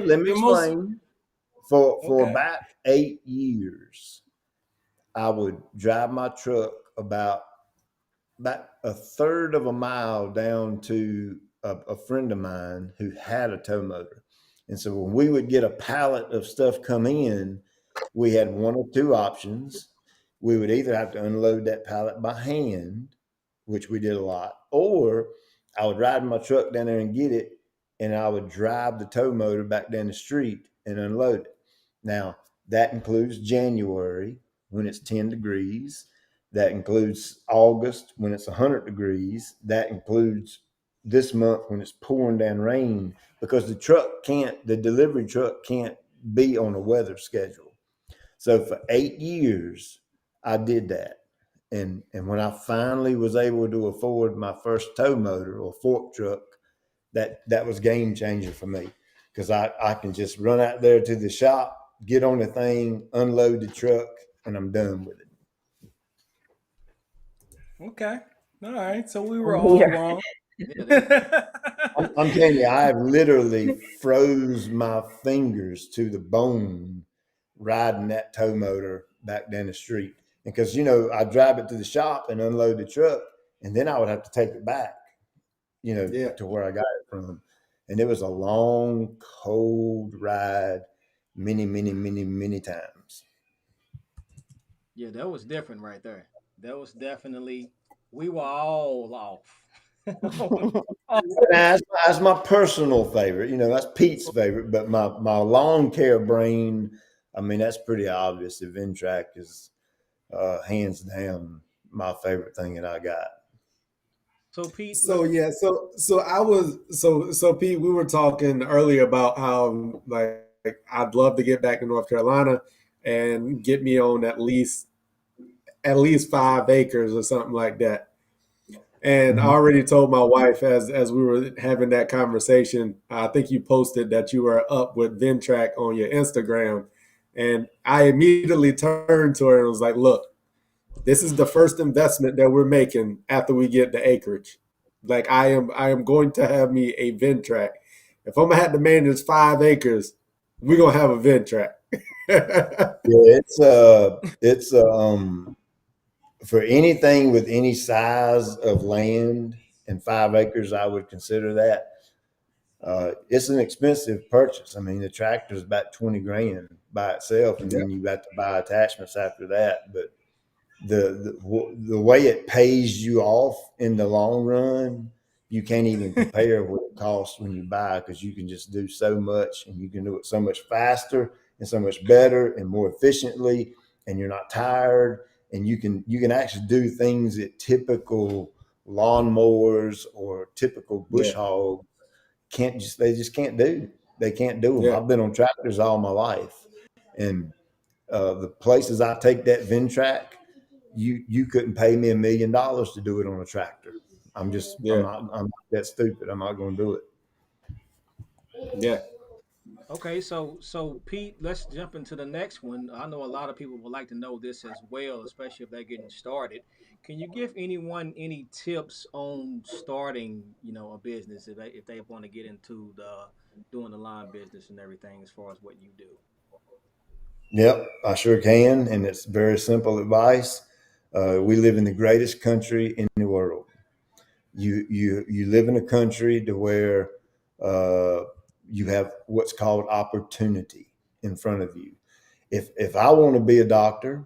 Let me explain. For about 8 years, I would drive my truck about a third of a mile down to a friend of mine who had a tow motor. And so when we would get a pallet of stuff come in, we had one or two options. We would either have to unload that pallet by hand, which we did a lot, or I would ride my truck down there and get it, and I would drive the tow motor back down the street and unload it. Now, that includes January when it's 10 degrees. That includes August when it's 100 degrees. That includes this month when it's pouring down rain, because the delivery truck can't be on a weather schedule. So for 8 years, I did that. And when I finally was able to afford my first tow motor or fork truck, that was game changer for me, because I can just run out there to the shop, get on the thing, unload the truck, and I'm done with it. Okay. All right. So we were all wrong. I'm telling you, I have literally froze my fingers to the bone riding that tow motor back down the street. because I drive it to the shop and unload the truck, and then I would have to take it back, Yeah. to where I got it from. And it was a long, cold ride, many, many, many, many times. Yeah, that was different right there. That was definitely, we were all off. That's my personal favorite. That's Pete's favorite, but my lawn care brain, I mean, that's pretty obvious. The Ventrac is hands down my favorite thing that I got. So Pete, So yeah, so I was so Pete, we were talking earlier about how like I'd love to get back to North Carolina and get me on at least 5 acres or something like that. And I Mhm. already told my wife as we were having that conversation, I think you posted that you were up with Ventrac on your Instagram. And I immediately turned to her and was like, look, this is the first investment that we're making after we get the acreage. Like I am going to have me a Ventrac. If I'm gonna have to manage 5 acres, we're gonna have a Ventrac. Yeah, it's for anything with any size of land and 5 acres, I would consider that. It's an expensive purchase. I mean, the tractor is about 20 grand by itself, and Yeah, then you got to buy attachments after that. But the way it pays you off in the long run, you can't even compare what it costs when you buy, because you can just do so much, and you can do it so much faster and so much better and more efficiently, and you're not tired, and you can actually do things that typical lawnmowers or typical bush yeah, hog they just can't do. They can't do them. yeah, I've been on tractors all my life, and the places I take that Ventrac, you couldn't pay me $1 million to do it on a tractor. yeah, I'm not that stupid. I'm not going to do it. yeah. okay, so Pete, let's jump into the next one. I know a lot of people would like to know this as well, especially if they're getting started. Can you give anyone any tips on starting, a business if they want to get into the doing the line business and everything as far as what you do? Yep, I sure can, and it's very simple advice. We live in the greatest country in the world. You live in a country to where uh, you have what's called opportunity in front of you. If I want to be a doctor,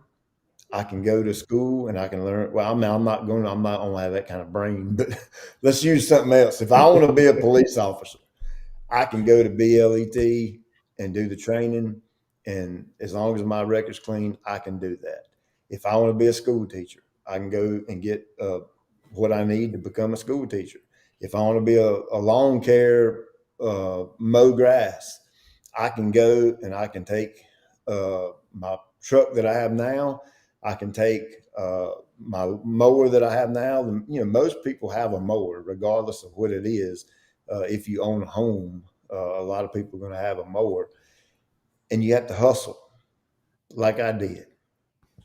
I can go to school and I can learn. Well, I'm not going to have that kind of brain, but let's use something else. If I want to be a police officer, I can go to BLET and do the training, and as long as my record's clean, I can do that. If I want to be a school teacher, I can go and get what I need to become a school teacher. If I want to be a lawn care mow grass, I can go and I can take my truck that I have now. I can take my mower that I have now. Most people have a mower, regardless of what it is. If you own a home, a lot of people are going to have a mower, and you have to hustle like I did.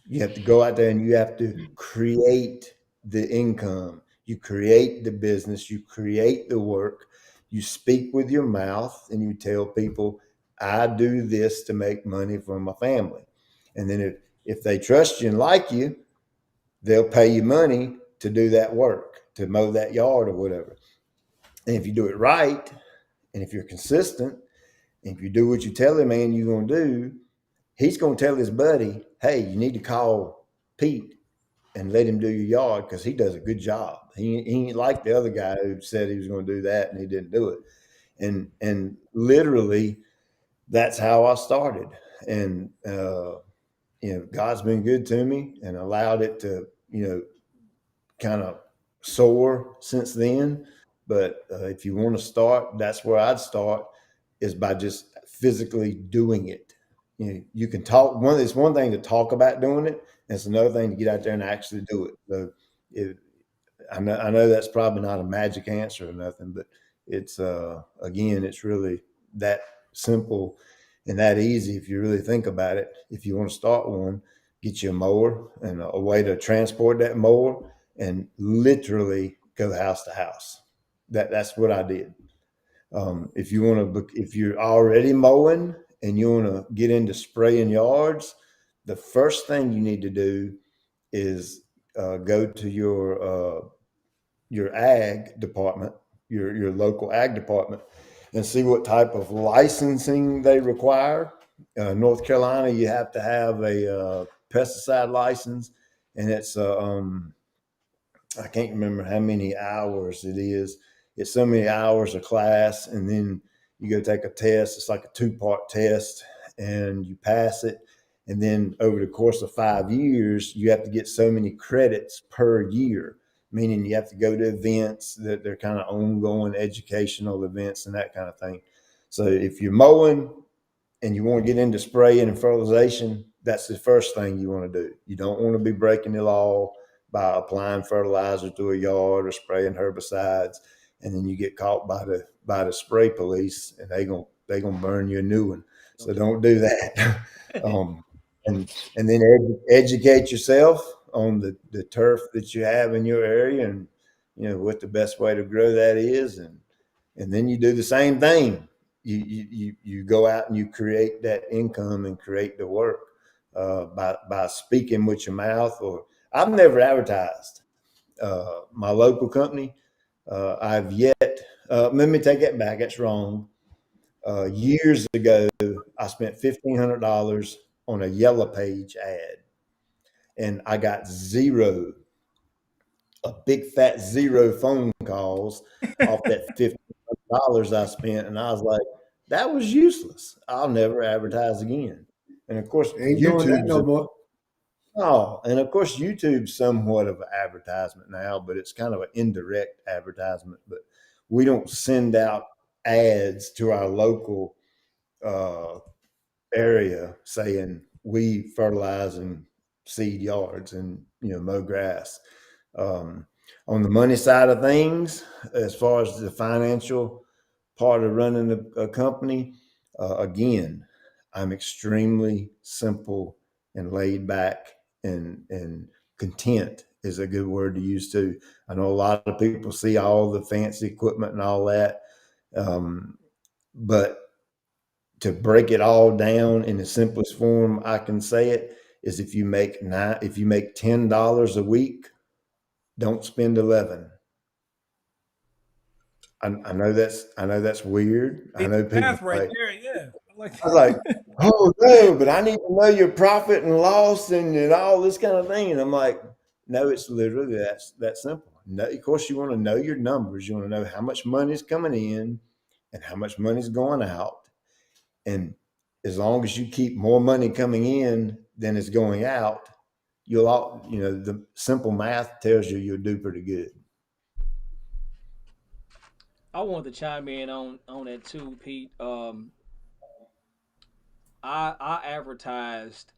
You have to go out there and you have to create the income. You create the business. You create the work. You speak with your mouth and you tell people, I do this to make money for my family. And then if they trust you and like you, they'll pay you money to do that work, to mow that yard or whatever. And if you do it right, and if you're consistent, and if you do what you tell him, man, you're going to do, he's going to tell his buddy, hey, you need to call Pete and let him do your yard because he does a good job. He ain't like the other guy who said he was going to do that and he didn't do it. And literally, that's how I started. And God's been good to me and allowed it to kind of soar since then. But if you want to start, that's where I'd start, is by just physically doing it. You can talk. It's one thing to talk about doing it, and it's another thing to get out there and actually do it. So, if, I know that's probably not a magic answer or nothing, but it's again, it's really that simple and that easy if you really think about it. If you want to start one, get you a mower and a way to transport that mower, and literally go house to house. That's what I did. If you're already mowing and you want to get into spraying yards, the first thing you need to do is go to your ag department, your local ag department, and see what type of licensing they require. North Carolina, you have to have a pesticide license, and it's I can't remember how many hours it is. It's so many hours of class, and then you go take a test. It's like a two-part test, and you pass it. And then over the course of 5 years, you have to get so many credits per year, meaning you have to go to events that they're kind of ongoing educational events and that kind of thing. So if you're mowing and you want to get into spraying and fertilization, that's the first thing you want to do. You don't want to be breaking the law by applying fertilizer to a yard or spraying herbicides, and then you get caught by the spray police, and they gonna burn you a new one. So don't do that. um, and then educate yourself on the turf that you have in your area, and what the best way to grow that is, and then you do the same thing. You go out and you create that income and create the work by speaking with your mouth. Or I've never advertised my local company. I've yet. Let me take that back. That's wrong. Years ago, I spent $1,500 on a yellow page ad, and I got a big fat zero phone calls off that $1,500 I spent, and I was like, that was useless. I'll never advertise again. And of course, Ain't doing that no more. And of course, YouTube's somewhat of an advertisement now, but it's kind of an indirect advertisement. But we don't send out ads to our local uh, area saying we fertilize and seed yards and mow grass. On the money side of things, as far as the financial part of running a company, again, I'm extremely simple and laid back, and content is a good word to use too. I know a lot of people see all the fancy equipment and all that, but to break it all down in the simplest form I can say it is, if you make $10 a week, don't spend 11. I know that's weird. I know people Math right like, there. Yeah. I was like, oh no, but I need to know your profit and loss and all this kind of thing. And I'm like, no, it's literally that simple. No, of course, you want to know your numbers. You want to know how much money is coming in and how much money is going out. And as long as you keep more money coming in than is going out, the simple math tells you you'll do pretty good. I wanted to chime in on that too, Pete. I advertised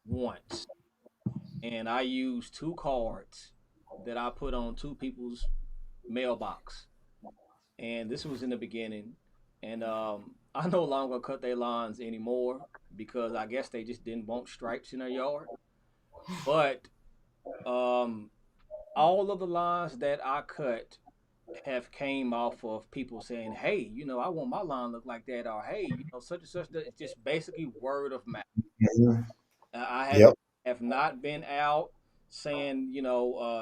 once, and I used two cards that I put on two people's mailbox, and this was in the beginning. And I no longer cut their lawns anymore because I guess they just didn't want stripes in their yard. But um, all of the lawns that I cut have came off of people saying, "Hey, I want my lawn look like that," or "Hey, such and such." It's just basically word of mouth. Mhm. I Yep. have not been out saying,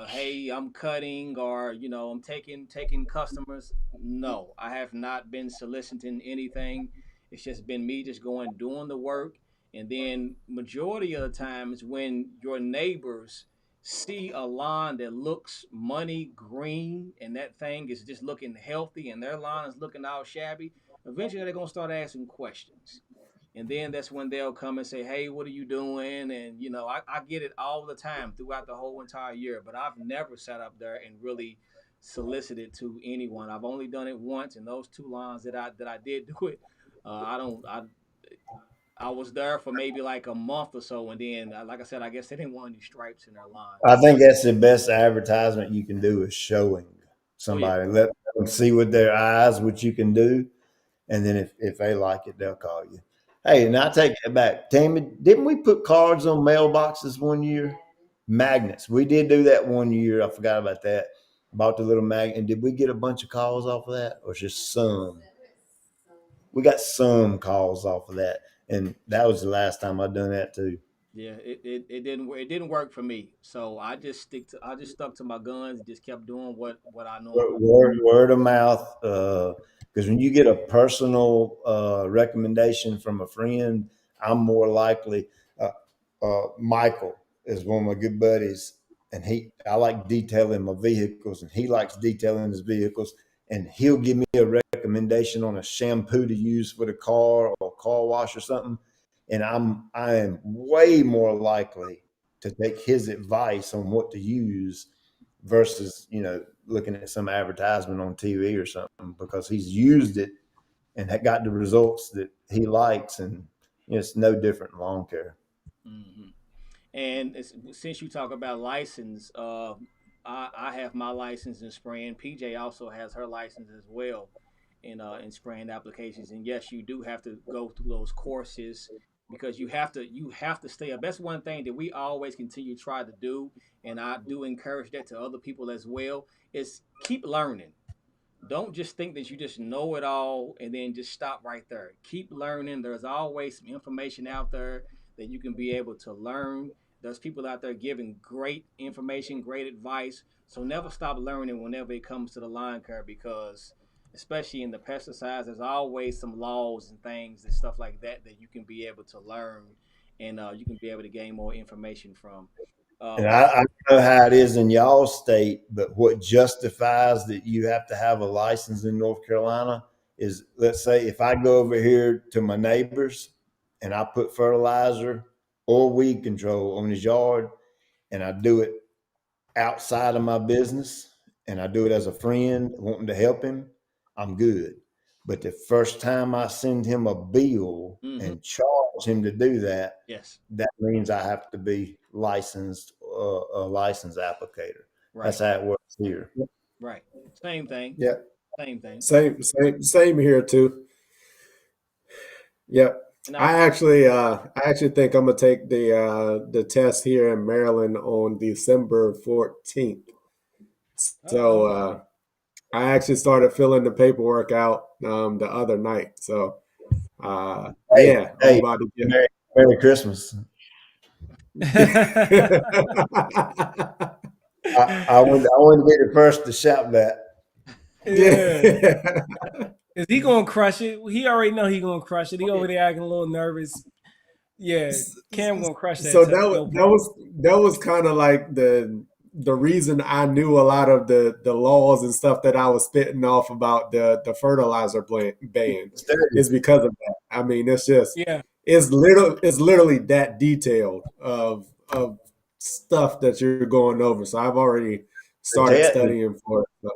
hey, I'm cutting, or I'm taking customers. No, I have not been soliciting anything. It's just been me just going doing the work, and then majority of the times when your neighbors see a lawn that looks money green and that thing is just looking healthy and their lawn is looking all shabby, eventually they're gonna start asking questions, and then that's when they'll come and say, "Hey, what are you doing?" And I get it all the time throughout the whole entire year, but I've never sat up there and really solicited to anyone. I've only done it once, and those two lines that I did do it, I don't I was there for maybe like a month or so, and then like I said, I guess they didn't want any stripes in their line. I think that's the best advertisement you can do, is showing Oh yeah, somebody, let them see with their eyes what you can do. And then if they like it, they'll call you. Hey, and I take it back. Tammy, didn't we put cards on mailboxes one year? Magnets. We did do that one year. I forgot about that. Bought the little magnet. And did we get a bunch of calls off of that, or just some? We got some calls off of that. And that was the last time I done that too. Yeah, it didn't work for me. So I just stuck to my guns and just kept doing what I normally Word of mouth, because when you get a personal recommendation from a friend, I'm more likely. Uh, Michael is one of my good buddies, and I like detailing my vehicles, and he likes detailing his vehicles, and he'll give me a recommendation on a shampoo to use for the car or car wash or something, and I am way more likely to take his advice on what to use versus looking at some advertisement on TV or something, because he's used it and got the results that he likes, and it's no different in lawn care. hmm And since you talk about license, I have my license in spraying. PJ also has her license as well in spraying applications. And yes, you do have to go through those courses because you have to stay up. That's one thing that we always continue to try to do, and I do encourage that to other people as well. Is keep learning. Don't just think that you just know it all and then just stop right there. Keep learning. There's always some information out there that you can be able to learn. There's people out there giving great information, great advice. So never stop learning whenever it comes to the line care, because especially in the pesticides, there's always some laws and things and stuff like that that you can be able to learn, and you can be able to gain more information from. And One, I don't know how it is in y'all state, but what justifies that you have to have a license in North Carolina is, let's say if I go over here to my neighbors and I put fertilizer or weed control on his yard, and I do it outside of my business, and I do it as a friend wanting to help him, I'm good. But the first time I send him a bill mm-hmm, and charge him to do that, yes, that means I have to be licensed, a licensed applicator. That's right, how it works here. right. Same thing. Yeah, Same thing. same here too. Yep. And I actually think I'm gonna take the test here in Maryland on December 14th. So oh, okay. I actually started filling the paperwork out the other night. So Hey, yeah, I'm hey, about to get. Merry Christmas. I want to be the first to shout that. Yeah. Yeah. Is he gonna crush it? He already know he gonna crush it. He over there acting a little nervous. Yeah, Cam gonna crush that So test. No that was kind of like the reason I knew a lot of the laws and stuff that I was spitting off about the fertilizer ban Sturdy. is because of that. I mean, it's just yeah, it's literally that detailed of stuff that you're going over. So I've already The started test. studying for it. So,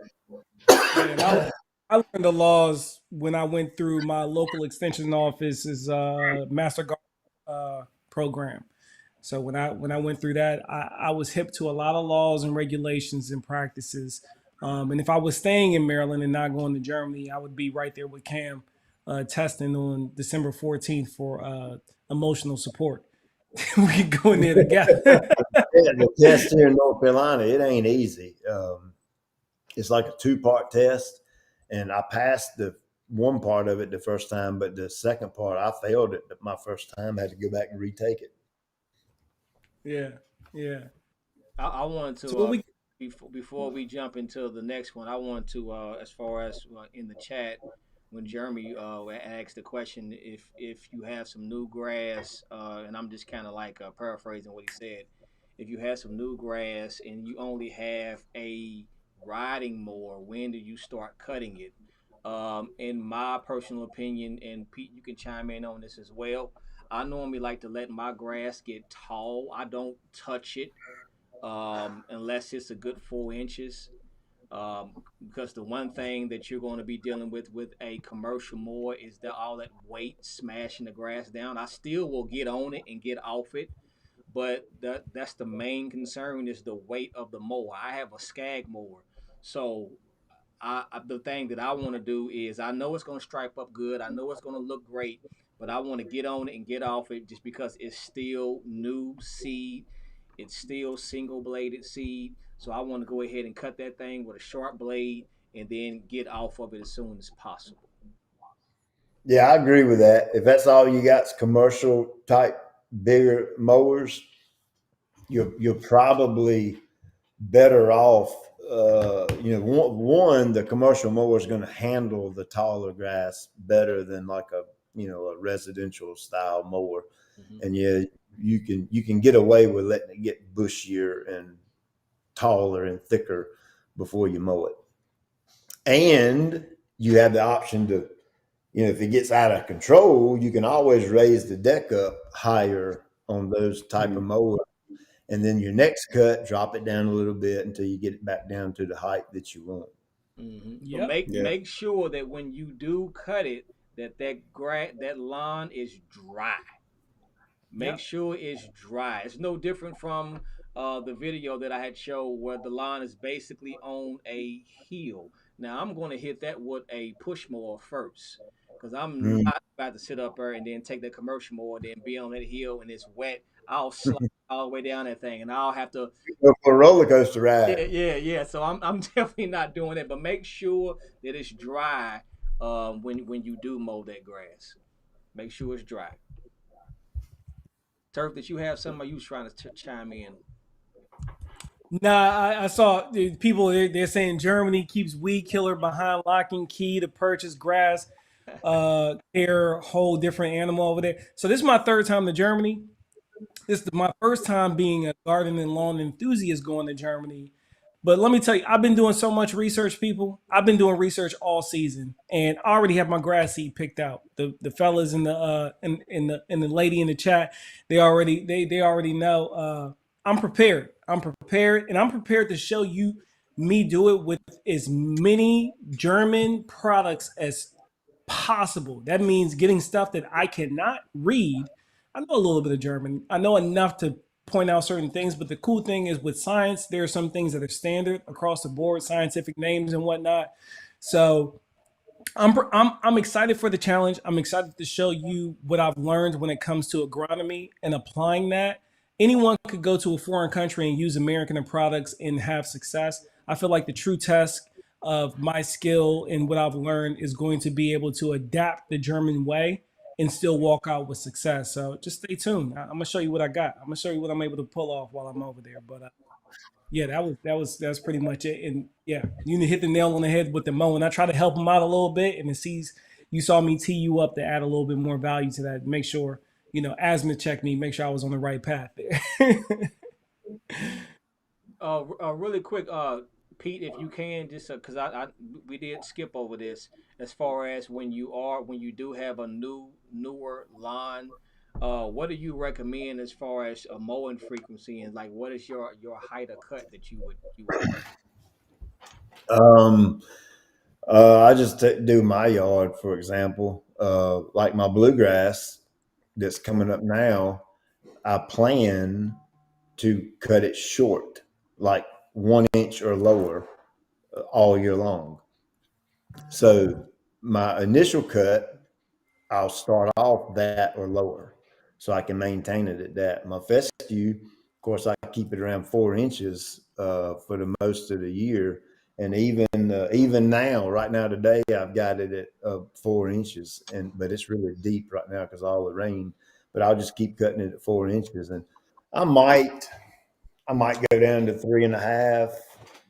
yeah. And I learned the laws when I went through my local extension office's master guard program. So when I went through that, I was hip to a lot of laws and regulations and practices. And if I was staying in Maryland and not going to Germany, I would be right there with Cam, testing on December 14th for emotional support. We could go in there together. Yeah, the test here in North Carolina, it ain't easy. It's like a two-part test, and I passed the one part of it the first time, but the second part I failed it my first time. I had to go back and retake it. Yeah, yeah. I wanted So to what we before we jump into the next one, I want to as far as in the chat when Jeremy asked the question if you have some new grass, and I'm just kind of like paraphrasing what he said. If you have some new grass and you only have a riding mower, when do you start cutting it? In my personal opinion, and Pete, you can chime in on this as well. I normally like to let my grass get tall. I don't touch it unless it's a good 4 inches. Because the one thing that you're going to be dealing with a commercial mower is that all that weight smashing the grass down. I still will get on it and get off it, but that's the main concern is the weight of the mower. I have a skag mower, so the thing that I want to do is I know it's going to stripe up good. I know it's going to look great, but I want to get on it and get off it just because it's still new seed. It's still single bladed seed. So I want to go ahead and cut that thing with a sharp blade and then get off of it as soon as possible. Yeah, I agree with that. If that's all you got's commercial type bigger mowers, you're probably better off. One, the commercial mower is going to handle the taller grass better than like a residential style mower, Mm-hmm. and yeah, you can get away with letting it get bushier and taller and thicker before you mow it, and you have the option to, if it gets out of control, you can always raise the deck up higher on those type of Mm. mowers. And then your next cut, drop it down a little bit until you get it back down to the height that you want. Mm-hmm. But Yep. make Yeah. make sure that when you do cut it, that lawn is dry. Make Yep. sure it's dry. It's no different from the video that I had showed where the lawn is basically on a hill. Now I'm going to hit that with a push mower first because I'm Mm. not about to sit up there and then take the commercial mower, then be on that hill and it's wet. I'll slide all the way down that thing, and I'll have to. Go for a roller coaster ride. Yeah. So I'm definitely not doing that. But make sure that it's dry when you do mow that grass. Make sure it's dry. Turf, that you have somebody you was trying to chime in. Nah, I saw people. They're saying Germany keeps weed killer behind lock and key to purchase grass, care whole different animal over there. So this is my third time to Germany. This is my first time being a garden and lawn enthusiast going to Germany. But let me tell you, I've been doing so much research, people. I've been doing research all season, and I already have my grass seed picked out. The fellas in the in the lady in the chat, they already know. I'm prepared. I'm prepared, and I'm prepared to show you me do it with as many German products as possible. That means getting stuff that I cannot read. I know a little bit of German. I know enough to point out certain things, but the cool thing is with science, there are some things that are standard across the board, scientific names and whatnot. So I'm excited for the challenge. I'm excited to show you what I've learned when it comes to agronomy and applying that. Anyone could go to a foreign country and use American products and have success. I feel like the true test of my skill and what I've learned is going to be able to adapt the German way and still walk out with success. So just stay tuned. I'm gonna show you what I got. I'm gonna show you what I'm able to pull off while I'm over there. But yeah, that's pretty much it. And yeah, you hit the nail on the head with the mo. And I try to help him out a little bit, and it sees you saw me tee you up to add a little bit more value to that. Make sure asthma check me, make sure I was on the right path there. Really quick, Pete, if you can, just because we did skip over this as far as when you do have a newer lawn, what do you recommend as far as a mowing frequency and like what is your height of cut that you would mow? Um, I just do my yard, for example. Like my bluegrass that's coming up now, I plan to cut it short, like 1 inch or lower, all year long. So my initial cut, I'll start off that or lower, so I can maintain it at that. My fescue, of course, I keep it around 4 inches for the most of the year, and even now, right now today, I've got it at 4 inches, but it's really deep right now because all the rain. But I'll just keep cutting it at 4 inches, and I might I might go down to 3.5,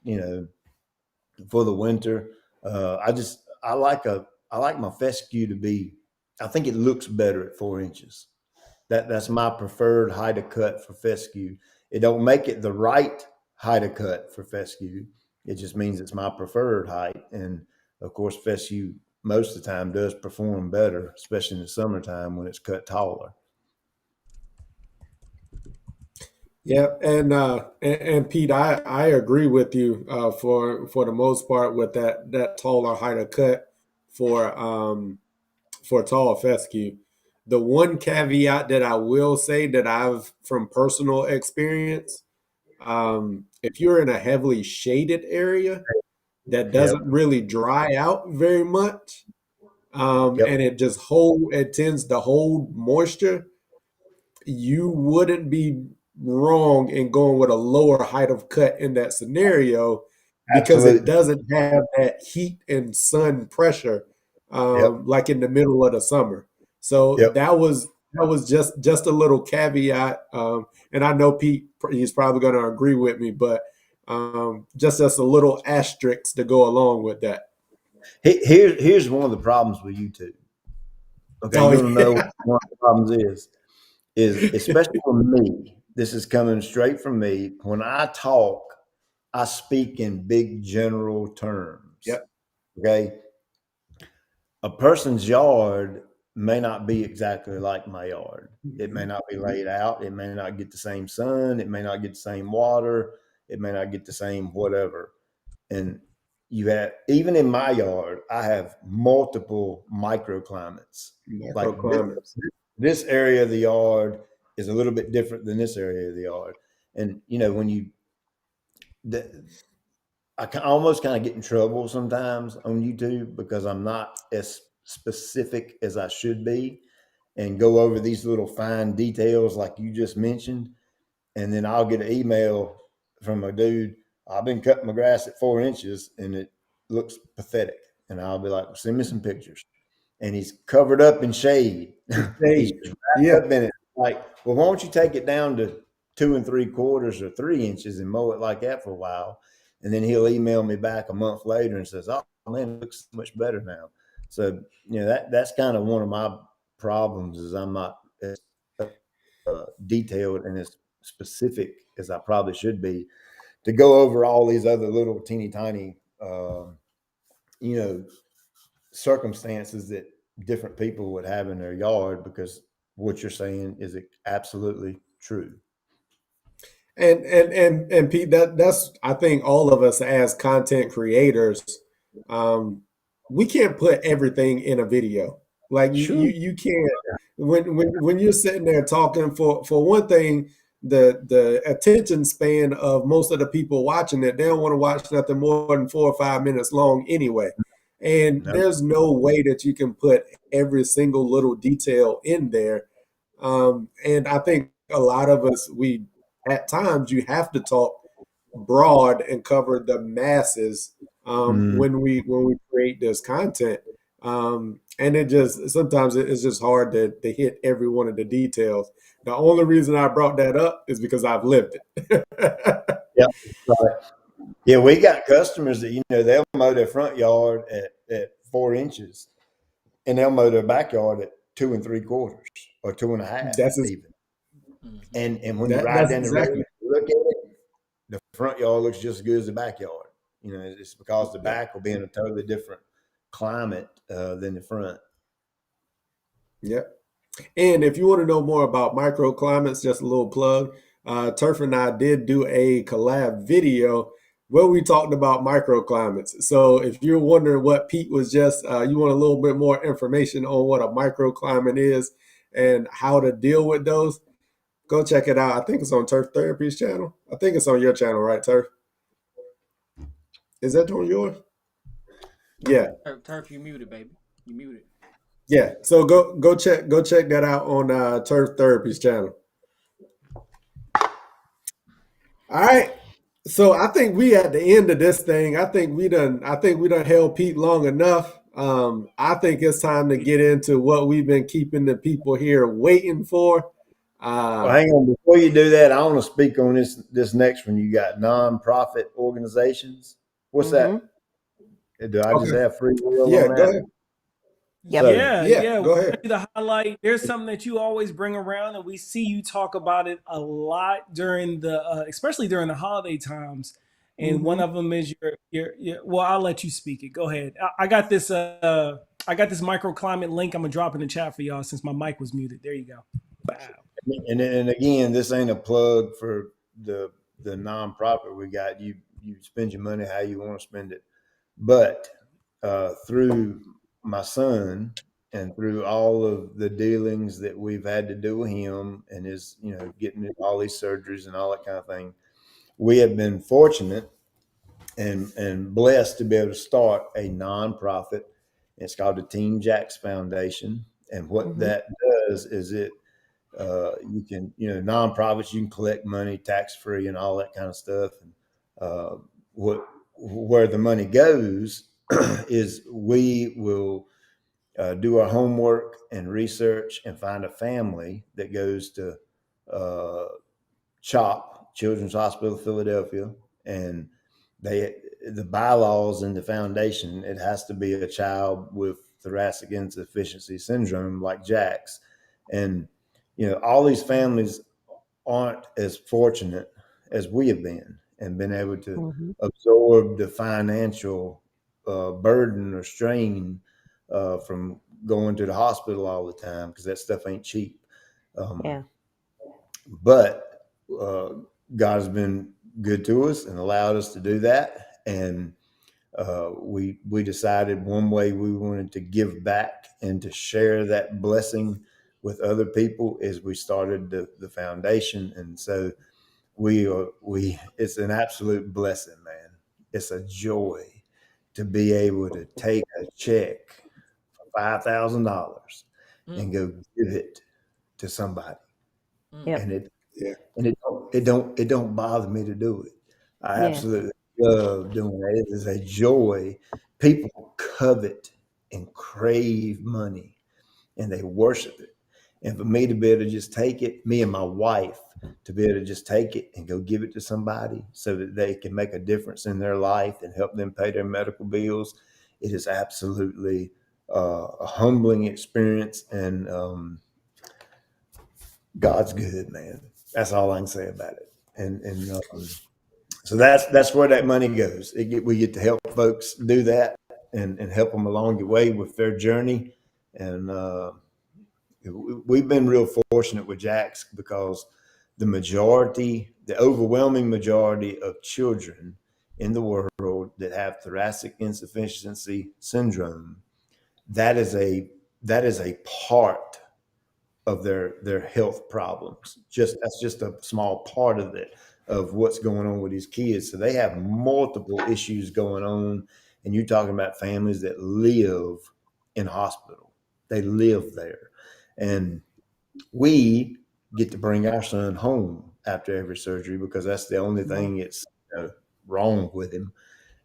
you know, for the winter. I like my fescue to be. I think it looks better at 4 inches. That's my preferred height of cut for fescue. It don't make it the right height of cut for fescue. It just means it's my preferred height. And of course, fescue most of the time does perform better, especially in the summertime when it's cut taller. Yeah, and Pete, I agree with you for the most part with that taller height of cut for tall fescue. The one caveat that I will say that I've from personal experience, if you're in a heavily shaded area that Yep. doesn't really dry out very much, Yep. and it tends to hold moisture, you wouldn't be wrong in going with a lower height of cut in that scenario because it Absolutely. doesn't have that heat and sun pressure Yep. like in the middle of the summer. So Yep. that was just a little caveat. And I know Pete, he's probably going to agree with me, but just as a little asterisk to go along with that. Here's one of the problems with YouTube. Okay, Oh you want to know what yeah, one of the problems is especially for me. This is coming straight from me. When I talk, I speak in big general terms. yep, Okay, a person's yard may not be exactly like my yard. It may not be laid out. It may not get the same sun. It may not get the same water. It may not get the same whatever. And you have, even in my yard, I have multiple microclimates. Like microclimates. this area of the yard is a little bit different than this area of the yard. And when I can almost kind of get in trouble sometimes on YouTube because I'm not as specific as I should be and go over these little fine details like you just mentioned. And then I'll get an email from a dude, I've been cutting my grass at 4 inches and it looks pathetic. And I'll be like, well, send me some pictures. And he's covered up in shade. He's Shade. wrapped Yeah, up in it. Like, well, why don't you take it down to 2 3/4 or 3 inches and mow it like that for a while? And then he'll email me back a month later and says, "Oh man, it looks so much better now." So that's kind of one of my problems is I'm not as detailed and as specific as I probably should be to go over all these other little teeny tiny, you know, circumstances that different people would have in their yard because what you're saying is absolutely true. and Pete, that's I think all of us as content creators, um, we can't put everything in a video. Like Sure. you can't when you're sitting there talking for one thing, the attention span of most of the people watching it, they don't want to watch nothing more than 4 or 5 minutes long anyway. And No. there's no way that you can put every single little detail in there. And I think a lot of us, we at times you have to talk broad and cover the masses Mm, when we create this content. And it just sometimes it's just hard to hit every one of the details. The only reason I brought that up is because I've lived it. yeah. Right. Yeah, we got customers that they'll mow their front yard at 4 inches, and they'll mow their backyard at 2 3/4 or 2.5 that's even. Mhm. And when you ride that's down the road, and exactly. you look at it, the front yard looks just as good as the backyard. It's because the Yep. back will be in a totally different climate than the front. Yep. And if you want to know more about microclimates, just a little plug. Turf and I did do a collab video where we talked about microclimates. So if you're wondering what Pete was just, you want a little bit more information on what a microclimate is and how to deal with those, go check it out. I think it's on Turf Therapy's channel. I think it's on your channel, right, Turf? Is that on yours? Yeah. Turf, you muted, baby. You muted. Yeah. So go check that out on Turf Therapy's channel. All right. So I think we at the end of this thing. I think we done held Pete long enough. I think it's time to get into what we've been keeping the people here waiting for. Well, Uh, hang on. Before you do that, I want to speak on this next one. You got nonprofit organizations. What's Mm-hmm. that? Do I just okay. have free will Yeah, on go that? ahead. Yep. So Yeah, Yeah, yeah. We go want ahead. you to highlight. There's something that you always bring around, and we see you talk about it a lot during especially during the holiday times. And one Hmm. of them is your. Well, I'll let you speak it. Go ahead. I got this. I got this microclimate link. I'm gonna drop in the chat for y'all since my mic was muted. There you go. Wow. and again, this ain't a plug for the nonprofit we got. You spend your money how you want to spend it, but through my son and through all of the dealings that we've had to do with him and his getting all these surgeries and all that kind of thing, we have been fortunate and blessed to be able to start a nonprofit. It's called the Team Jacks Foundation, and what Hmm. that does is you can nonprofits, you can collect money tax free and all that kind of stuff. And uh, what where the money goes is we will do our homework and research and find a family that goes to uh, CHOP, Children's Hospital of Philadelphia, and they the bylaws in the foundation, it has to be a child with thoracic insufficiency syndrome like Jack's. And all these families aren't as fortunate as we have been and been able to Mm-hmm. absorb the financial burden or strain from going to the hospital all the time, because that stuff ain't cheap. Yeah. But God has been good to us and allowed us to do that. And we decided one way we wanted to give back and to share that blessing with other people is we started the foundation. And so we it's an absolute blessing, man. It's a joy to be able to take a check for $5,000 Mm, and go give it to somebody. mm, Yep. And it Yeah. and it don't bother me to do it. I Yeah. absolutely love doing that. It is a joy. People covet and crave money, and they worship it. And for me to be able to just take it, me and my wife, to be able to just take it and go give it to somebody so that they can make a difference in their life and help them pay their medical bills, it is absolutely a humbling experience. And God's good, man. That's all I can say about it. And so that's where that money goes. We get to help folks do that and help them along the way with their journey. And we've been real fortunate with Jack's because the overwhelming majority of children in the world that have thoracic insufficiency syndrome, that is a part of their health problems. That's just a small part of it, of what's going on with these kids. So they have multiple issues going on, and you're talking about families that live in hospital. They live there, and we get to bring our son home after every surgery because that's the only thing that's wrong with him.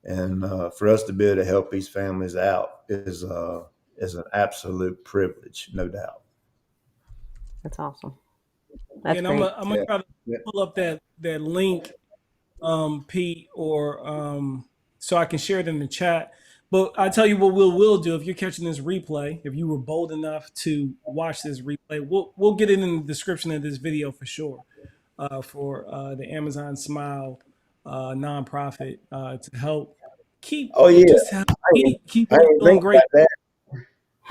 And for us to be able to help these families out is an absolute privilege, no doubt. That's awesome. Yeah, That's and great. I'm gonna Yeah. try to Yeah. pull up that link, Pete, or so I can share it in the chat. But I tell you what we'll do if you're catching this replay, if you were bold enough to watch this replay, we'll get it in the description of this video for sure. For the Amazon Smile nonprofit to help Oh yeah, just help keep I on didn't doing think great. about that.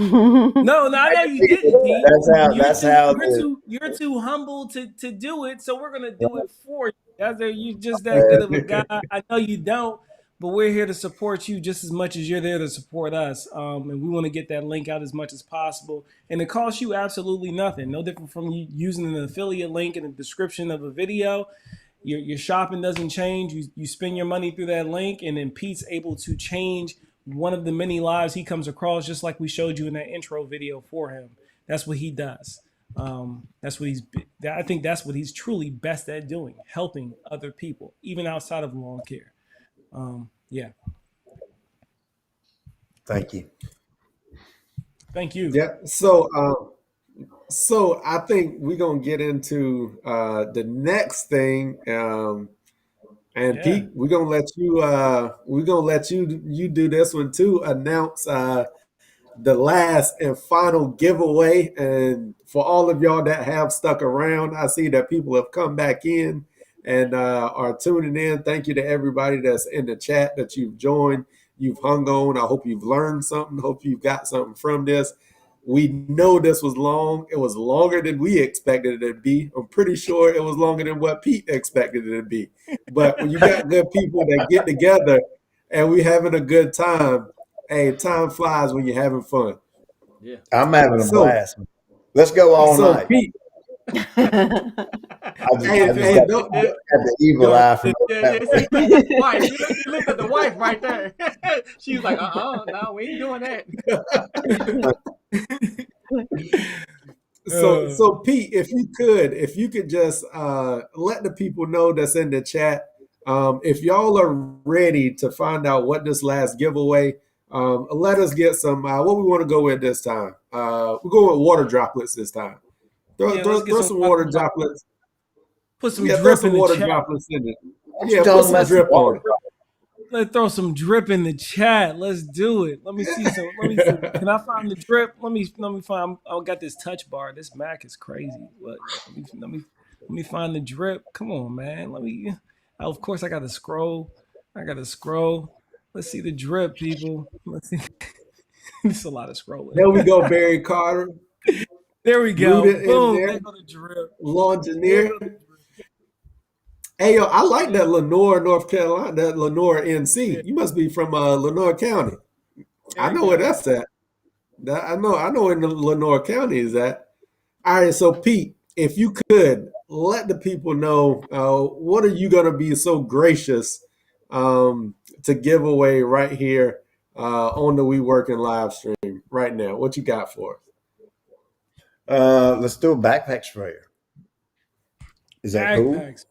No, I I know didn't you think didn't, about Pete. that. That's how the You're too humble to do it, so we're gonna do it for you. You just that good of a guy. I know you don't, but we're here to support you just as much as you're there to support us. And we want to get that link out as much as possible. And it costs you absolutely nothing. No different from you using an affiliate link in the description of a video. Your shopping doesn't change. You spend your money through that link, and then Pete's able to change one of the many lives he comes across, just like we showed you in that intro video for him. That's what he does. That's what he's. I think that's what he's truly best at doing, helping other people, even outside of lawn care. Yeah. Thank you. Thank you. Yeah. So I think we're gonna get into the next thing. And Yeah. Pete, we're gonna let you do this one too. Announce the last and final giveaway. And for all of y'all that have stuck around, I see that people have come back in and are tuning in. Thank you to everybody that's in the chat that you've joined. You've hung on. I hope you've learned something. Hope you've got something from this. We know this was long. It was longer than we expected it to be. I'm pretty sure it was longer than what Pete expected it to be. But when you got good people that get together and we having a good time, hey, time flies when you're having fun. yeah. I'm having a So, blast. Let's go all so night. Pete, I hey, Look, just hey, got look, don't, the, got the evil eye from yeah, that see, way. look at the wife. You looked at the wife right there. She was like, no, we ain't doing that. so Pete, if you could just let the people know that's in the chat, if y'all are ready to find out what this last giveaway Let us get some. What we want to go with this time? We're going with water droplets this time. Let's get Throw some water droplets. Put some Yeah, throw drip some in the water chat. droplets in it. What Yeah, you put talking some about? drip on it. Let's throw some drip in the chat. Let's do it. Let me see some. Let me see. Can I find the drip? Let me find. I got this touch bar. This Mac is crazy. What? Let me find the drip. Come on, man. Let me. Of course, I got to scroll. I got to scroll. Let's see the drip, people. Let's see. It's a lot of scrolling. There we go, Barry Carter. There we go. Rooted in Boom. there. There go the drip. There Longineer. go the drip. Hey, yo, I like that Lenore, North Carolina, that Lenore, Yeah, NC. You must be from Lenore County. there I we know where go. that's at. I know where Lenore County is at. All right, so Pete, if you could let the people know, what are you going to be so gracious to give away right here on the We Workin live stream right now? What you got for us? Let's do a backpack sprayer. Is that cool? Backpacks.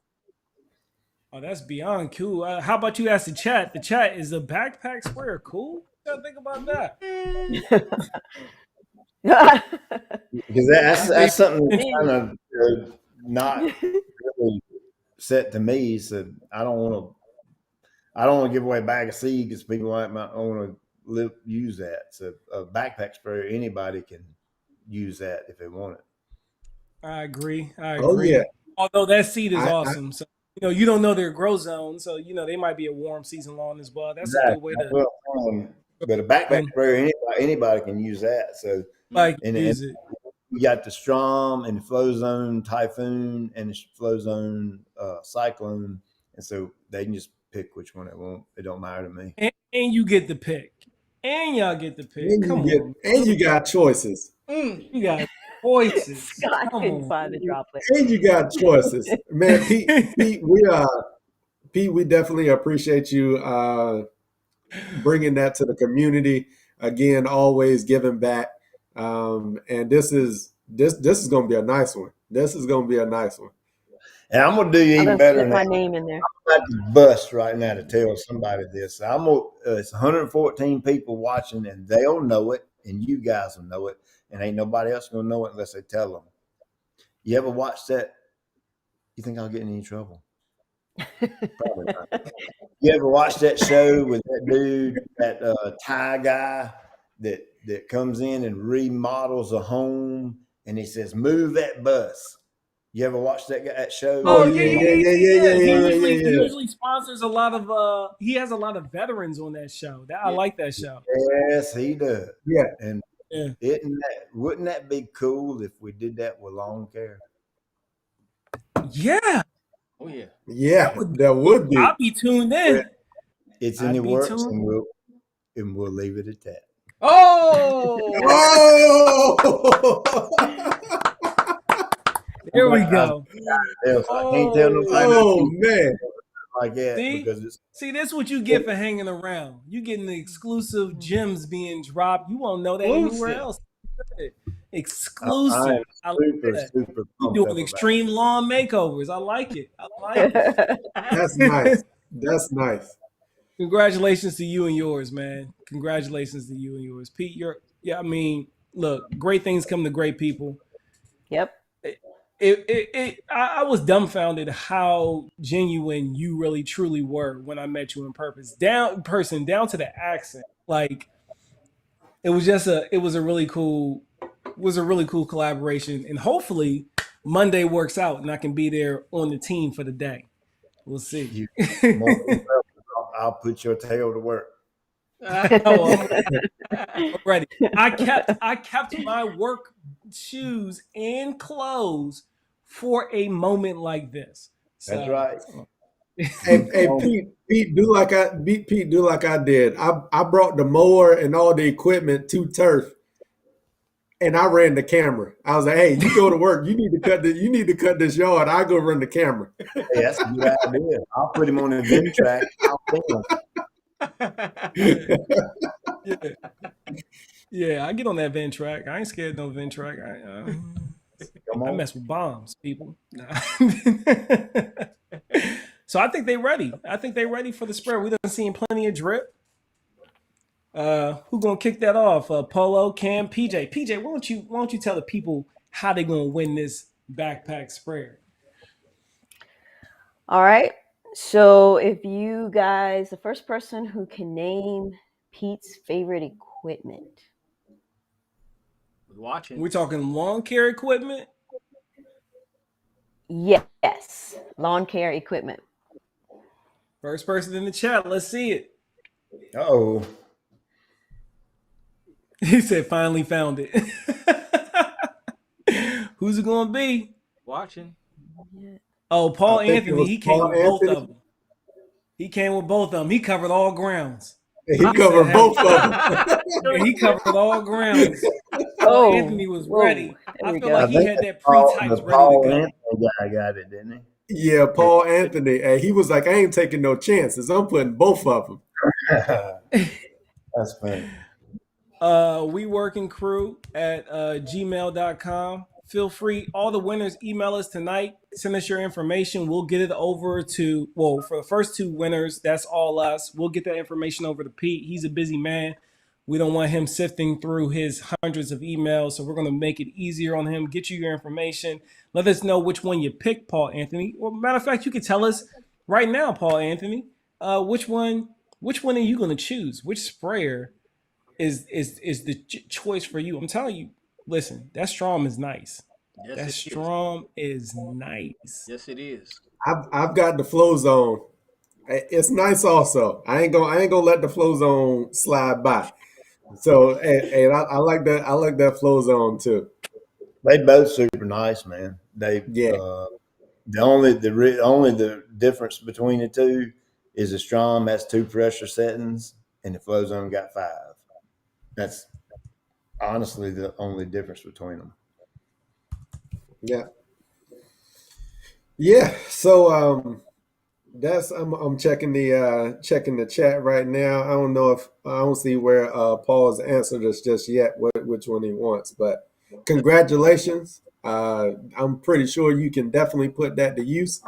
Oh, that's beyond cool. How about you ask the chat? The chat is the backpack square cool? What y'all think about that? Because I that's think something that's Me. kind of not really set to me. So I don't want to give away a bag of seed because people might want to use that. So a backpack sprayer, anybody can use that if they want it. I agree. I Oh, yeah. agree. Although that seed is I, awesome. So you don't know their grow zone. So they might be a warm season lawn as well. That's a good Exactly. way That's to what but a backpack sprayer, anybody can use that. So and use it. we got the Strom and the Flow Zone Typhoon and the Flow Zone Cyclone, and so they can just pick which one they want. It don't matter to me. And you get the pick. And y'all get the pick. Come on. and you got choices. You got voices. Scott Come couldn't on. find the droplet. And you got choices. Man, Pete, we definitely appreciate you bringing that to the community. Again, always giving back. And this is going to be a nice one. This is going to be a nice one. And I'm gonna do you I'm even gonna better slip than my that. name in there. I'm about to bust right now to tell somebody this. It's 114 people watching, and they'll know it, and you guys will know it, and ain't nobody else gonna know it unless they tell them. You ever watch that? You think I'll get in any trouble? Probably not. You ever watch that show with that dude, that Thai guy that comes in and remodels a home, and he says, "Move that bus." You ever watch that show? Oh Oh yeah, yeah, yeah, yeah, yeah, yeah, yeah, yeah, yeah. yeah, He yeah, usually yeah, he yeah. usually sponsors a lot of he has a lot of veterans on that show. I like that show. Yes, he does. Yeah. And Yeah. wouldn't that be cool if we did that with lawn care? Yeah. Oh yeah. Yeah, That would be that cool. would be. I'll be tuned Well, in. it's in the I'd be works, tuned. and we'll leave it at that. Oh. Oh, There we I go. can't tell nobody oh man. like that See? because it's See, that's what you get for hanging around. You getting the exclusive gems being dropped. You won't know that anywhere Exclusive. else. I am Exclusive. I like that. super You pumped up doing about extreme lawn makeovers. I like it. I like That's it. nice. That's nice. Congratulations to you and yours, man. Congratulations to you and yours. Pete, I mean, look, great things come to great people. Yep. I was dumbfounded how genuine you really truly were when I met you in person, down to the accent. Like it was a really cool collaboration, and hopefully Monday works out and I can be there on the team for the day. We'll see. you. More than welcome. I'll put your tail to work. Oh, I'm ready. I kept my work shoes and clothes for a moment like this. That's So right. Hey, Pete, do like I did. I brought the mower and all the equipment to turf, and I ran the camera. I was like, "Hey, you go to work. You need to cut this yard. I go run the camera." Hey, that's a good idea. I'll put him on the VIN track. I'll film him. yeah, yeah, I get on that vent track. I ain't scared of no vent track. Come I on. mess with bombs, people. Nah. So I think they're ready. I think they're ready for the spread. We done seen plenty of drip. Who gonna kick that off? Polo, Cam, PJ. PJ, why don't you tell the people how they gonna win this backpack sprayer? All right. So if you guys, the first person who can name Pete's favorite equipment. We're watching. We're talking lawn care equipment. Yes, lawn care equipment. First person in the chat. Let's see it. Oh, He said, "Finally found it." Who's it gonna be? Watching. Oh, I Paul think it Anthony. was He came Paul with both Anthony. of them. He came with both of them. He covered all grounds. He He said, covered "Hey," both of them. and he covered all grounds. Paul Oh, Anthony was whoa. ready. There I we feel I like go. he think had the that pre-types ready to Paul go. Anthony guy got it, didn't Yeah, Paul Anthony. And he was like, I ain't taking no chances. I'm putting both of them. he? That's funny. We working crew at gmail.com. Feel free, all the winners, email us tonight. Send us your information. We'll get it over to, well, for the first two winners, that's all us. We'll get that information over to Pete. He's a busy man. We don't want him sifting through his hundreds of emails, so we're going to make it easier on him. Get you your information. Let us know which one you picked, Paul Anthony. Well, matter of fact, you could tell us right now, Paul Anthony, which one are you going to choose? Which sprayer is the choice for you? I'm telling you, listen, that Strom is nice. Yes, That it is. Strom is nice. Yes, it is. I've got the flow zone. It's nice also. I ain't gonna let the flow zone slide by. So and I like that. I like that flow zone too. They both super nice, man. They Yeah. only the difference between the two is the Strom has 2 pressure settings and the Flow Zone got 5. That's honestly the only difference between them. Yeah. Yeah. So that's I'm checking the chat right now. I don't know if I don't see where Paul's answered us just yet which one he wants, but congratulations. I'm pretty sure you can definitely put that to use.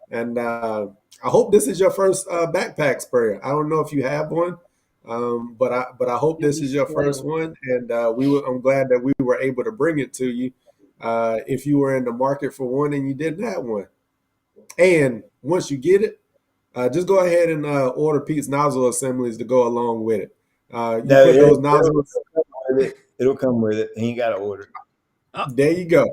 And I hope this is your first backpack sprayer. I don't know if you have one, but I hope this is your first one. And I'm glad that we were able to bring it to you. If you were in the market for one and you didn't have one, and once you get it, just go ahead and order Pete's nozzle assemblies to go along with it. You No, put those nozzles. it'll come with it. He ain't got to order it. There you go.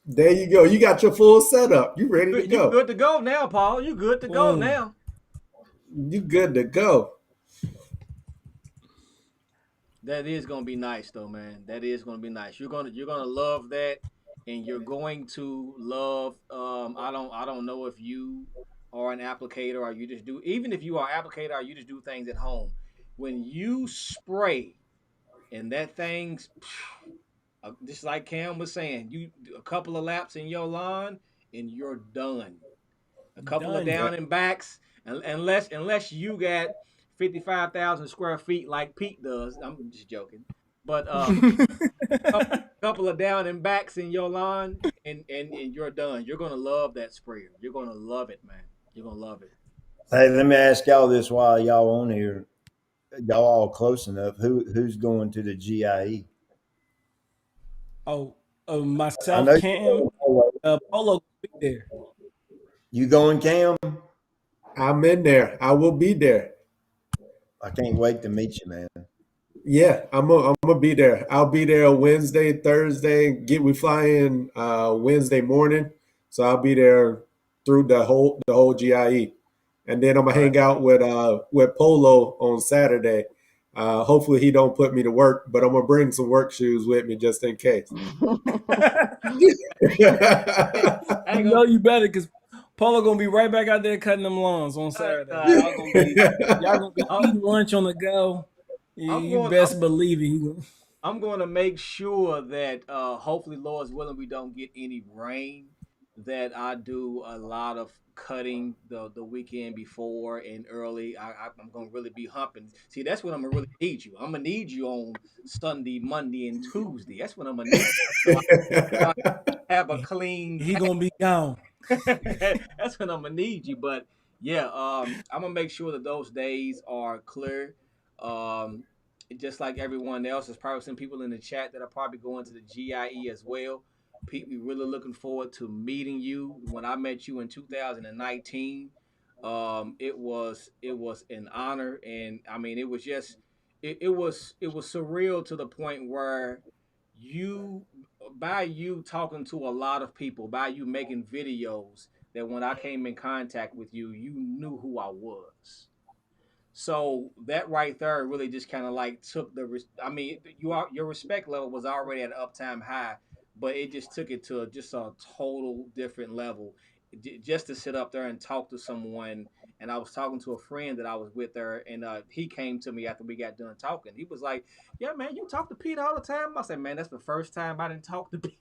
There you go. You got your full setup. You ready to You go. good to go now, Paul. You good to go now. You good to go. That is gonna be nice though, man. That is gonna be nice. You're gonna love that, and you're going to love. I don't know if you are an applicator or you just do. Even if you are an applicator or you just do things at home, when you spray and that thing's just like Cam was saying, you a couple of laps in your lawn and you're done. A couple of Done. Yeah. down and backs, unless you got 55,000 square feet like Pete does. I'm just joking, but couple of down and backs in your lawn, and you're done. You're gonna love that sprayer. You're gonna love it, man. You're gonna love it. Hey, let me ask y'all this while y'all on here. Y'all all close enough. Who's going to the GIE? Oh, I myself, know Cam, Polo will be there. you going, Cam. I'm in there. I will be there. I can't wait to meet you, man. Yeah, I'm gonna be there. I'll be there Wednesday, Thursday. We fly in Wednesday morning, so I'll be there through the whole GIE, and then I'm gonna All right. hang out with Polo on Saturday. Hopefully he don't put me to work, but I'm gonna bring some work shoes with me just in case. I You ain't know gonna. you better because Polo gonna be right back out there cutting them lawns on Saturday. Y'all gonna be I'm, eating lunch on the go. I'm You going. best believe it. I'm going to make sure that hopefully, Lord's willing, we don't get any rain. That I do a lot of cutting the weekend before and early. I'm going to really be humping. See, that's when I'm gonna really need you. I'm gonna need you on Sunday, Monday, and Tuesday. That's when I'm gonna need you. So I have a clean. He gonna be gone. That's when I'm gonna need you. But yeah, I'm gonna make sure that those days are clear. just like everyone else, there's probably some people in the chat that are probably going to the GIE as well. Pete, we really looking forward to meeting you. When I met you in 2019, it was an honor, and I mean, it was just it was surreal to the point where you by you talking to a lot of people, by you making videos, that when I came in contact with you, you knew who I was. So that right there really just kind of like took I mean, your respect level was already at an uptime high, but it just took it to just a total different level. Just to sit up there and talk to someone. And I was talking to a friend that I was with there, and he came to me after we got done talking. He was like, "Yeah, man, you talk to Pete all the time." I said, "Man, that's the first time I didn't talk to Pete."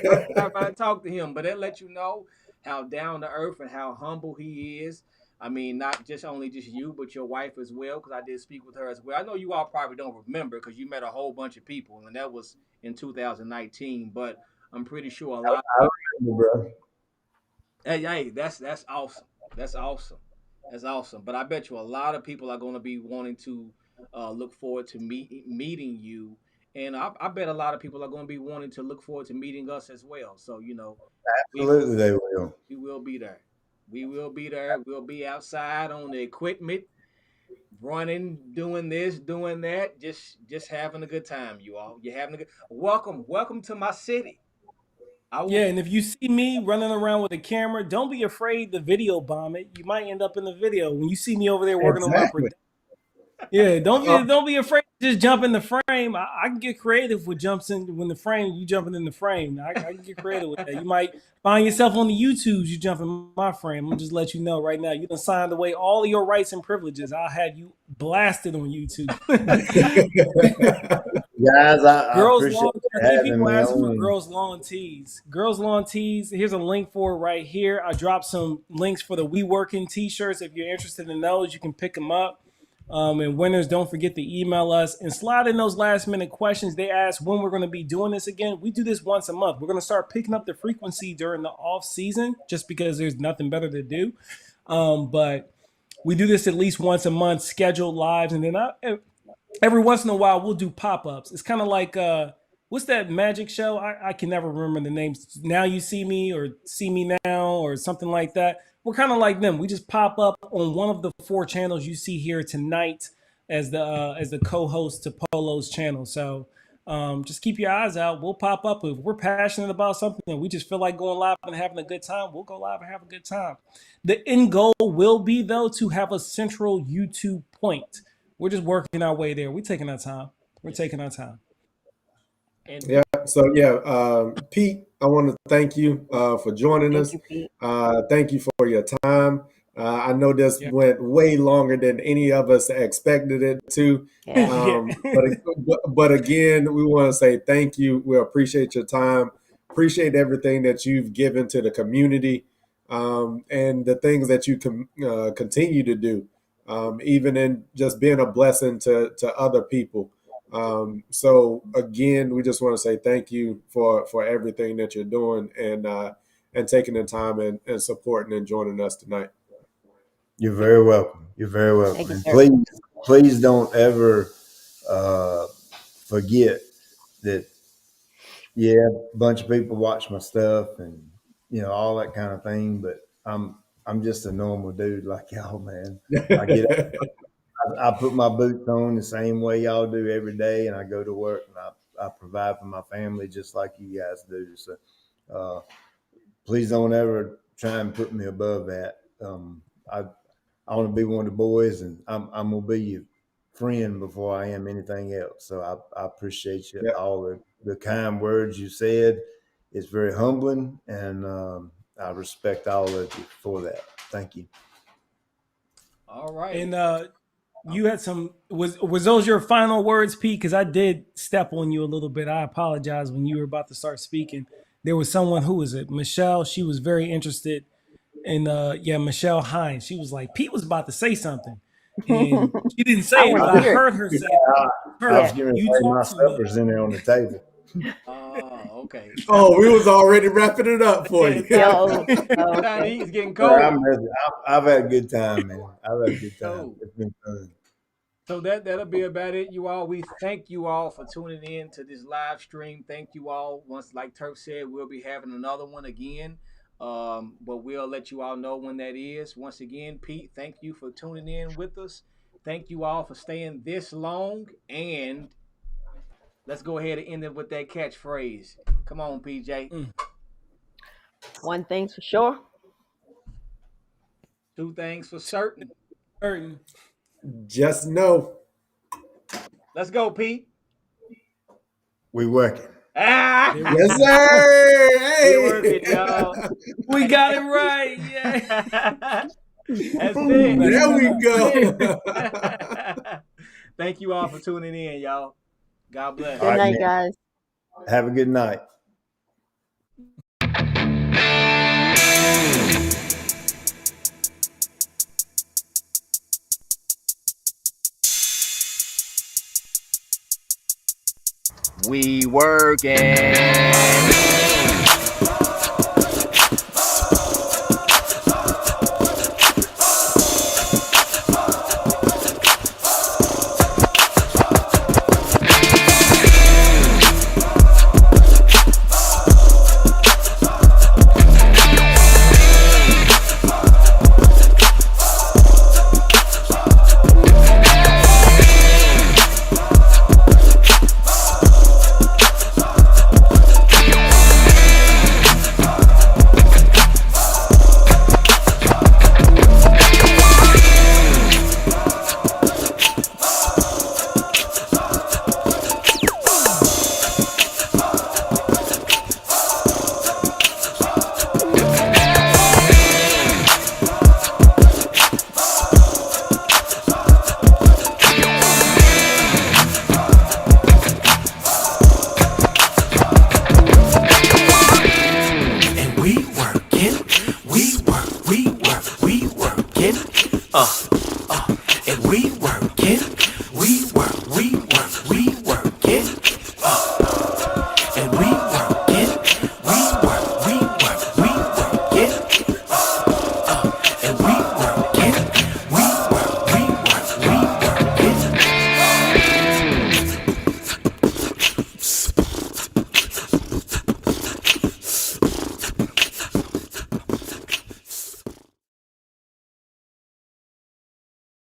First time I talked to him, but that lets you know how down to earth and how humble he is. I mean, not just only just you, but your wife as well, because I did speak with her as well. I know you all probably don't remember because you met a whole bunch of people, and that was in 2019. But I'm pretty sure a lot. I remember, bro. Hey, that's awesome. That's awesome. That's awesome. But I bet you a lot of people are going to be wanting to look forward to meeting you, and I bet a lot of people are going to be wanting to look forward to meeting us as well. So we Absolutely, they will. we will be there. We will be there. We'll be outside on the equipment, running, doing this, doing that, just having a good time. You all, you're having a good. Welcome to my city. I will. Yeah, and if you see me running around with a camera, don't be afraid to video bomb it. You might end up in the video when you see me over there working on my Exactly. production. Yeah, Uh, don't be afraid to just jump in the frame. I can get creative with jumps in when the frame you jumping in the frame. I can get creative with that. You might find yourself on the YouTubes. You jump in my frame. I'm just let you know right now. You done signed away all of your rights and privileges. I'll have you blasted on YouTube. Guys, I Girls appreciate long. you I think having people me asking for on. girls long tees. Girls long tees. Here's a link for it right here. I dropped some links for the We Workin t-shirts. If you're interested in those, you can pick them up. And winners, don't forget to email us and slide in those last minute questions. They ask when we're going to be doing this again. We do this once a month. We're going to start picking up the frequency during the off season, just because there's nothing better to do. But we do this at least once a month, scheduled lives, and then every once in a while we'll do pop-ups. It's kind of like what's that magic show? I can never remember the names. Now You See Me or See Me Now or something like that. We're kind of like them. We just pop up on one of the four channels you see here tonight as the co-host to Polo's channel. So just keep your eyes out. We'll pop up if we're passionate about something and we just feel like going live and having a good time. We'll go live and have a good time. The end goal will be though to have a central YouTube point. We're just working our way there. We're taking our time. We're Yes. taking our time. And Yeah. So yeah, Pete, I want to thank you for joining Thank us. you, Pete. Thank you for your time. I know this Yeah. went way longer than any of us expected it to. Yeah. Yeah. But again, we want to say thank you. We appreciate your time. Appreciate everything that you've given to the community, and the things that you can continue to do, even in just being a blessing to other people. So again, we just want to say thank you for everything that you're doing, and taking the time and supporting and joining us tonight. You're very welcome. You're very Thank welcome. you, And sir. please don't ever uh, forget that. Yeah, a bunch of people watch my stuff and all that kind of thing. But I'm just a normal dude like y'all, man. I get up, I put my boots on the same way y'all do every day, and I go to work and I provide for my family just like you guys do. So uh, please don't ever try and put me above that. I want to be one of the boys, and I'm gonna be your friend before I am anything else. So I appreciate you Yeah. all the kind words you said. It's very humbling, and I respect all of you for that. Thank you. all right. And you had some was those your final words, Pete? Because I did step on you a little bit. I apologize when you were about to start speaking. There was someone, who was it? Michelle. She was very interested in Michelle Hines. She was like, Pete was about to say something. And she didn't I say it, want but to I hear it. heard her say, I her, was Yeah. going to you say my talk too much. supper's in there on the table. Okay. Oh, we was already wrapping it up for you. Time, Yo. Oh, time to okay. eat. It's getting Sir, cold. I'm ready. I've had a good time, man. I've had a Getting good time. cold. It's been fun. So that'll be about it, you all. We thank you all for tuning in to this live stream. Thank you all. Once, like Turf said, we'll be having another one again. But we'll let you all know when that is. Once again, Pete, thank you for tuning in with us. Thank you all for staying this long. And let's go ahead and end it with that catchphrase. Come on, PJ. One thing's for sure. Two things for certain. Certain. Just know. Let's go, Pete. We working. Ah! Yes, sir. We Hey. working, y'all. We got it right. Yeah. That's it. There we go. Thank you all for tuning in, y'all. God bless. Good All right, night, man. guys. Have a good night. We working. We working.